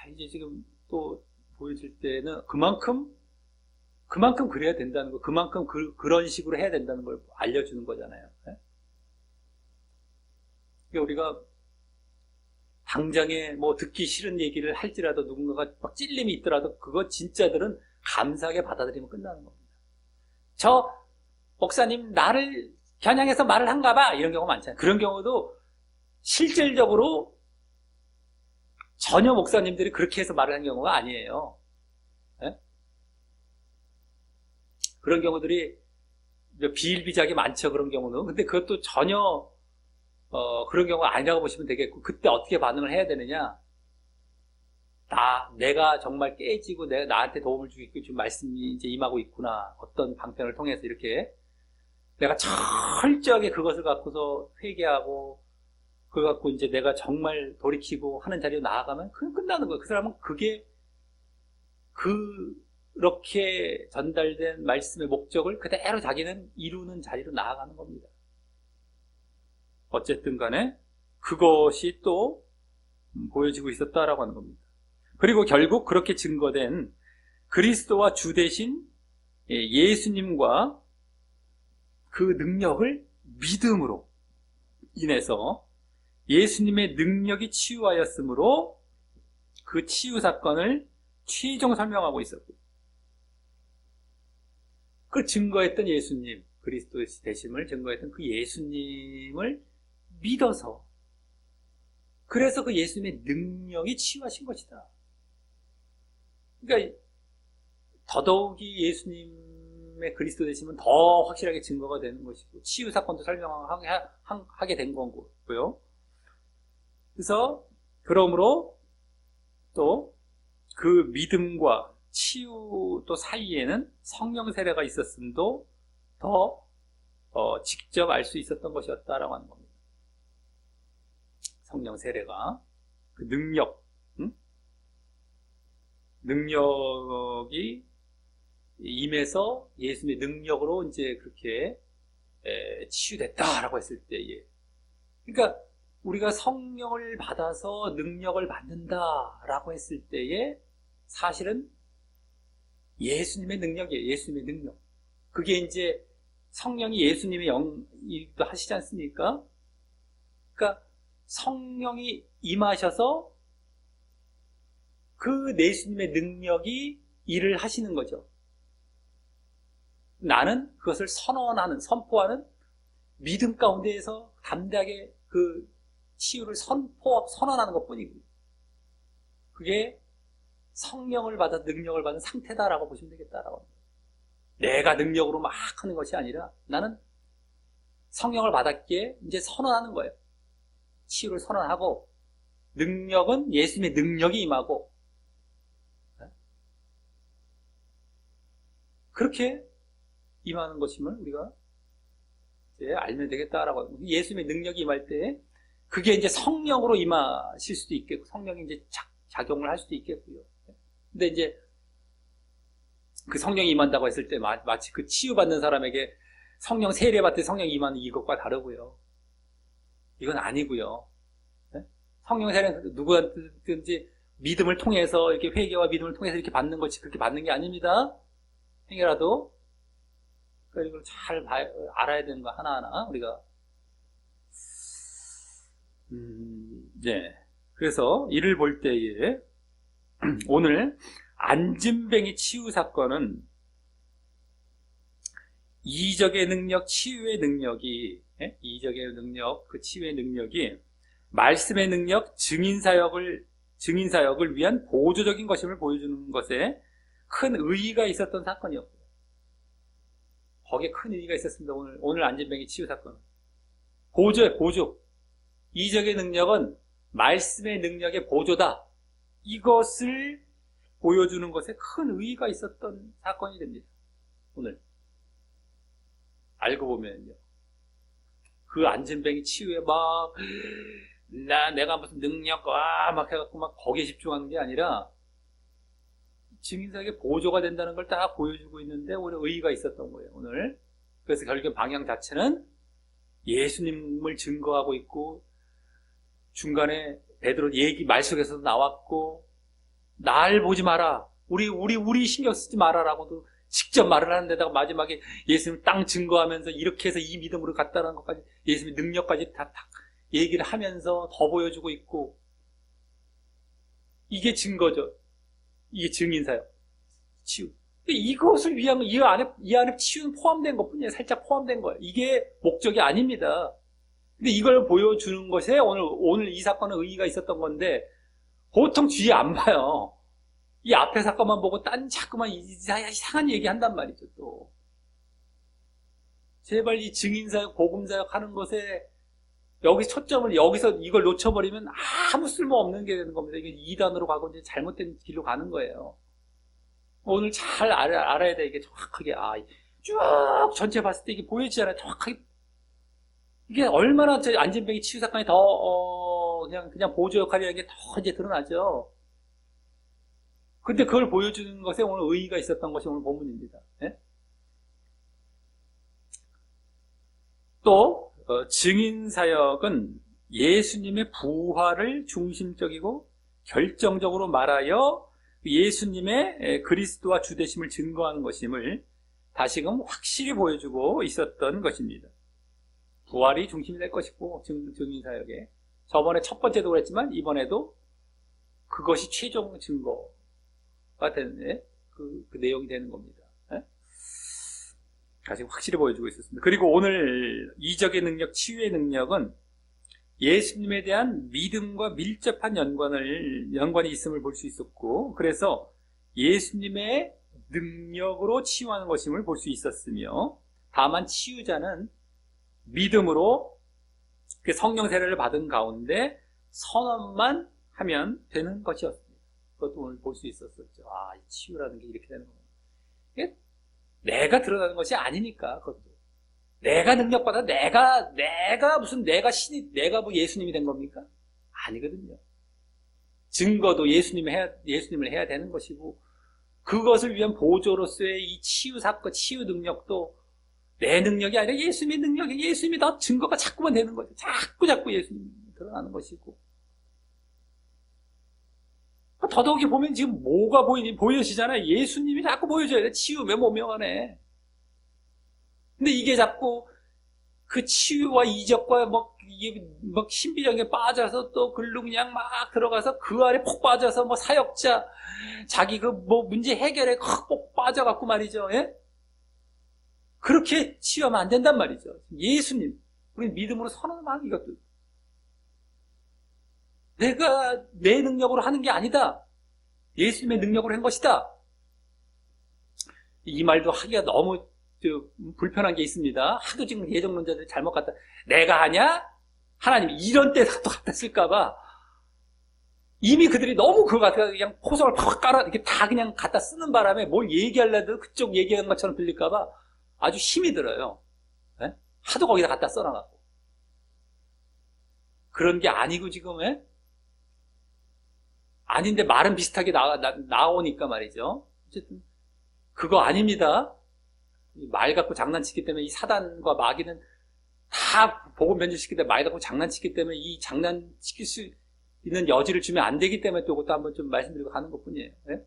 이제 지금 또 보여줄 때는 그만큼 그래야 된다는 거, 그만큼 그런 식으로 해야 된다는 걸 알려주는 거잖아요. 네? 그러니까 우리가 당장에 뭐 듣기 싫은 얘기를 할지라도 누군가가 막 찔림이 있더라도 그거 진짜들은 감사하게 받아들이면 끝나는 겁니다. 저 목사님 나를 겨냥해서 말을 한가 봐, 이런 경우가 많잖아요. 그런 경우도 실질적으로 전혀 목사님들이 그렇게 해서 말을 한 경우가 아니에요. 네? 그런 경우들이 비일비재하게 많죠. 그런 경우는. 근데 그것도 전혀 그런 경우가 아니라고 보시면 되겠고, 그때 어떻게 반응을 해야 되느냐? 내가 정말 깨지고 나한테 도움을 주겠고 지금 말씀이 이제 임하고 있구나. 어떤 방편을 통해서 이렇게 내가 철저하게 그것을 갖고서 회개하고 그걸 갖고 이제 내가 정말 돌이키고 하는 자리로 나아가면 그건 끝나는 거예요. 그 사람은 그게 그렇게 전달된 말씀의 목적을 그대로 자기는 이루는 자리로 나아가는 겁니다. 어쨌든 간에 그것이 또 보여지고 있었다라고 하는 겁니다. 그리고 결국 그렇게 증거된 그리스도와 주 대신 예수님과 그 능력을 믿음으로 인해서 예수님의 능력이 치유하였으므로 그 치유 사건을 최종 설명하고 있었고, 그 증거했던 예수님, 그리스도 대심을 증거했던 그 예수님을 믿어서, 그래서 그 예수님의 능력이 치유하신 것이다. 그러니까 더더욱이 예수님의 그리스도 되심은 더 확실하게 증거가 되는 것이고 치유 사건도 설명하게 된 거고요. 그래서 그러므로 또 그 믿음과 치유 또 사이에는 성령 세례가 있었음도 더 직접 알 수 있었던 것이었다라고 하는 겁니다. 성령 세례가 그 능력이 임해서 예수님의 능력으로 이제 그렇게 치유됐다라고 했을 때에, 그러니까 우리가 성령을 받아서 능력을 받는다라고 했을 때에 사실은 예수님의 능력이에요. 예수님의 능력. 그게 이제 성령이 예수님의 영이기도 하시지 않습니까? 그러니까 성령이 임하셔서 그 예수님의 능력이 일을 하시는 거죠. 나는 그것을 선포하는 믿음 가운데에서 담대하게 그 치유를 선언하는 것 뿐이고, 그게 성령을 받아 능력을 받은 상태다라고 보시면 되겠다라고 합니다. 내가 능력으로 막 하는 것이 아니라 나는 성령을 받았기에 이제 선언하는 거예요. 치유를 선언하고, 능력은 예수님의 능력이 임하고, 그렇게 임하는 것임을 우리가 이제 알면 되겠다라고 하는 거예요. 예수님의 능력이 임할 때 그게 이제 성령으로 임하실 수도 있겠고, 성령이 이제 작용을 할 수도 있겠고요. 근데 이제 그 성령이 임한다고 했을 때 마치 그 치유받는 사람에게 성령 세례받을 때 성령이 임하는 이것과 다르고요. 이건 아니고요. 성령 세례는 누구한테든지 믿음을 통해서 이렇게 회개와 믿음을 통해서 이렇게 받는 것이 그렇게 받는 게 아닙니다. 행여라도 이걸 잘 알아야 되는 거 하나하나 우리가 네. 그래서 이를 볼 때에 오늘 안진뱅이 치유 사건은 이적의 능력, 치유의 능력이 이적의 능력, 그 치유의 능력이 말씀의 능력, 증인사역을 위한 보조적인 것임을 보여주는 것에 큰 의의가 있었던 사건이었고요. 거기에 큰 의의가 있었습니다. 오늘 안진뱅이 치유 사건은 보조예요. 보조. 이적의 능력은 말씀의 능력의 보조다. 이것을 보여주는 것에 큰 의의가 있었던 사건이 됩니다. 오늘 알고 보면요, 그 안진뱅이 치유에 내가 무슨 능력 막 해갖고 막 거기에 집중하는 게 아니라 증인사역의 보조가 된다는 걸 딱 보여주고 있는데 오히려 의의가 있었던 거예요. 오늘 그래서 결국 방향 자체는 예수님을 증거하고 있고, 중간에 베드로 얘기 말 속에서도 나왔고, 날 보지 마라, 우리 신경 쓰지 말아라고도 직접 말을 하는 데다가 마지막에 예수님 땅 증거하면서 이렇게 해서 이 믿음으로 갔다는 것까지 예수님의 능력까지 다 얘기를 하면서 더 보여주고 있고, 이게 증거죠. 이게 증인사역. 치유. 이것을 위한, 이 안에 치유는 포함된 것 뿐이에요. 살짝 포함된 거예요. 이게 목적이 아닙니다. 근데 이걸 보여주는 것에 오늘 이 사건은 의의가 있었던 건데, 보통 뒤에 안 봐요. 이 앞에 사건만 보고 자꾸만 이상한 얘기 한단 말이죠, 또. 제발 이 증인사역, 복음사역 하는 것에 여기서 이걸 놓쳐버리면 아무 쓸모없는 게 되는 겁니다. 이게 2단으로 가고 이제 잘못된 길로 가는 거예요. 오늘 잘 알아야 돼. 이게 정확하게, 쭉 전체 봤을 때 이게 보여지잖아요. 정확하게. 이게 얼마나 안진뱅이 치유 사건이 더, 그냥 보조 역할이라는 게 더 이제 드러나죠. 근데 그걸 보여주는 것에 오늘 의의가 있었던 것이 오늘 본문입니다. 예? 또, 증인사역은 예수님의 부활을 중심적이고 결정적으로 말하여 예수님의 그리스도와 주되심을 증거하는 것임을 다시금 확실히 보여주고 있었던 것입니다. 부활이 중심이 될 것이고, 증인사역에. 저번에 첫 번째도 그랬지만, 이번에도 그것이 최종 증거가 되는, 그 내용이 되는 겁니다. 다시 확실히 보여주고 있었습니다. 그리고 오늘 이적의 능력, 치유의 능력은 예수님에 대한 믿음과 밀접한 연관이 있음을 볼 수 있었고, 그래서 예수님의 능력으로 치유하는 것임을 볼 수 있었으며, 다만 치유자는 믿음으로 성령 세례를 받은 가운데 선언만 하면 되는 것이었습니다. 그것도 오늘 볼 수 있었었죠. 이 치유라는 게 이렇게 되는 겁니다. 이게 내가 드러나는 것이 아니니까, 그것도. 내가 능력받아, 내가 무슨 내가 뭐 예수님이 된 겁니까? 아니거든요. 증거도 예수님을 해야 되는 것이고, 그것을 위한 보조로서의 이 치유 사건, 치유 능력도 내 능력이 아니라 예수님의 능력이, 예수님이 더 증거가 자꾸만 되는 거죠. 자꾸 예수님이 드러나는 것이고. 더더욱이 보면 지금 뭐가 보여지잖아요. 예수님이 자꾸 보여줘야 돼. 치유 모명하네. 근데 이게 자꾸 그 치유와 이적과 막 신비적인 게 빠져서 또 글로 그냥 막 들어가서 그 안에 폭 빠져서 뭐 사역자, 자기 문제 해결에 콕 빠져갖고 말이죠. 예? 그렇게 치유하면 안 된단 말이죠. 예수님, 우리 믿음으로 선언하는 이것도. 내가 내 능력으로 하는 게 아니다. 예수님의 능력으로 한 것이다. 이 말도 하기가 너무 불편한 게 있습니다. 하도 지금 예정론자들이 잘못 갖다, 내가 하냐? 하나님, 이런 때 또 갖다 쓸까봐. 이미 그들이 너무 그거 갖다가 그냥 포석을 팍 깔아, 이렇게 다 그냥 갖다 쓰는 바람에 뭘 얘기하려도 그쪽 얘기하는 것처럼 들릴까봐 아주 힘이 들어요. 네? 하도 거기다 갖다 써놔갖고. 그런 게 아니고 지금, 예? 아닌데 말은 비슷하게 나오니까 말이죠. 어쨌든, 그거 아닙니다. 말 갖고 장난치기 때문에 이 사단과 마귀는 다 복음 변질시키기 때문에 말 갖고 장난치기 때문에 이 장난치킬 수 있는 여지를 주면 안 되기 때문에 또 그것도 한번 좀 말씀드리고 가는 것 뿐이에요. 네?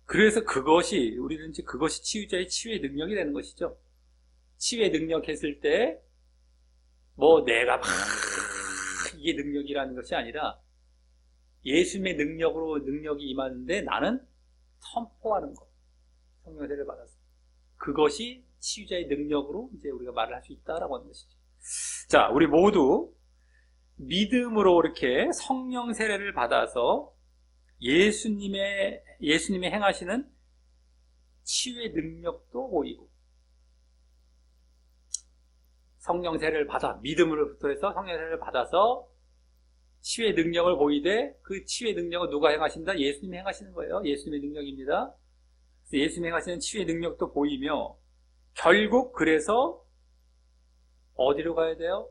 그래서 우리는 이제 그것이 치유자의 치유의 능력이 되는 것이죠. 치유의 능력 했을 때, 내가 이게 능력이라는 것이 아니라, 예수님의 능력이 임하는데 나는 선포하는 것. 성령 세례를 받았어. 그것이 치유자의 능력으로 이제 우리가 말을 할 수 있다라고 하는 것이죠. 자, 우리 모두 믿음으로 이렇게 성령 세례를 받아서 예수님의 행하시는 치유의 능력도 보이고, 성령 세례를 믿음으로부터 해서 성령 세례를 받아서 치유의 능력을 보이되, 그 치유의 능력은 누가 행하신다? 예수님이 행하시는 거예요. 예수님의 능력입니다. 그래서 예수님이 행하시는 치유의 능력도 보이며, 결국 그래서 어디로 가야 돼요?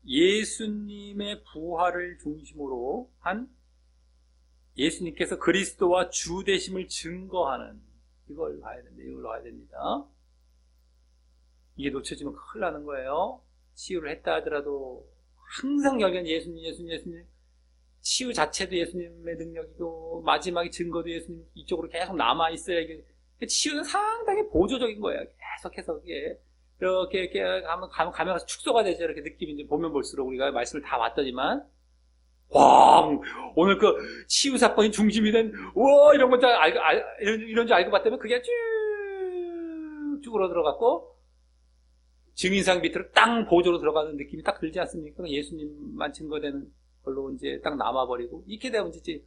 예수님의 부활을 중심으로 한 예수님께서 그리스도와 주 되심을 증거하는, 이걸 가야 됩니다. 이게 놓쳐지면 큰일 나는 거예요. 치유를 했다 하더라도 항상 여기는 예수님. 치유 자체도 예수님의 능력이고, 마지막에 증거도 예수님 이쪽으로 계속 남아있어요. 이게 치유는 상당히 보조적인 거예요. 계속해서 이게. 이렇게 가면 축소가 되죠. 이렇게 느낌이 이제 보면 볼수록 우리가 말씀을 다 봤더니만, 오늘 그 치유 사건이 중심이 된, 우와, 이런 걸 이런 줄 알고 봤다면 그게 쭉 들어갔고, 증인상 밑으로 땅 보조로 들어가는 느낌이 딱 들지 않습니까? 예수님만 증거되는 걸로 이제 딱 남아버리고, 이렇게 되면 이제,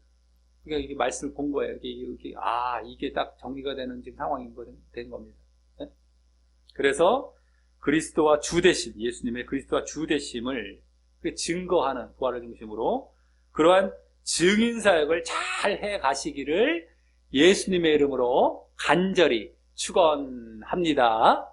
우리가 이게 말씀을 본 거예요. 이게 딱 정리가 되는 지금 상황인 된 겁니다. 네? 그래서 그리스도와 주되심, 예수님의 그리스도와 주되심을 증거하는 부활을 중심으로 그러한 증인사역을 잘 해 가시기를 예수님의 이름으로 간절히 축원합니다.